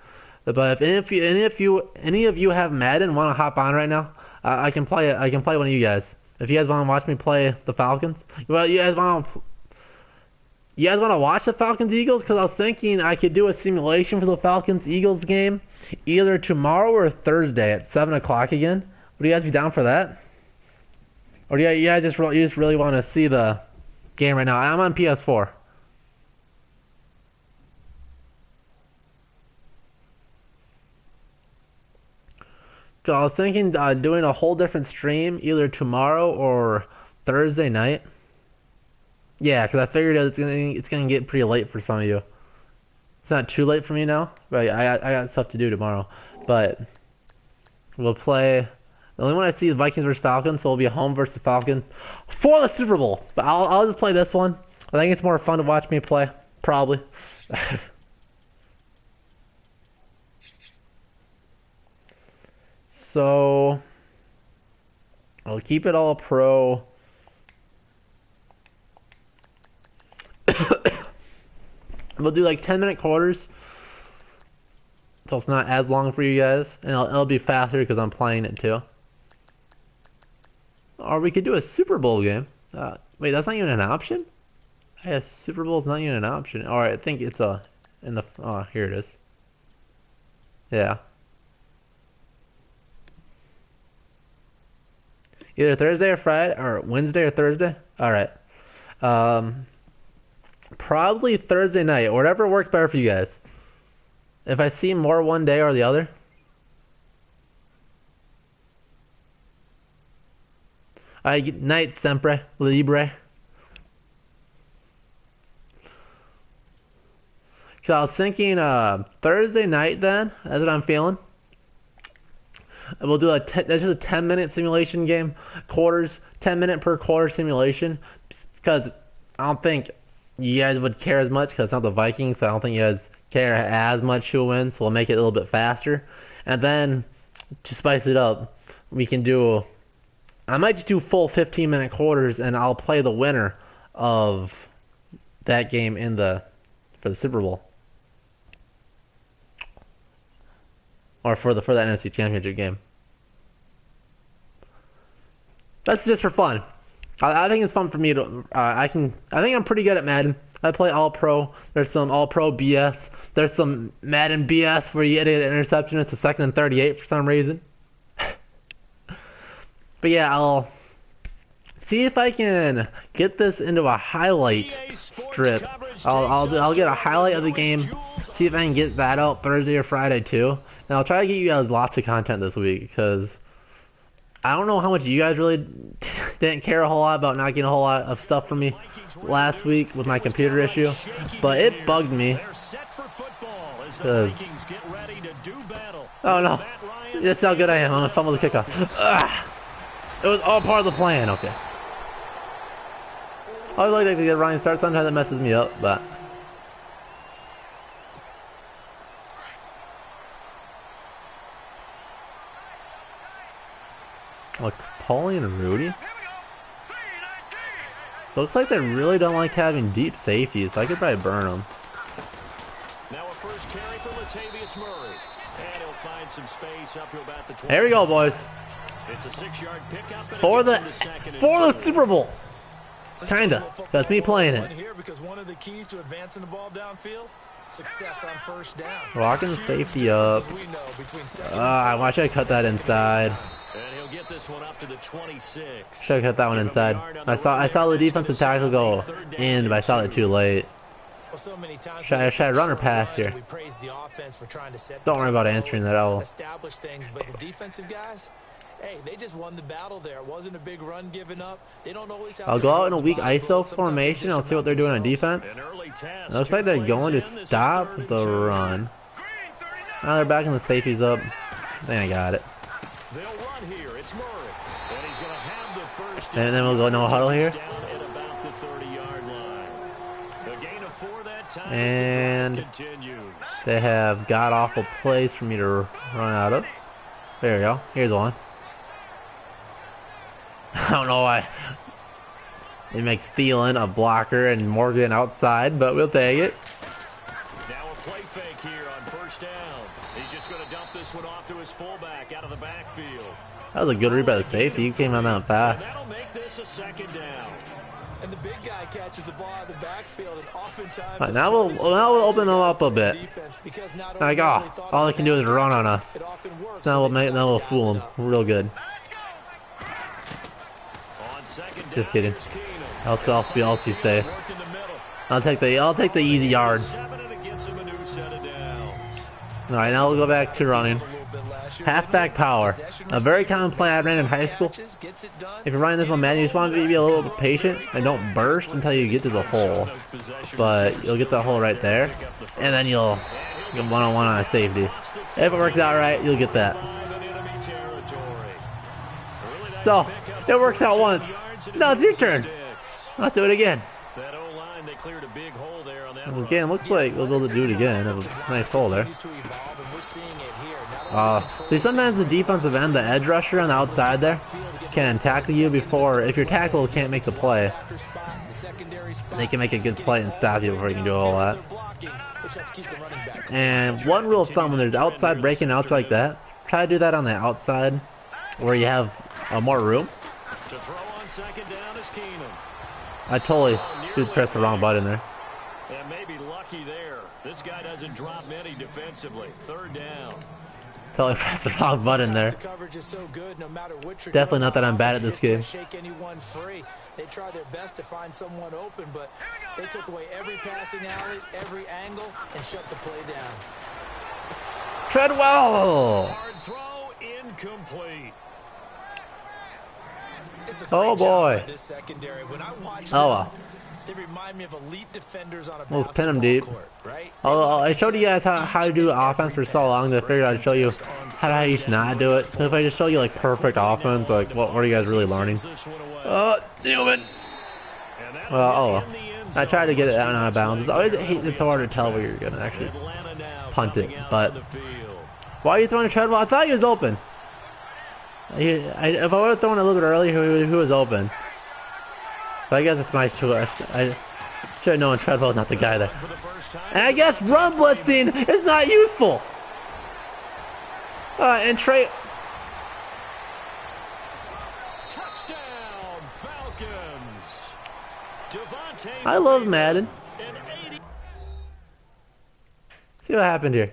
But if any of you have Madden and want to hop on right now, I can play one of you guys. If you guys want to watch me play the Falcons, well, you guys want to watch the Falcons Eagles? Because I was thinking I could do a simulation for the Falcons Eagles game either tomorrow or Thursday at 7 o'clock again. Would you guys be down for that? Or do you guys just really want to see the game right now? I'm on PS4. So I was thinking doing a whole different stream either tomorrow or Thursday night. Yeah, because I figured it's gonna get pretty late for some of you. It's not too late for me now, but I got stuff to do tomorrow. But we'll play. The only one I see is Vikings versus Falcons, so we'll be home versus the Falcons for the Super Bowl. But I'll just play this one. I think it's more fun to watch me play, probably. So I'll keep it all pro. We'll do like 10-minute quarters, so it's not as long for you guys, and it'll be faster because I'm playing it too. Or we could do a Super Bowl game. Wait, that's not even an option? I guess Super Bowl is not even an option. Or I think it's in the. Oh, here it is. Yeah. Either Thursday or Friday, or Wednesday or Thursday. All right. Probably Thursday night, or whatever works better for you guys. If I see more one day or the other. Night sempre libre. So I was thinking Thursday night then. That's what I'm feeling. We'll do that's just a 10-minute simulation game. Quarters, 10-minute per quarter simulation. Because I don't think you guys would care as much because it's not the Vikings, so I don't think you guys care as much who wins. So we'll make it a little bit faster. And then to spice it up, we can do. I might just do full 15-minute quarters, and I'll play the winner of that game for the Super Bowl. Or for that NFC Championship game. That's just for fun. I think it's fun for me to. I think I'm pretty good at Madden. I play All Pro. There's some All Pro BS. There's some Madden BS where you get an interception. It's a 2nd and 38 for some reason. But yeah, I'll see if I can get this into a highlight strip. I'll get a highlight of the game. See if I can get that out Thursday or Friday too. And I'll try to get you guys lots of content this week because I don't know how much you guys really didn't care a whole lot about not getting a whole lot of stuff from me last week with my computer issue, but it bugged me. Cause, oh no, that's how good I am. I'm gonna fumble the kickoff. It was all part of the plan. Okay. I always like to get Ryan start. Sometimes it messes me up, but. Look, Paulie and Rudy. So it looks like they really don't like having deep safeties, so I could probably burn them. Now a first carry for Latavius Murray. And he'll find some space up to about the 20. There we go, boys. It's a 6-yard pickup For the Super Bowl. Kinda. That's me playing it. Here because one of the keys to advancing the ball downfield, success on first down. Walking safety up. I wish I cut that inside. And he'll get this one up to the 26. Should have cut that one inside. I saw the defensive tackle go in, but I saw it too late. Should I run or pass here? Don't worry about answering that. Establish things, but the defensive guys, hey, they just won the battle there. It wasn't a big run given up. They don't always have. I'll go out in a weak ISO formation. I'll see what they're doing on defense. It looks like they're going to stop the run. Now they're backing the safeties up. I think I got it. They'll run here. It's Murray. And he's going to have the first. And then we'll go no huddle here. And they have god awful plays for me to run out of. There we go. Here's one. I don't know why. It makes Thielen a blocker and Morgan outside, but we'll take it. Now a play fake here on first down. He's just going to dump this one off to his fullback out of the backfield. That was a good read by the safety. He came on that fast. That'll make this a 2nd down. And the big guy catches the ball out of the backfield, and oftentimes Right, now we'll open them up a bit. Like, all they can do is run on us. Now we'll fool them real good. Just kidding. I'll be safe. I'll take the easy yards. All right, now we'll go back to running. Halfback power. A very common play I ran in high school. If you're running this on Madden, you just want to be a little bit patient and don't burst until you get to the hole. But you'll get the hole right there, and then you'll get one-on-one on a safety. If it works out right, you'll get that. So, it works out once. Now it's your turn. Let's do it again. Again, looks like we'll be able to do it again. Have a nice hole there. See, sometimes the defensive end, the edge rusher on the outside there, can tackle you before, if your tackle can't make the play, they can make a good play and stop you before you can do a whole lot. And one rule of thumb, when there's outside breaking outs like that, try to do that on the outside where you have more room. I totally just pressed the wrong button there. And maybe lucky there. This guy doesn't drop many defensively. Third down. Totally pressed the wrong button there. Definitely not that I'm bad at this game. They try their best to find someone open, but they took away every passing alley, every angle, and shut the play down. Treadwell! Hard throw, incomplete. Oh boy. This secondary. When I watch Oh well. they remind me of elite defenders on a Let's pin him deep. court, right? I showed you guys how to do offense for so long that I figured I'd show you how I used to not do it. So if I just show you like perfect offense, like what are you guys really learning? Oh, Newman. Well, oh well. I tried to get it out of bounds. It's hard to tell where you're gonna actually punt it. But why are you throwing a Treadwell? I thought he was open. If I would have thrown it a little bit earlier, who was open? But I guess it's my choice. I should have known Treadwell's not the guy there. And I guess run blitzing is not useful. And Trey. Touchdown, Falcons. I love Madden. See what happened here.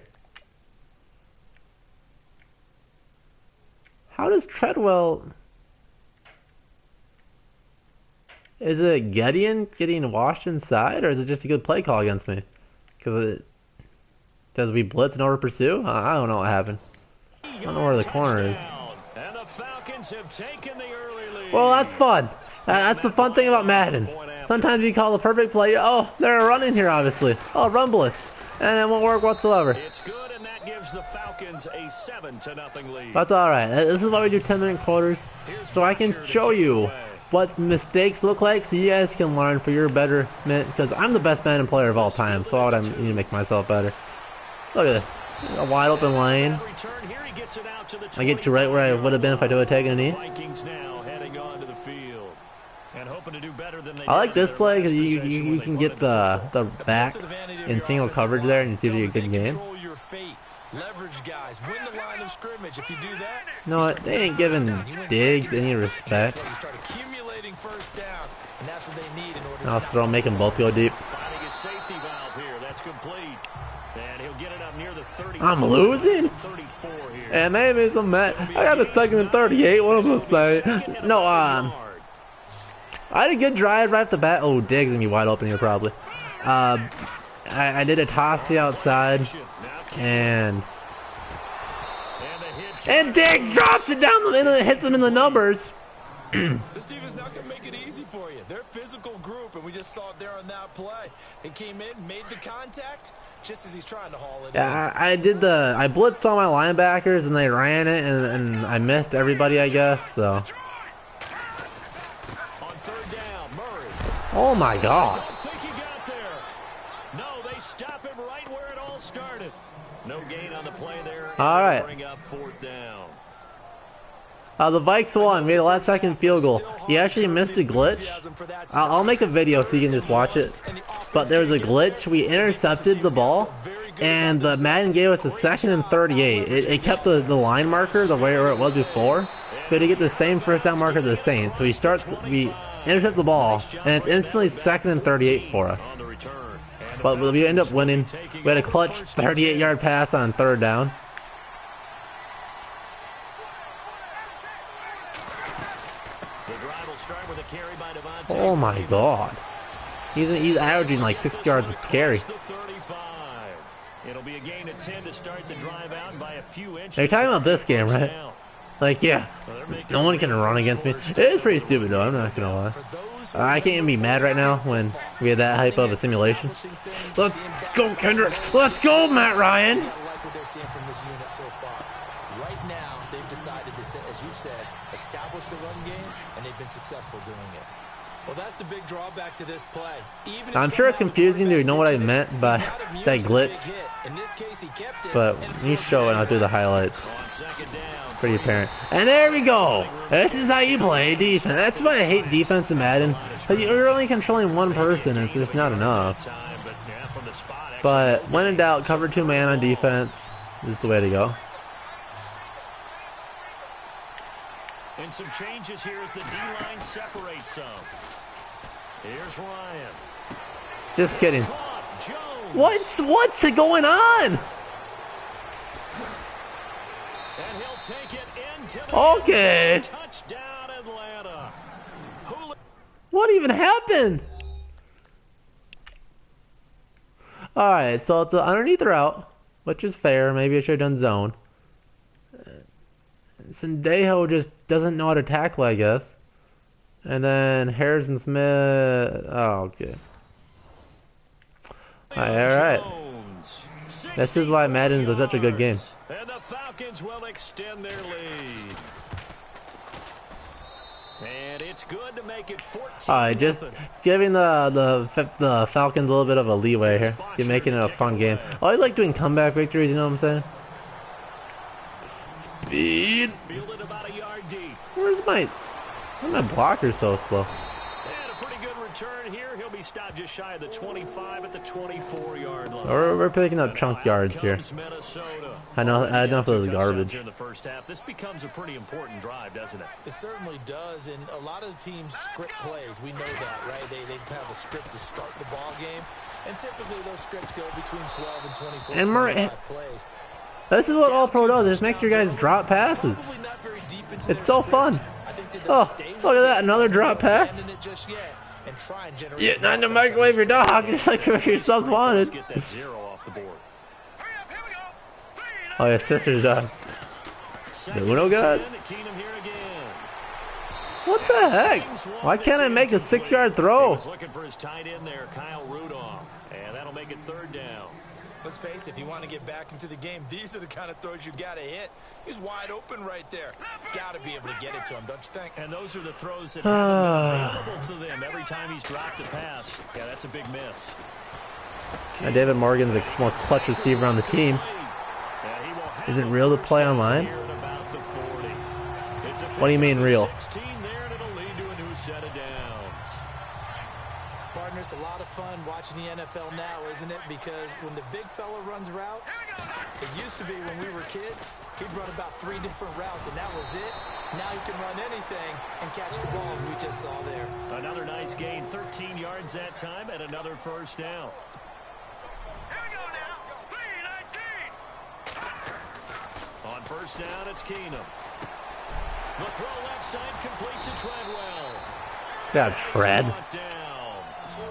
How does Treadwell... Is it Gideon getting washed inside, or is it just a good play call against me? Because does we blitz in order to pursue? I don't know what happened. I don't know where the corner is. And the Falcons have taken the early lead. Well, that's fun. That's the fun thing about Madden. Sometimes you call the perfect play. Oh, they're running here, obviously. Oh, run blitz. And it won't work whatsoever. It's good, and that gives the Falcons a 7-0 lead. That's alright. This is why we do 10-minute quarters. So I can show you what mistakes look like so you guys can learn for your betterment. Because I'm the best Madden player of all time. So why would I need to make myself better? Look at this. A wide open lane. I get you right where I would have been if I would have taken a knee. I like this play because you can get the back in single coverage there and it's usually a good game. Leverage guys, win the line of scrimmage. If you do that, no, they ain't giving Diggs any respect. I'll throw, make them both go deep. I'm losing? And maybe some Matt. I got a 2nd and 38. What am I gonna say? No, I had a good drive right off the bat. Oh, Diggs gonna be wide open here probably. I did a toss to the outside, and Diggs drops it down the middle and hits him in the numbers. This team is not gonna make it easy for you. They're a physical group, and we just saw it there on that play. It came in, made the contact, just as he's trying to haul it in. Yeah, I blitzed all my linebackers, and they ran it, and I missed everybody, I guess. So. On third down, Murray. Oh my God. I don't think he got there. No, they stop him right where it all started. No gain on the play there. All right. Bring up 4th down. The Vikes won. We had a last-second field goal. He actually missed a glitch. I'll make a video so you can just watch it. But there was a glitch. We intercepted the ball, and the Madden gave us a 2nd and 38. It kept the line marker the way where it was before. So we had to get the same first down marker the same. So we intercept the ball, and it's instantly 2nd and 38 for us. But we end up winning. We had a clutch 38-yard pass on 3rd down. Oh my God. He's averaging like 6 yards a carry. It'll be a gain of 10 to start the drive out by a few inches. You're talking about this game, right? Like, yeah, no one can run against me. It is pretty stupid, though. I'm not gonna lie. I can't even be mad right now when we had that hype of a simulation. Let's go, Kendricks. Let's go, Matt Ryan. I like what they're seeing from this unit so far. Right now, they've decided to, as you said, establish the run game, and they've been successful doing it. Well, that's the big drawback to this play. Even if I'm sure it's confusing to know what I meant by that glitch, in this case, he kept it, but when you show it, I'll do the highlights. Pretty apparent. And there we go. This is how you play defense. That's why I hate defense in Madden. You're only controlling one person, and it's just not enough. But when in doubt, cover 2 man on defense is the way to go. And some changes here as the D-line separates some. Here's Ryan. Just kidding. What's going on? And he'll take it into the Okay. touchdown Atlanta. What even happened? Alright, so it's underneath route, which is fair. Maybe I should have done zone. Sendejo just doesn't know how to tackle, I guess. And then Harrison Smith. Oh, okay. Alright. This is why Madden is such a good game. And the Falcons will extend their lead. And it's good to make it 14. Alright, just giving the Falcons a little bit of a leeway here. You're making it a fun game. I always like doing comeback victories, you know what I'm saying? Speed. Fielded about a yard deep. Where's my blocker so slow? And a pretty good return here. He'll be stopped just shy of the 25 at the 24-yard line. We're picking up chunk yards here. I know if those garbage. In the first half. This becomes a pretty important drive, doesn't it? It certainly does, and a lot of teams script plays. We know that, right? They have a script to start the ball game, and typically those scripts go between 12 and 24 and 25 plays. This is what All Pro does. It just makes your guys drop passes. It's so fun. Oh, look at that. Another drop pass. Yeah, not to microwave your dog, just like your subs wanted. Oh, yeah, sister's dog. The Uno gods. What the heck? Why can't I make a 6-yard throw? Looking for his tight end there, Kyle Rudolph. And that'll make it 3rd down. Let's face it, if you want to get back into the game, these are the kind of throws you've got to hit. He's wide open right there. Got to be able to get it to him, don't you think? And those are the throws that have been available to them every time he's dropped a pass. Yeah, that's a big miss. David Morgan's the most clutch receiver on the team. Is it real to play online? What do you mean real? It's a lot of fun watching the NFL now, isn't it? Because when the big fella runs routes, it used to be when we were kids, he'd run about 3 different routes, and that was it. Now he can run anything and catch the balls we just saw there. Another nice gain, 13 yards that time, and another 1st down. Here we go now. On 1st down, it's Keenum. The throw left side complete to Treadwell. Yeah, Tread.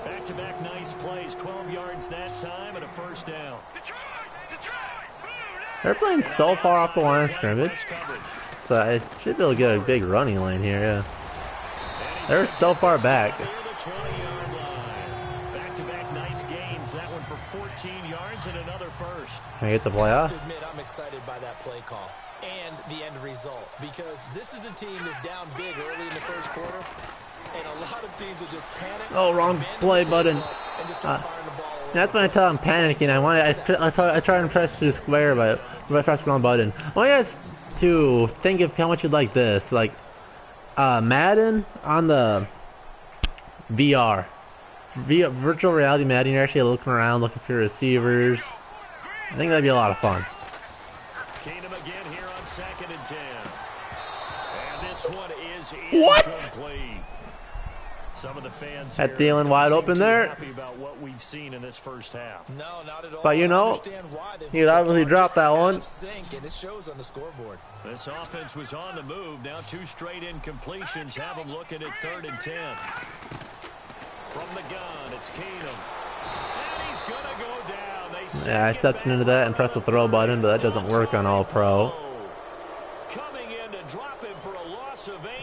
Back-to-back nice plays, 12 yards that time, and a 1st down. They're playing so far off the line of scrimmage, so I should be able to get a big running lane here, yeah. They're so far back. Back-to-back nice gains, that one for 14 yards and another 1st. Can I get the play off? To admit, I'm excited by that play call and the end result, because this is a team that's down big early in the 1st quarter. And a lot of teams will just panic. Oh, wrong play button. That's when I tell I'm panicking. I try and press to square, but I press the wrong button. I want you guys to think of how much you'd like this. Like, Madden on the VR. Virtual reality Madden. You're actually looking around, looking for receivers. I think that'd be a lot of fun. Keenum again here on 2nd and 10. And this one is incomplete. Some of the fans at Thielen wide open there. Happy about what we've seen in this 1st half. No, not at all. But you know, he'd obviously dropped that one. And it shows on the scoreboard. This offense was on the move. Now 2 straight incompletions have them looking at 3rd and 10. From the gun, it's Keenum. And he's going to go down. Yeah, I stepped into that and pressed the throw button, but that doesn't work on All Pro.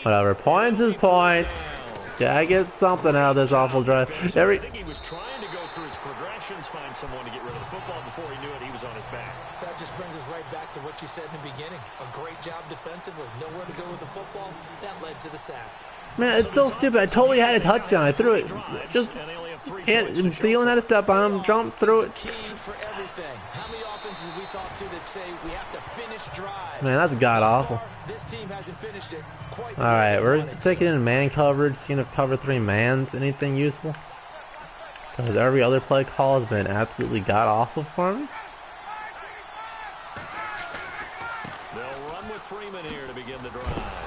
Whatever, points is points. Yeah, I get something out of this awful drive. I think he was trying to go through his progressions, find someone to get rid of the football. Before he knew it, he was on his back. So that just brings us right back to what you said in the beginning. A great job defensively. Nowhere to go with the football. That led to the sack. Man, it's so stupid. I totally had a touchdown. I threw it. Just and Thielen had to step on him, jump through it. Key for everything. How many offenses we talk to that say we have to finish drives? Man, that's god awful. This team hasn't finished it quite. All right, we're taking in man coverage, seeing if cover 3 mans anything useful. Because every other play call has been absolutely god awful for me. They'll run with Freeman here to begin the drive.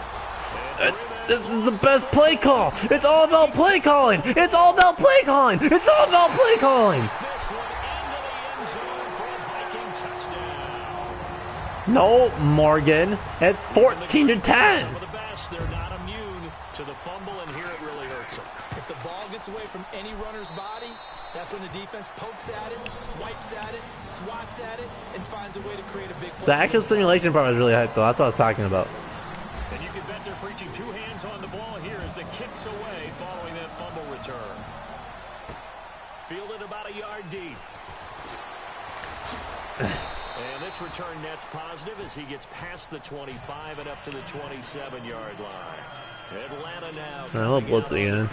This is the best play call. It's all about play calling. It's all about play calling. It's all about play calling. This one into the end zone for a Viking touchdown. No, Morgan. It's 14 to 10. Some of the best, they're not immune to the fumble, and here it really hurts them. If the ball gets away from any runner's body, that's when the defense pokes at it, swipes at it, swats at it, and finds a way to create a big play. The actual simulation part was really hype, though. That's what I was talking about. And you can bet they're preaching 2 hands on the ball here as the kick's away following that fumble return. Fielded about a yard deep. And this return net's positive as he gets past the 25 and up to the 27-yard line. Atlanta now. I love blitz again.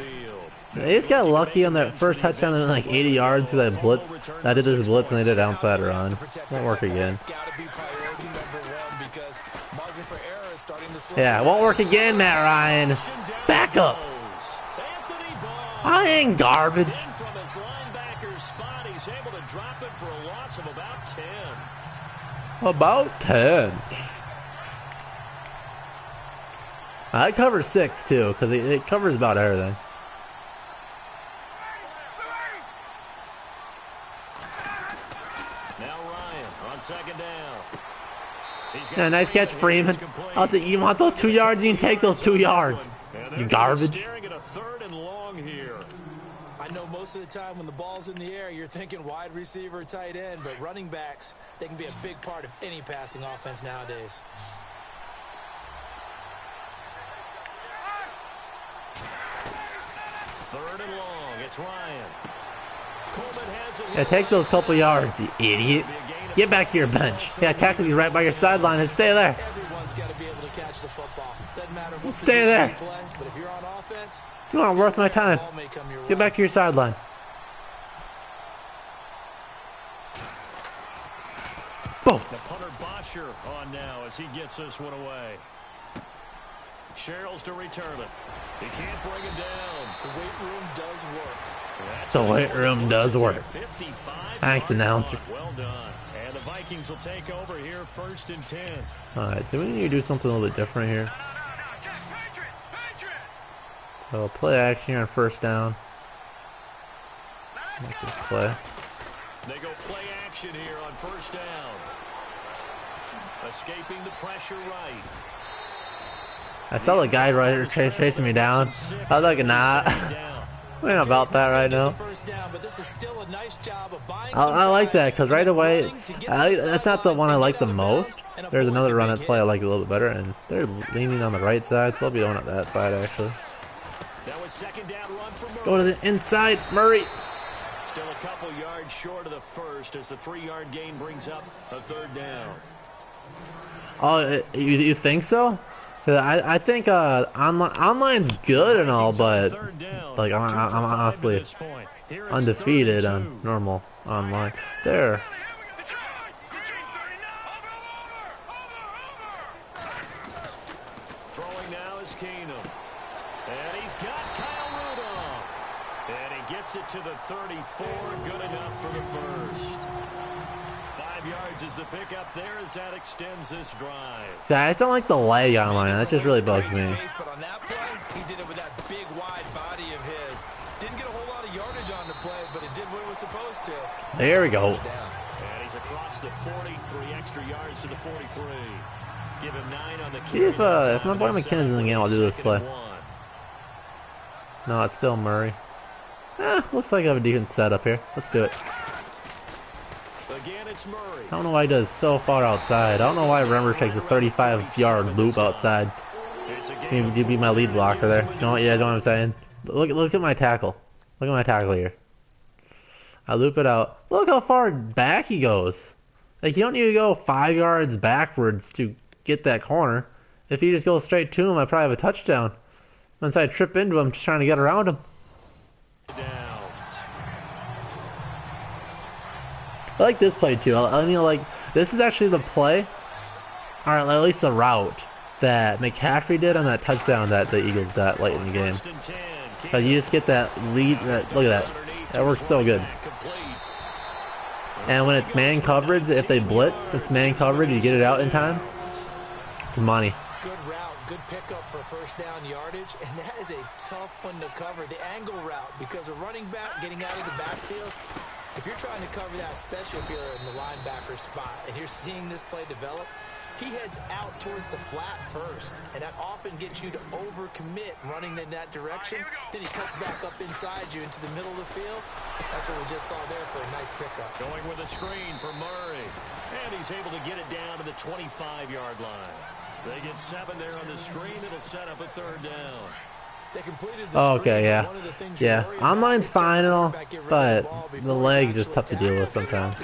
They just got lucky on that first touchdown in like 80 yards to that blitz. I did this blitz and they did outside run. Won't work again. Yeah, it won't work again, Matt Ryan. Back up. I ain't garbage. From his linebacker spot, he's able to drop it for a loss of about 10. About 10. I cover 6 too, because it covers about everything. Now Ryan on second down. Yeah, nice catch, Freeman. You want those 2 yards? You can take those 2 yards. You garbage. Staring at a 3rd and long here. I know most of the time when the ball's in the air, you're thinking wide receiver, tight end, but running backs, they can be a big part of any passing offense nowadays. Third and long. It's Ryan. Coleman has it. Yeah, take those couple yards, you idiot. Get back to your bench. Yeah, tackle you right by your sideline and stay there. Everyone's got to be able to catch the football. Doesn't matter what stay there. you play, but if you're on offense, you aren't worth my time. Get back to your sideline. Boom. The punter Bosher on now as he gets this one away. Sherrills to return it. He can't bring him down. The weight room does work. The weight room does work. Thanks, announcer. Well done. And the Vikings will take over here 1st and 10. Alright, so we need to do something a little bit different here. So play action here on 1st down. Make this play. They go play action here on 1st down. Escaping the pressure right. I saw the guy right here chasing me down. I was like, nah. We ain't about that right now. I like that because right away, that's not the one I like the most. There's another run at play I like a little bit better, and they're leaning on the right side, so they'll be going at that side actually. Go to the inside, Murray. Still a couple yards short of the first as the 3-yard gain brings up a 3rd down. Oh, you think so? I think online's good and all, but like I'm honestly undefeated on normal online. There. Throwing now is Keenum. And he's got Kyle Rudolph. And he gets it to the 34. Good enough for the first. 5 yards is the pickup there as that extends this drive. Yeah, I just don't like the lag online. That just really bugs me. But on that play, he did it with that big wide body of his. Didn't get a whole lot of yardage on the play, but it did what it was supposed to. There we go. And he's across the 40, 3 extra yards to the 43. Give him 9 on the See if my boy McKinnon's in the game, I'll do this play. No, it's still Murray. Looks like I have a decent setup here. Let's do it. Again, it's Murray. I don't know why he does so far outside. I don't know why Remember takes a 35-yard loop outside. Seems to be my lead blocker there. You know what? Yeah, you know what I'm saying? Look at my tackle. Look at my tackle here. I loop it out. Look how far back he goes. Like, you don't need to go 5 yards backwards to get that corner. If he just goes straight to him, I probably have a touchdown. Once I trip into him, just trying to get around him. I like this play too. I mean, like, this is actually the play, or at least the route that McCaffrey did on that touchdown that the Eagles got late in the game. But you just get that lead. Look at that. That works so good. And when it's man coverage, if they blitz, it's man coverage. You get it out in time. It's money. Good route, good pickup for first down yardage, and that is a tough one to cover. The angle route, because a running back getting out of the backfield. If you're trying to cover that, especially if you're in the linebacker spot, and you're seeing this play develop, he heads out towards the flat first, and that often gets you to overcommit running in that direction. Then he cuts back up inside you into the middle of the field. That's what we just saw there for a nice pickup. Going with a screen for Murray, and he's able to get it down to the 25-yard line. They get 7 there on the screen. It'll set up a third down. Oh, okay, yeah. Yeah, online's fine and all, but the leg's just tough to deal with sometimes.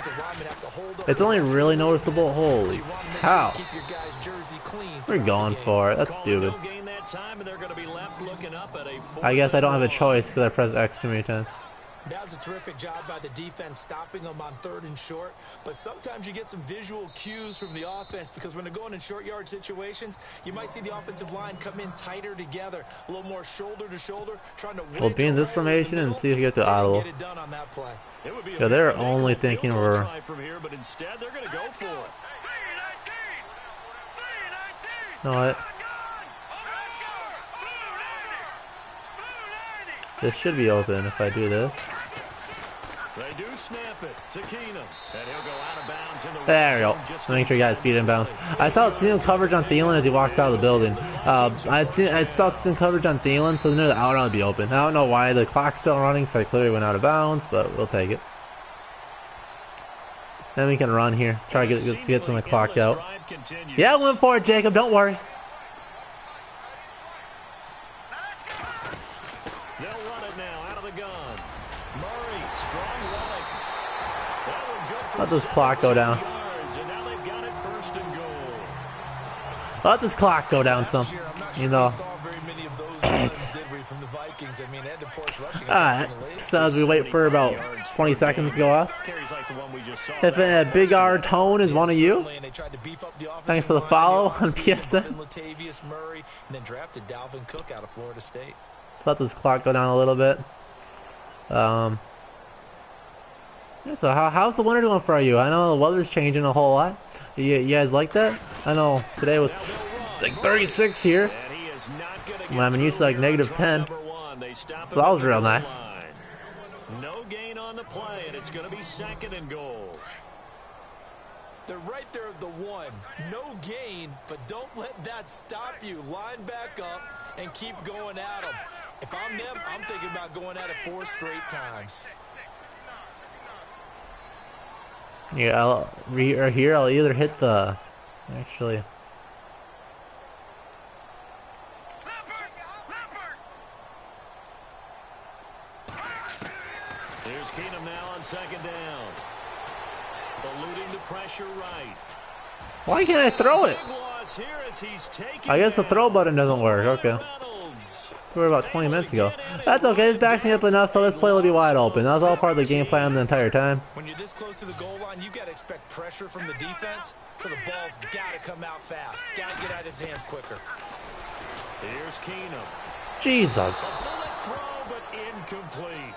It's only really noticeable. Holy cow. We're going for it. That's stupid. I guess I don't have a choice because I pressed X too many times. That was a terrific job by the defense stopping them on 3rd and short, but sometimes you get some visual cues from the offense because when they're going in short yard situations, you might see the offensive line come in tighter together, a little more shoulder to shoulder, trying to we'll be in this formation and see if we get to audible. Yeah, they're only thinking we're but instead they're going to go for it. You know what? This should be open if I do this. They do snap it to Keenum, and he'll go out of bounds in the there we go. Make sure you guys feet in bounds. I saw single coverage on Thielen as he walks out of the building. I saw single coverage on Thielen, so I knew the out would be open. I don't know why the clock's still running, so I clearly went out of bounds, but we'll take it. Then we can run here. Try to get some of the clock out. Yeah, I went for it, Jacob. Don't worry. Let this clock go down. Let this clock go down some. You know. Alright, so as we wait for about 20 seconds to go off. If a Big R Tone is one of you, thanks for the follow on PSN. Let's let this clock go down a little bit. So how's the winter doing for you? I know the weather's changing a whole lot. You guys like that? I know today was like 36 here. When I'm used to like -10. So that was real nice. No gain on the play, and it's going to be 2nd and goal. They're right there at the 1. No gain, but don't let that stop you. Line back up and keep going at them. If I'm them, I'm thinking about going at it 4 straight times. Yeah, I'll either hit the, actually. Here's Keenum now on 2nd down. Eluding the pressure right. Why can't I throw it? I guess the throw button doesn't work. Okay. We were about 20 minutes ago. That's okay. This backs me up enough, so this play will be wide open. That was all part of the game plan the entire time. When you're this close to the goal line, you got to expect pressure from the defense, so the ball's got to come out fast. Got to get out of his hands quicker. Here's Keenum. Jesus. A bullet throw, but incomplete.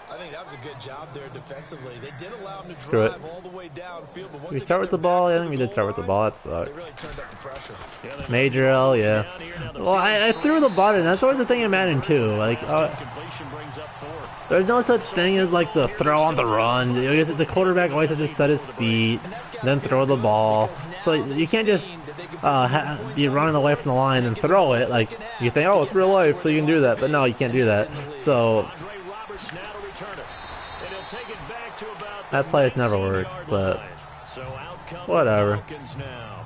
I think that was a good job there defensively. They did allow him to Screw drive all the way downfield, but once we start with the ball? Yeah, I think we did start with the ball. That sucks. They really turned up the pressure. Major L, yeah. Well, I threw the button. That's always the thing in Madden too. Like, there's no such thing as like the throw on the run. The quarterback always has to set his feet, then throw the ball. So you can't just be running away from the line and throw it. Like you think, oh, it's real life, so you can do that. But no, you can't do that. So And he'll take it back to about That place never works, but so out come whatever. The Falcons now.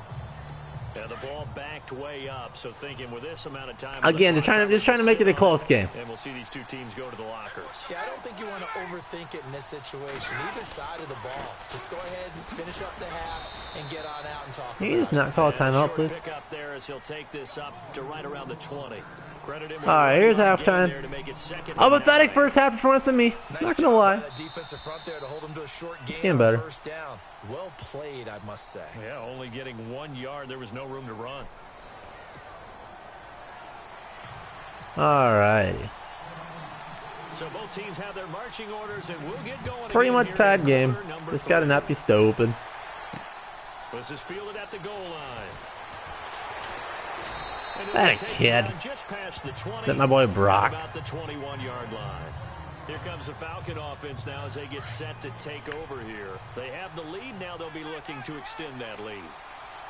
And the ball backed way up, so thinking with this amount of time Again, just trying to make it a close game. and we'll see these two teams go to the lockers. Yeah, I don't think you want to overthink it in this situation. Either side of the ball. Just go ahead and finish up the half and get on out and talk. Can you just not call a timeout, please? Pick up there as he'll take this up to right around the 20. Credit him. All right, here's halftime. A pathetic first half performance by me. Not gonna lie. Defensive front there to hold him to a short It's game getting better. first down. Well played, I must say. Yeah, only getting 1 yard. There was no room to run. All right. So both teams have their marching orders, and we'll get going. Pretty again much here tied in game. quarter number Just got an 3. empty stupid. This is fielded at the goal line. And That it'll take kid. it on just past the 20, That my boy Brock. about the 21-yard line. Here comes the Falcon offense now as they get set to take over here. They have the lead now. They'll be looking to extend that lead.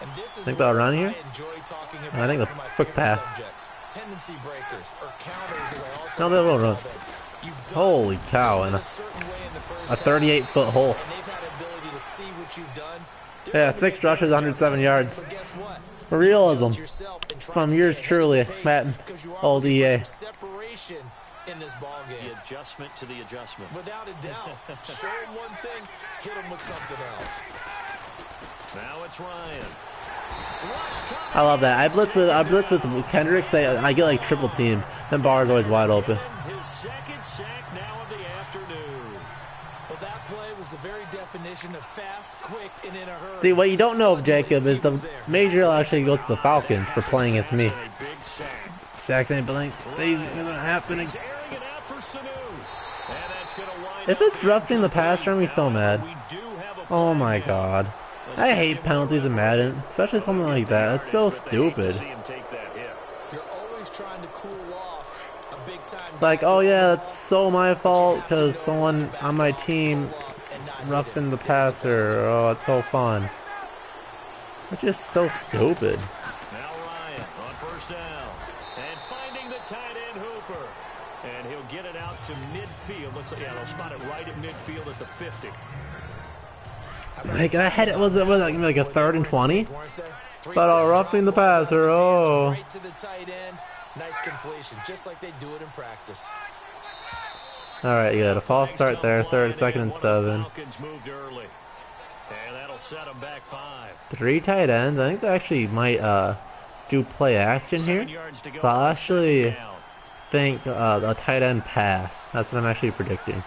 And this is Think they'll run here? I enjoy talking about I think the one of my quick favorite pass. subjects. Tendency breakers or counters, as I also No, they won't call run. them. You've done Holy cow! things And in a certain way in the first a half, 38-foot hole. and they've had ability to see what you've done. They're Yeah, going to 6 make rushes, their 107 adjustments. yards. So guess what? For realism. Adjust yourself and try From to yours stay ahead truly, of the pace, Madden. because you are Old looking for EA. some separation in this ball game. The adjustment to the adjustment. Without a doubt. Show them one thing, hit them with something else. Now it's Ryan. I love that. I blitz with Kendricks. I get like triple teamed. And Barr's always wide open. His second sack now of the afternoon. Well, that play was the very definition of fast, quick, and in a hurry. See, what you don't know of Suddenly, Jacob is he was the there. major actually goes to the Falcons for playing against me. A big sack. Exact same thing. These are gonna happen. He's airing it out for Sanu. And that's gonna wind If up it's roughing the passer, I'm gonna be so mad. We do have a Oh flag my down. god. Let's I check hate in penalties with in the Madden, especially something like that. It's so But they hate to stupid. see him take that hit. You're always trying to cool off a big-time Like, guy oh to yeah, the that's ball, so my but you fault have to because know someone when to on my back off, team pull up, and not hit roughing him. the There's the passer. Oh, it's so fun. It's just so stupid. Now Ryan on first down. And finding the tight end Hooper. And he'll get it out to midfield. Looks like, yeah, they'll spot it right at midfield at the 50. Like I had it was like a 3rd and 20. Weren't they? But roughing the passer. Oh. Right to the tight end. Nice completion, just like they do it in practice. All right, you got a false start there. 3rd, 2nd, and 7. Falcons moved early. And that'll set them back 5. 3 tight ends. I think they actually might do play action here. 7 yards to go So I'll on actually second down. think a tight end pass. That's what I'm actually predicting.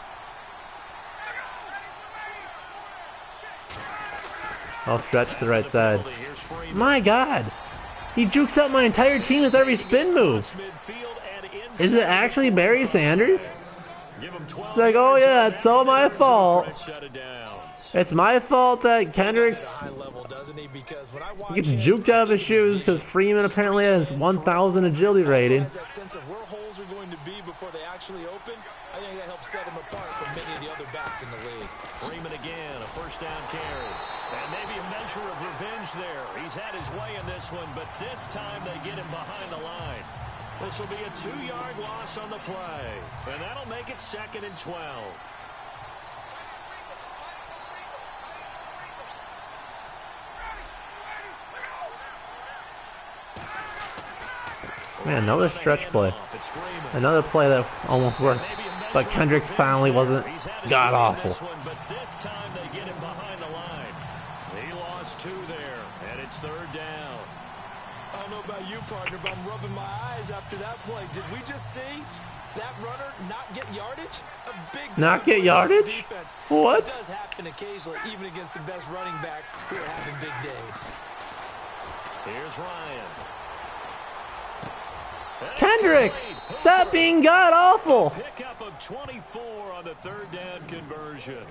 I'll stretch to the right side. Here's Freeman. My God, he jukes up my entire team with every spin move. Midfield and Is it inside actually the Barry 45. Sanders? Give him 12 Like, oh yards yeah, on it's that all my one. fault. Fred shut it down. It's my fault that Kendricks At a high level, doesn't he? Because when I watch gets him, juked out of I his think he's shoes because Freeman apparently has 1,000 agility Also rating. has that sense of where holes are going to be before they actually open. I think that helps set him apart from many of the other backs in the league. Freeman again, a first down carry. And maybe a measure of revenge there. He's had his way in this one, but this time they get him behind the line. This will be a 2-yard loss on the play. And that'll make it 2nd and 12. Man, another stretch play. It's Freeman. Another play that almost worked. Maybe a measure But of Kendricks revenge finally there. wasn't He's had his god way in awful. this one, but this time they get him behind the line. He lost 2 there, and it's 3rd down. I don't know about you, partner, but I'm rubbing my eyes after that play. Did we just see that runner not get yardage? A big Not get yardage? defense. What? It does happen occasionally, even against the best running backs who are having big days. Here's Ryan. That's Kendricks, complete. stop being god awful. Pickup of 24 on the 3rd down conversion.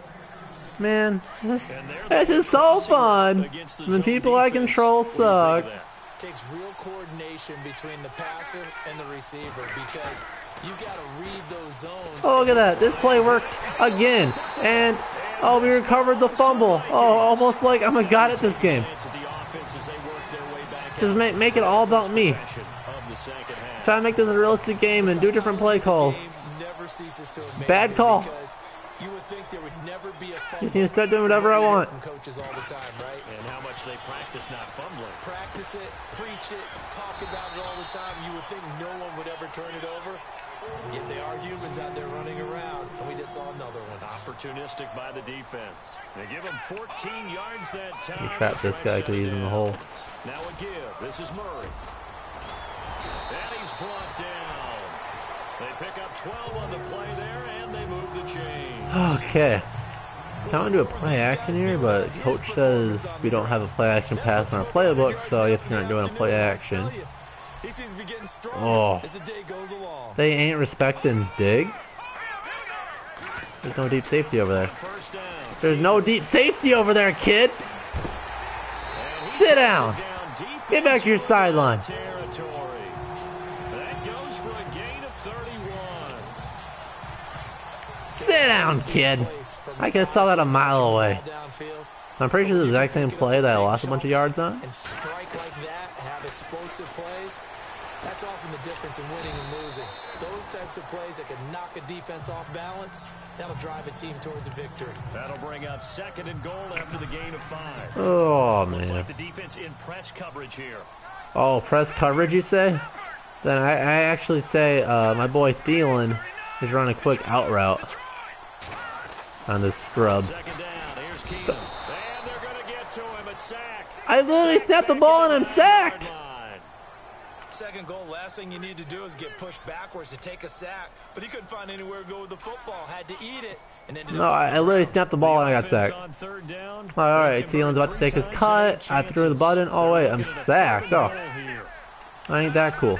Man, this And they're is so fun. against the The zone people I defense. control What do you think of suck. that? Takes real coordination between the passer and the receiver because you got to read those zones. Oh, look at that. This play works again. And, oh, we recovered the fumble. Oh, almost like I'm a god at this game. Chance at the offense as they work their way back Just out. make it all about me. Possession of the second half. Try to make this a realistic game and do different play calls. Never ceases to amaze Bad me call. because You would think there would never be a fumble. Just need to start doing whatever I want. From coaches all the time, right? And how much they practice not fumbling. Practice it, preach it, talk about it all the time. You would think no one would ever turn it over. Yet they are humans out there running around, and we just saw another one. Opportunistic by the defense. They give him 14 yards that time. You trap this guy because he's in the hole. Now a give. This is Murray. And he's brought down. They pick up 12 on the play there, and they move the chain. Okay. I want to do a play action here, but coach says we don't have a play action pass on our playbook, so I guess we're not doing a play action. He seems to be getting stronger Oh, as the day goes along. they ain't respecting digs. There's no deep safety over there. First down. There's no deep safety over there, kid. Sit down. Get back to your sideline. Territory. That goes for a gain of 31. Sit down, kid. I could have saw that a mile away. I'm pretty sure the exact same play that I lost a bunch of yards on. And strike like that, have explosive plays. That's often the difference in winning and losing. Those types of plays that can knock a defense off balance, that'll drive a team towards a victory. That'll bring up 2nd and goal after the gain of 5. Oh, Looks man. like the defense in press coverage here. Oh, press coverage, you say? Then I actually say my boy Thielen is running a quick out route on this scrub. 2nd down. Here's Keenum. And they're going to get to him. A sack. I literally snapped the ball and I'm sacked. 2nd goal, last thing you need to do is get pushed backwards to take a sack. But he couldn't find anywhere to go with the football. Had to eat it. And ended No, up I literally snapped the ball and I got sacked. On 3rd down. Alright, Thielen's about to take his cut. I threw the button. Oh, wait, I'm sacked. Oh, I ain't that cool.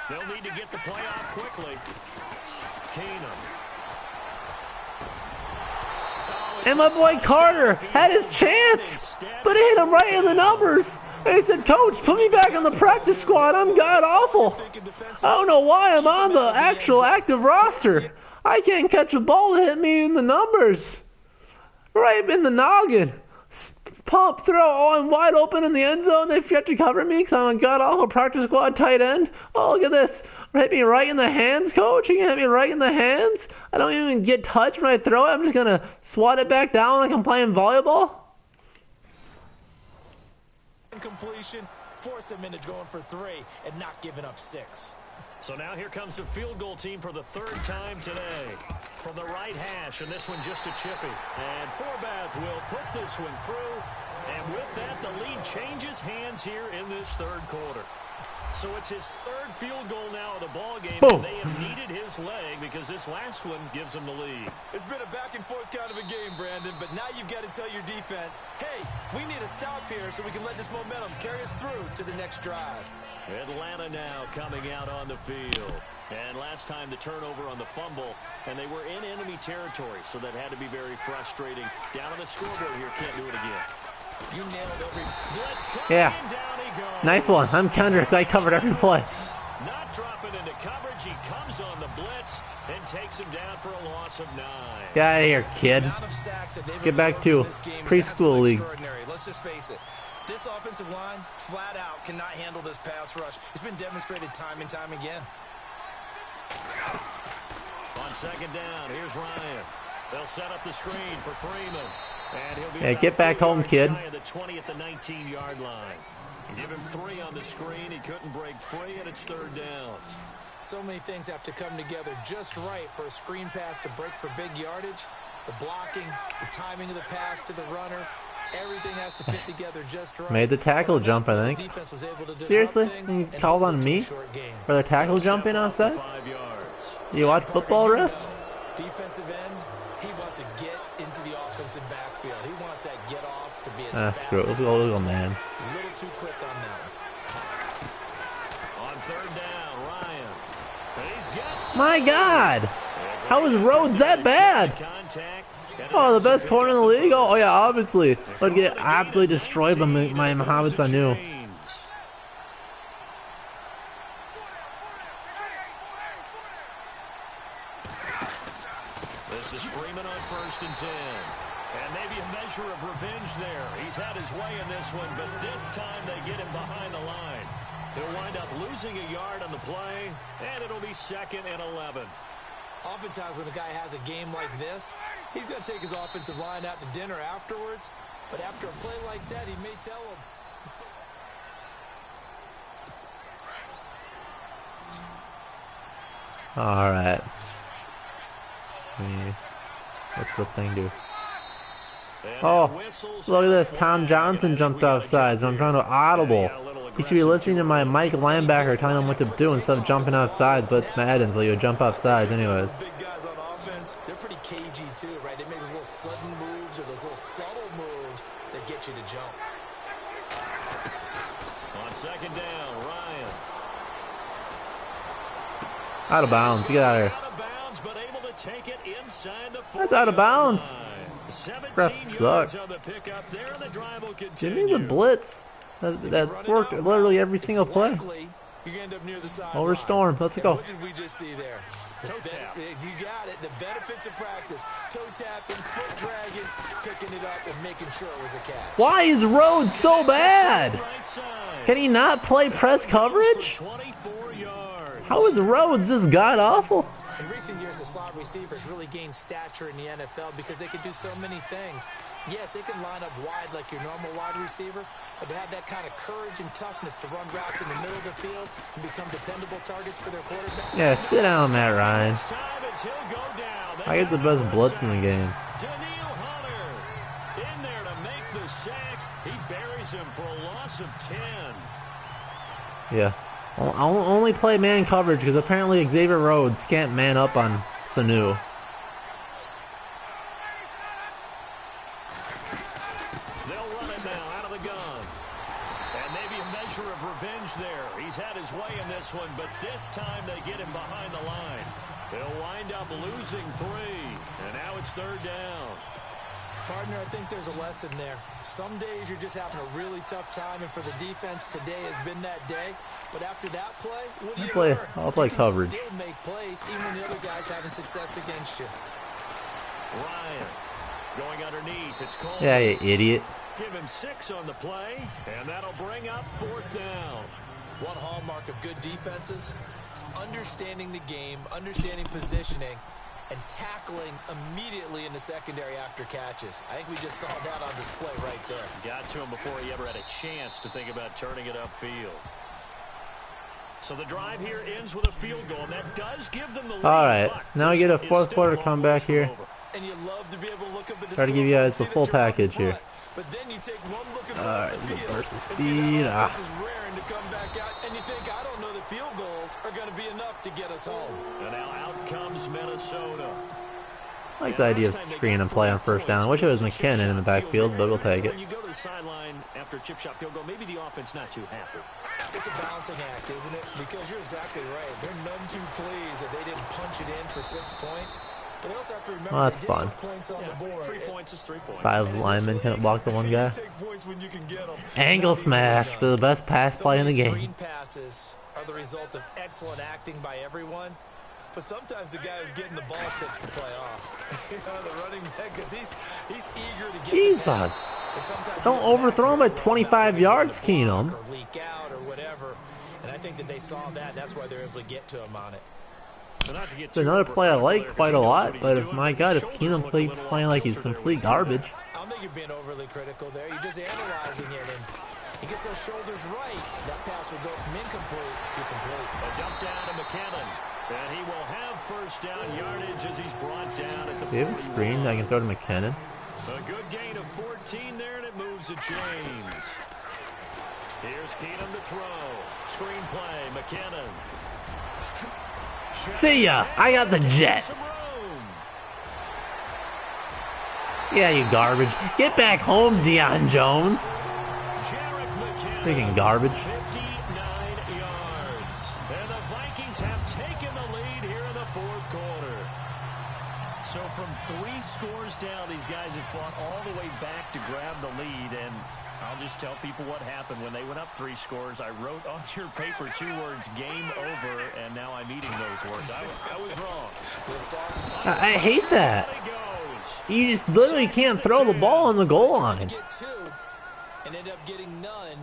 They'll need to get the play off quickly. Keenum. And my boy Carter had his chance, but it hit him right in the numbers. And he said, Coach, put me back on the practice squad. I'm god-awful. I don't know why I'm on the actual active roster. I can't catch a ball to hit me in the numbers. Right in the noggin. Pump, throw, oh, I'm wide open in the end zone. They forget to cover me because I'm a god-awful practice squad tight end. Oh, look at this. Hit me right in the hands, Coach. You can hit me right in the hands. I don't even get touched when I throw it. I'm just going to swat it back down like I'm playing volleyball. completion, force him into going for 3 and not giving up 6. So now here comes the field goal team for the 3rd time today. From the right hash, and this one just a chippy. And Forbath will put this one through. And with that, the lead changes hands here in this 3rd quarter. So it's his 3rd field goal now of the ball game. Boom. And they have needed his leg because this last one gives them the lead. It's been a back and forth kind of a game, Brandon, but now you've got to tell your defense, hey, we need a stop here so we can let this momentum carry us through to the next drive. Atlanta now coming out on the field. And last time the turnover on the fumble, and they were in enemy territory, so that had to be very frustrating. Down on the scoreboard here, can't do it again. You nailed every blitz coming, Yeah. down he goes. Nice one. I'm Kendricks. I covered every play. Not dropping into coverage. He comes on the blitz and takes him down for a loss of 9. Get out of here, kid. amount of sacks that they've Get back absorbed to in this game is preschool absolutely league. extraordinary. Let's just face it. This offensive line, flat out, cannot handle this pass rush. It's been demonstrated time and time again. On 2nd down, here's Ryan. They'll set up the screen for Freeman. And he'll be Yeah, about get back 4 home, yards kid. shy of the 20 at the 19-yard line. Give him 3 on the screen. He couldn't break free, and it's 3rd down. So many things have to come together just right for a screen pass to break for big yardage. The blocking, the timing of the pass to the runner, everything has to fit together just right. Made the tackle jump, I think. Defense was able to disrupt Seriously? things You and called hold on it to a me short game. for the tackle jumping offsets? 5 yards. You watch football, ref? Defensive end, he wants to get into the offensive backfield. He wants that get off to be as Ah, fast screw it. as Let's go, possible. man. A little too quick on that one. On 3rd down, Ryan. And he's got some. My God! How is Rhodes that bad? Contact. Oh, the best corner in the league? Oh, yeah, obviously. Would get absolutely destroyed by my Mohamed Sanu. This is Freeman on 1st and 10. And maybe a measure of revenge there. He's had his way in this one, but this time they get him behind the line. He'll wind up losing a yard on the play, and it'll be 2nd and 11. Oftentimes when a guy has a game like this, he's going to take his offensive line out to dinner afterwards. But after a play like that, he may tell him. All right. What's the thing do? Oh, look at this. Tom Johnson jumped off sides. I'm trying to audible. You should be listening to my Mike linebacker telling him what to do instead of jumping off sides, but it's Madden, so you jump off sides anyways. Big guys on offense, they're pretty cagey too, right? They make those little sudden moves or those little subtle moves that get you to jump. On second down, Ryan. Out of bounds. Get out of here. Out of bounds, but able to take it inside the 40. That's out of bounds. 17 Refs yards suck. on the pickup there, and the drive will Give continue. me the blitz. That's worked literally every single play. Over Storm. Let's go. What did we just see there? Toe tap. You got it. The benefits of practice. Toe tapping, foot dragging, picking it up, and making sure it was a catch. Why is Rhodes so bad? Right side. Can he not play press coverage? 24 yards. How is Rhodes this god awful? In recent years, the slot receivers really gained stature in the NFL because they can do so many things. Yes, they can line up wide like your normal wide receiver, but they have that kind of courage and toughness to run routes in the middle of the field and become dependable targets for their quarterback. Yeah, sit down, Matt Ryan. This time as he'll go down. I get the best blitz in the game. Daniil Hunter in there to make the sack. He buries him for a loss of 10. Yeah. I'll only play man coverage because apparently Xavier Rhodes can't man up on Sanu. They'll run it now out of the gun. And maybe a measure of revenge there. He's had his way in this one, but this time they get him behind the line. They'll wind up losing 3. And now it's third down. Partner, I think there's a lesson there. Some days you're just having a really tough time, and for the defense, today has been that day. But after that play, what do you learn? I'll play you can coverage. still make plays, even when the other guy's having success against you. Ryan going underneath. It's Coleman. Yeah, you idiot. Give him 6 on the play, and that'll bring up 4th down. One hallmark of good defenses is understanding the game, understanding positioning, and tackling immediately in the secondary after catches. I think we just saw that on display right there. Got to him before he ever had a chance to think about turning it upfield. So the drive here ends with a field goal, and that does give them the lead. All right, But now we get a it's fourth still quarter long comeback ways from here. over. And you love to be able to look up at the Try to give you scoreboard guys the and see full that you're up package front. here. But then you take one look across All right, the field versus and see speed. that offense is raring to come back out, and you think, I don't know that field goals are going to be enough to get us home. And now out comes Minnesota. I like the idea of screen and play on first down. I wish it was McKinnon in the backfield, but we'll take it. When you go to the sideline after a chip shot field goal, maybe the offense not too happy. It's a balancing act, isn't it? Because you're exactly right. They're none too pleased that they didn't punch it in for 6 points. But they also have to remember Well, that's they did fun. put points on the board. 3 points is 3 points. 5 linemen can't block the one guy. You take points when you can get them. Angle smash for the best pass play in the game. Screen passes are the result of excellent acting by everyone. But sometimes the guy who's getting the ball tips the play off. You know, the running back, because he's eager to get Jesus. the pass. And sometimes Don't he doesn't overthrow him actually at run that 25 way, he's yards, gonna block Keenum. or leak out or whatever. And I think that they saw that, and that's why they're able to get to him on it. So not to get It's too another play I overcritical like there, quite a 'cause he knows lot, what he's but if doing, my but God, his if shoulders Keenum look a plays little playing like he's closer to where complete we thought. garbage. I don't think you're being overly critical there. You're just analyzing it, and he gets those shoulders right. That pass will go from incomplete to complete. A dump down to McKinnon. And he will have first down yardage as he's brought down at the Do you have a 41. screen I can throw to McKinnon? A good gain of 14 there, and it moves to James. Here's Keenum to throw. Screen play, McKinnon. See ya! I got the jet! Some room. Yeah, you garbage. Get back home, Deion Jones. Jarek McKinnon. Freaking garbage. 59 yards. And the Vikings have taken the lead here in the 4th quarter. So from 3 scores down, these guys have fought all the way back to grab the lead. And I'll just tell people what happened when they went up 3 scores. I wrote on your paper 2 words, game over, and now I'm eating those words. I was wrong. I hate that. Out he goes. You just literally can't throw the ball on the goal line. Get 2 and end up getting none.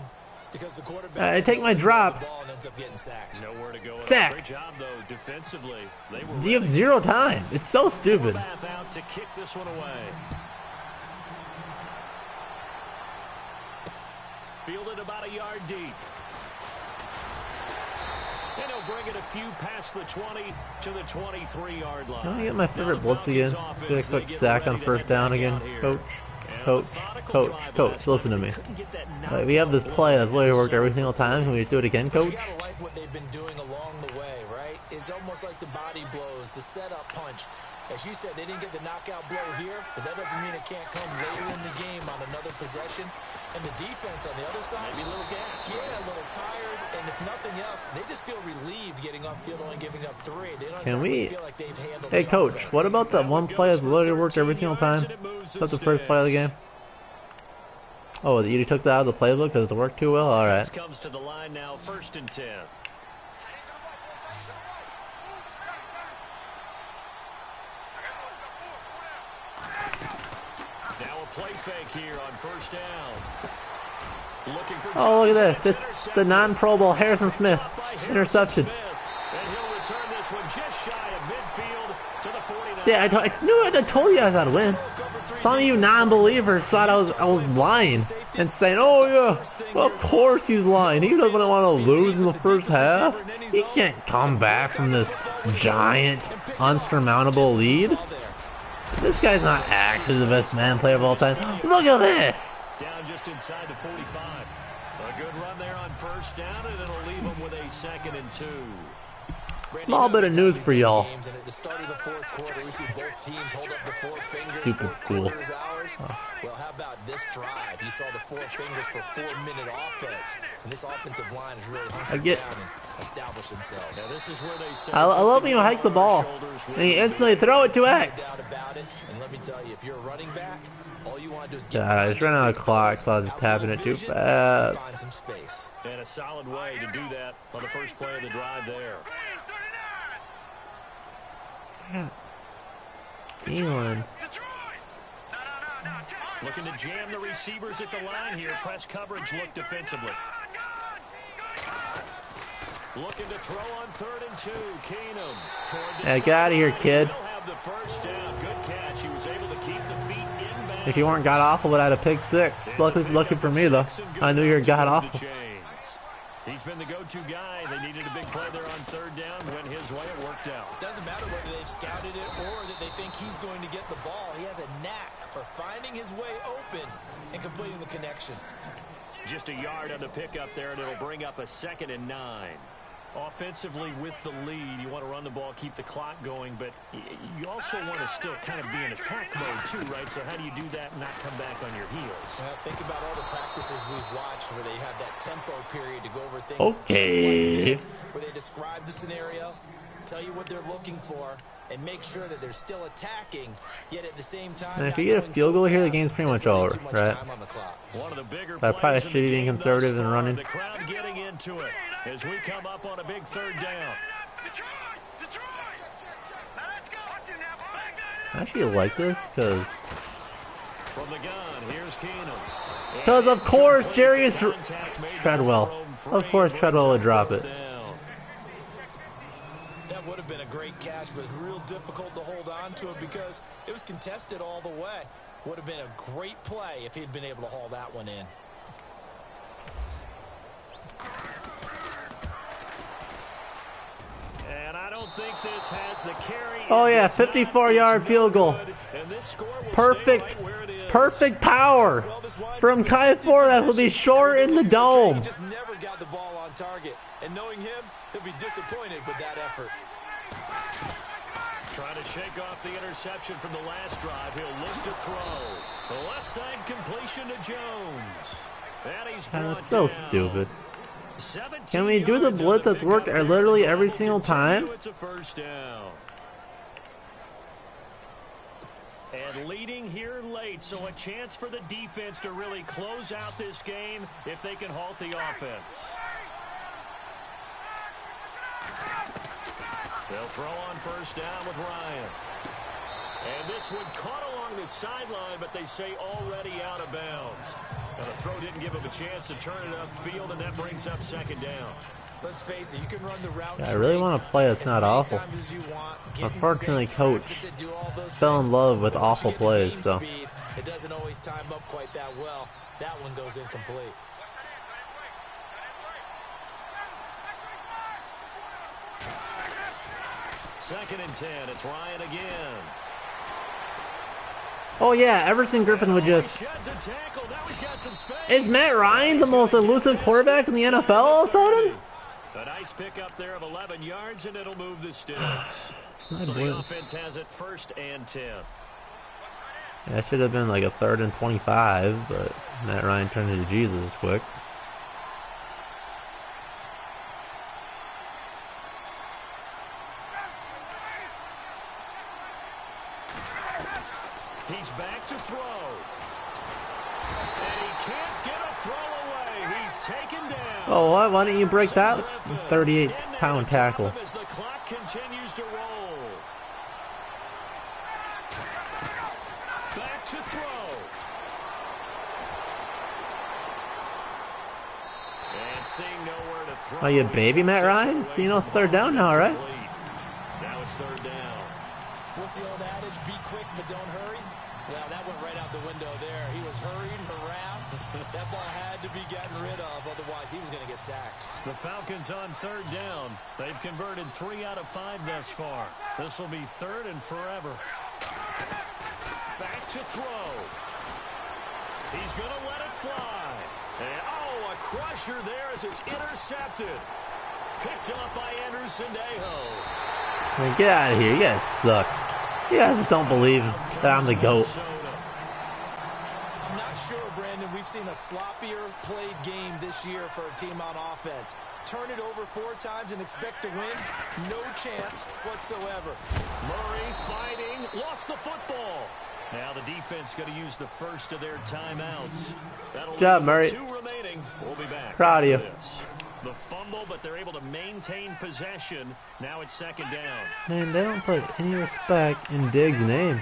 Because the quarterback I take my drop. the ball and ends up getting sacked. Nowhere to go. Sack. Great job though defensively. They were You have 0 time. It's so stupid. out to kick this one away. Fielded about a yard deep. And he'll bring it a few past the 20 to the 23-yard line. Can I get my favorite blitz again? Get a quick sack on first down again, coach. Coach, coach, coach, listen to me. We have this play that's literally worked every single time. Can we just do it again, coach? You gotta like what they've been doing along the way, right? It's almost like the body blows, the setup punch. As you said, they didn't get the knockout blow here, but that doesn't mean it can't come later in the game on another possession. And the defense on the other side, Maybe a little gas. Yeah, a little tired, and if nothing else, they just feel relieved getting off field, only giving up 3. They don't exactly feel like they've handled Hey, the coach, offense. what about that one play that's literally worked every single time? That's the first play of the game. Oh, you took that out of the playbook because it worked too well? Alright. Comes to the line now, 1st and 10. Now a play fake here on 1st down. Looking for Oh, look at this. It's the non-Pro Bowl Harrison Smith interception. And he'll return this one just shy of midfield to the 49. See, I told you guys I'd win. Some of you non-believers thought I was lying and saying, "Oh yeah, well, of course he's lying. He doesn't want to lose in the first half. He can't come back from this giant, unsurmountable lead. This guy's not actually the best man player of all time. Look at this." Down just inside the 45. A good run there on 1st down, and it'll leave them with a 2nd and 2. Small bit of news for y'all. At the start of the 4th quarter, we see both teams hold up the 4 fingers. Stupid 4 fool. quarters ours. Well, how about this drive? You saw the 4 fingers for 4-minute offense, and this offensive line is really hunkered down and established themselves. Now this is where they I love when you hike the ball and you instantly throw it to X. Doubt about it. And let me tell you, if you're a running back, all you want to do is God, I just ran out of clock, so I was just tapping it too fast. find some space. And a solid way to do that on the first play of the drive there. Thielen. Looking to jam the receivers at the line here. Press coverage look defensively. Looking to throw on 3rd and 2. Keenum. Yeah, get out of here, kid. He'll have the first down. Good catch. He was able to keep the feet inbound. If you weren't god awful, would have had a pick 6. Lucky for me though. I knew you were god awful. He's been the go-to guy. They needed a big play there on 3rd down. Went his way. It worked out. Doesn't matter whether they've scouted it or that they think he's going to get the ball. He has a knack for finding his way open and completing the connection. Just a yard on the pickup there, and it'll bring up a 2nd and 9. Offensively with the lead, you want to run the ball, keep the clock going, but you also want to still kind of be in attack mode too, right? So how do you do that and not come back on your heels? Well, think about all the practices we've watched where they have that tempo period to go over things Okay. just like this, where they describe the scenario, tell you what they're looking for, and make sure that they're still attacking, yet at the same time. And if you get a field goal here, the game's pretty much over, right? One of the bigger I probably should be being conservative and running. The crowd getting into it as we come up on a big 3rd down. I actually like this because From the gun, here's Keenum. Because of course Jarius Treadwell. Of course Treadwell would drop it. That would have been a great catch, but it's real difficult to hold on to it because it was contested all the way. Would have been a great play if he'd been able to haul that one in. And I don't think this has the carry. Oh yeah, 54-yard field goal. Perfect power from Kai Ford. That will be short in the dome. He just never got the ball on target. And knowing him, he'll be disappointed with that effort. Trying to shake off the interception from the last drive. He'll look to throw. The left side completion to Jones. And he's That's so down. stupid. Can we do the blitz that's worked literally every single time? It's a first down. And leading here late, so a chance for the defense to really close out this game if they can halt the offense. They'll throw on first down with Ryan. And this one caught along the sideline, but they say already out of bounds. And the throw didn't give him a chance to turn it upfield, and that brings up second down. Let's face it, you can run the route. Yeah, I really want to play that's not awful. Unfortunately, Coach fell in love with awful plays, so. It doesn't always time up quite that well. That one goes incomplete. Second and 10, it's Ryan again. Oh yeah, Everson Griffin would just... Is Matt Ryan the most elusive quarterback in the NFL all of a sudden? A nice pickup there of 11 yards, and it'll move the sticks. So the offense has it 1st and 10. Yeah, it should have been like a 3rd and 25, but Matt Ryan turned into Jesus quick. He's back to throw. And he can't get a throw away. He's taken down. Oh, what? Why didn't you break that 38-pound tackle? As the clock continues to roll. Back to throw. And seeing nowhere to throw. Oh, you baby Matt Ryan? So you know it's 3rd down now, right? Now it's 3rd down. What's the old adage? Be quick, but don't hurry. Well, that went right out the window there. He was hurried, harassed. That ball had to be gotten rid of, otherwise he was going to get sacked. The Falcons on 3rd down. They've converted 3 out of 5 thus far. This will be 3rd and forever. Back to throw. He's going to let it fly. And, oh, a crusher there as it's intercepted. Picked up by Anderson Dejo. Man, get out of here. You guys suck. You guys just don't believe that I'm the GOAT. I'm not sure, Brandon. We've seen a sloppier played game this year for a team on offense. Turn it over 4 times and expect to win? No chance whatsoever. Murray fighting. Lost the football. Now the defense going to use the first of their timeouts. That'll Good job, Murray. 2 remaining. We'll be back. Proud of you. The fumble, but they're able to maintain possession. Now it's 2nd down. Man, they don't put any respect in Diggs' name.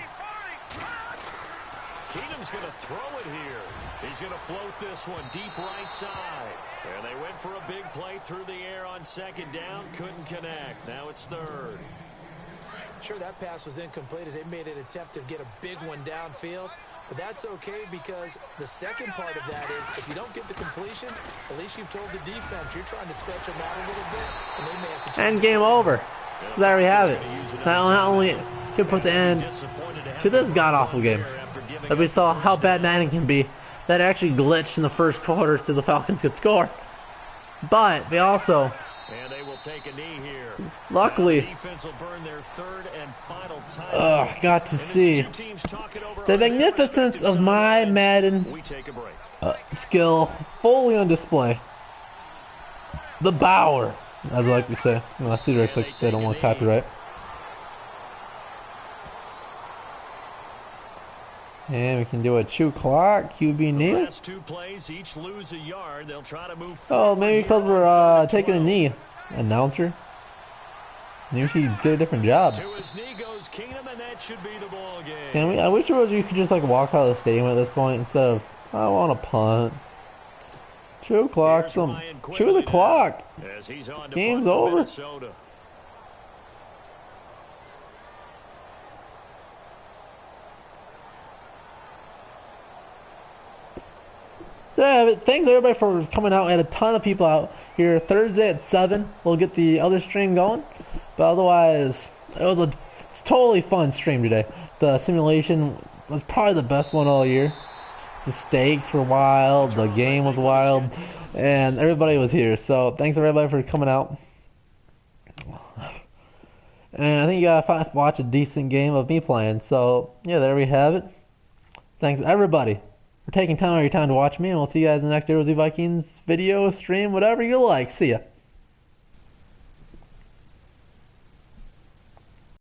Keenum's going to throw it here. He's going to float this one deep right side. And they went for a big play through the air on 2nd down. Couldn't connect. Now it's 3rd. Sure, that pass was incomplete as they made an attempt to get a big one downfield. But that's okay because the second part of that is if you don't get the completion, at least you've told the defense you're trying to stretch them out a little bit, and they may have to And game over. So there we have it. Not only could put the end to this god-awful game, but we saw how bad Madden can be. That actually glitched in the first quarter so the Falcons could score. But they also, and they will take a knee here. Luckily, defense will burn their 3rd and final time. got to see the magnificence of my Madden skill fully on display. The Bower, as I like to say. Well, Cedric like to say I don't want copyright. And we can do a 2 clock, QB knee. Last 2 plays, each lose a yard. They'll try to move Oh, maybe because we're taking a knee. Announcer. Maybe she did a different job. To his knee goes Keenum, and that should be the ball game. Can we? I wish you could just like walk out of the stadium at this point instead of I want to punt. 2 o'clock. Chew the clock. Game's over. Minnesota. Yeah, thanks everybody for coming out. We had a ton of people out here. Thursday at 7, we'll get the other stream going. But otherwise, it was a totally fun stream today. The simulation was probably the best one all year. The stakes were wild, the game was wild, and everybody was here. So thanks everybody for coming out. And I think you gotta watch a decent game of me playing. So yeah, there we have it. Thanks everybody for taking time out of your time to watch me, and we'll see you guys in the next DBZ Vikings video, stream, whatever you like. See ya.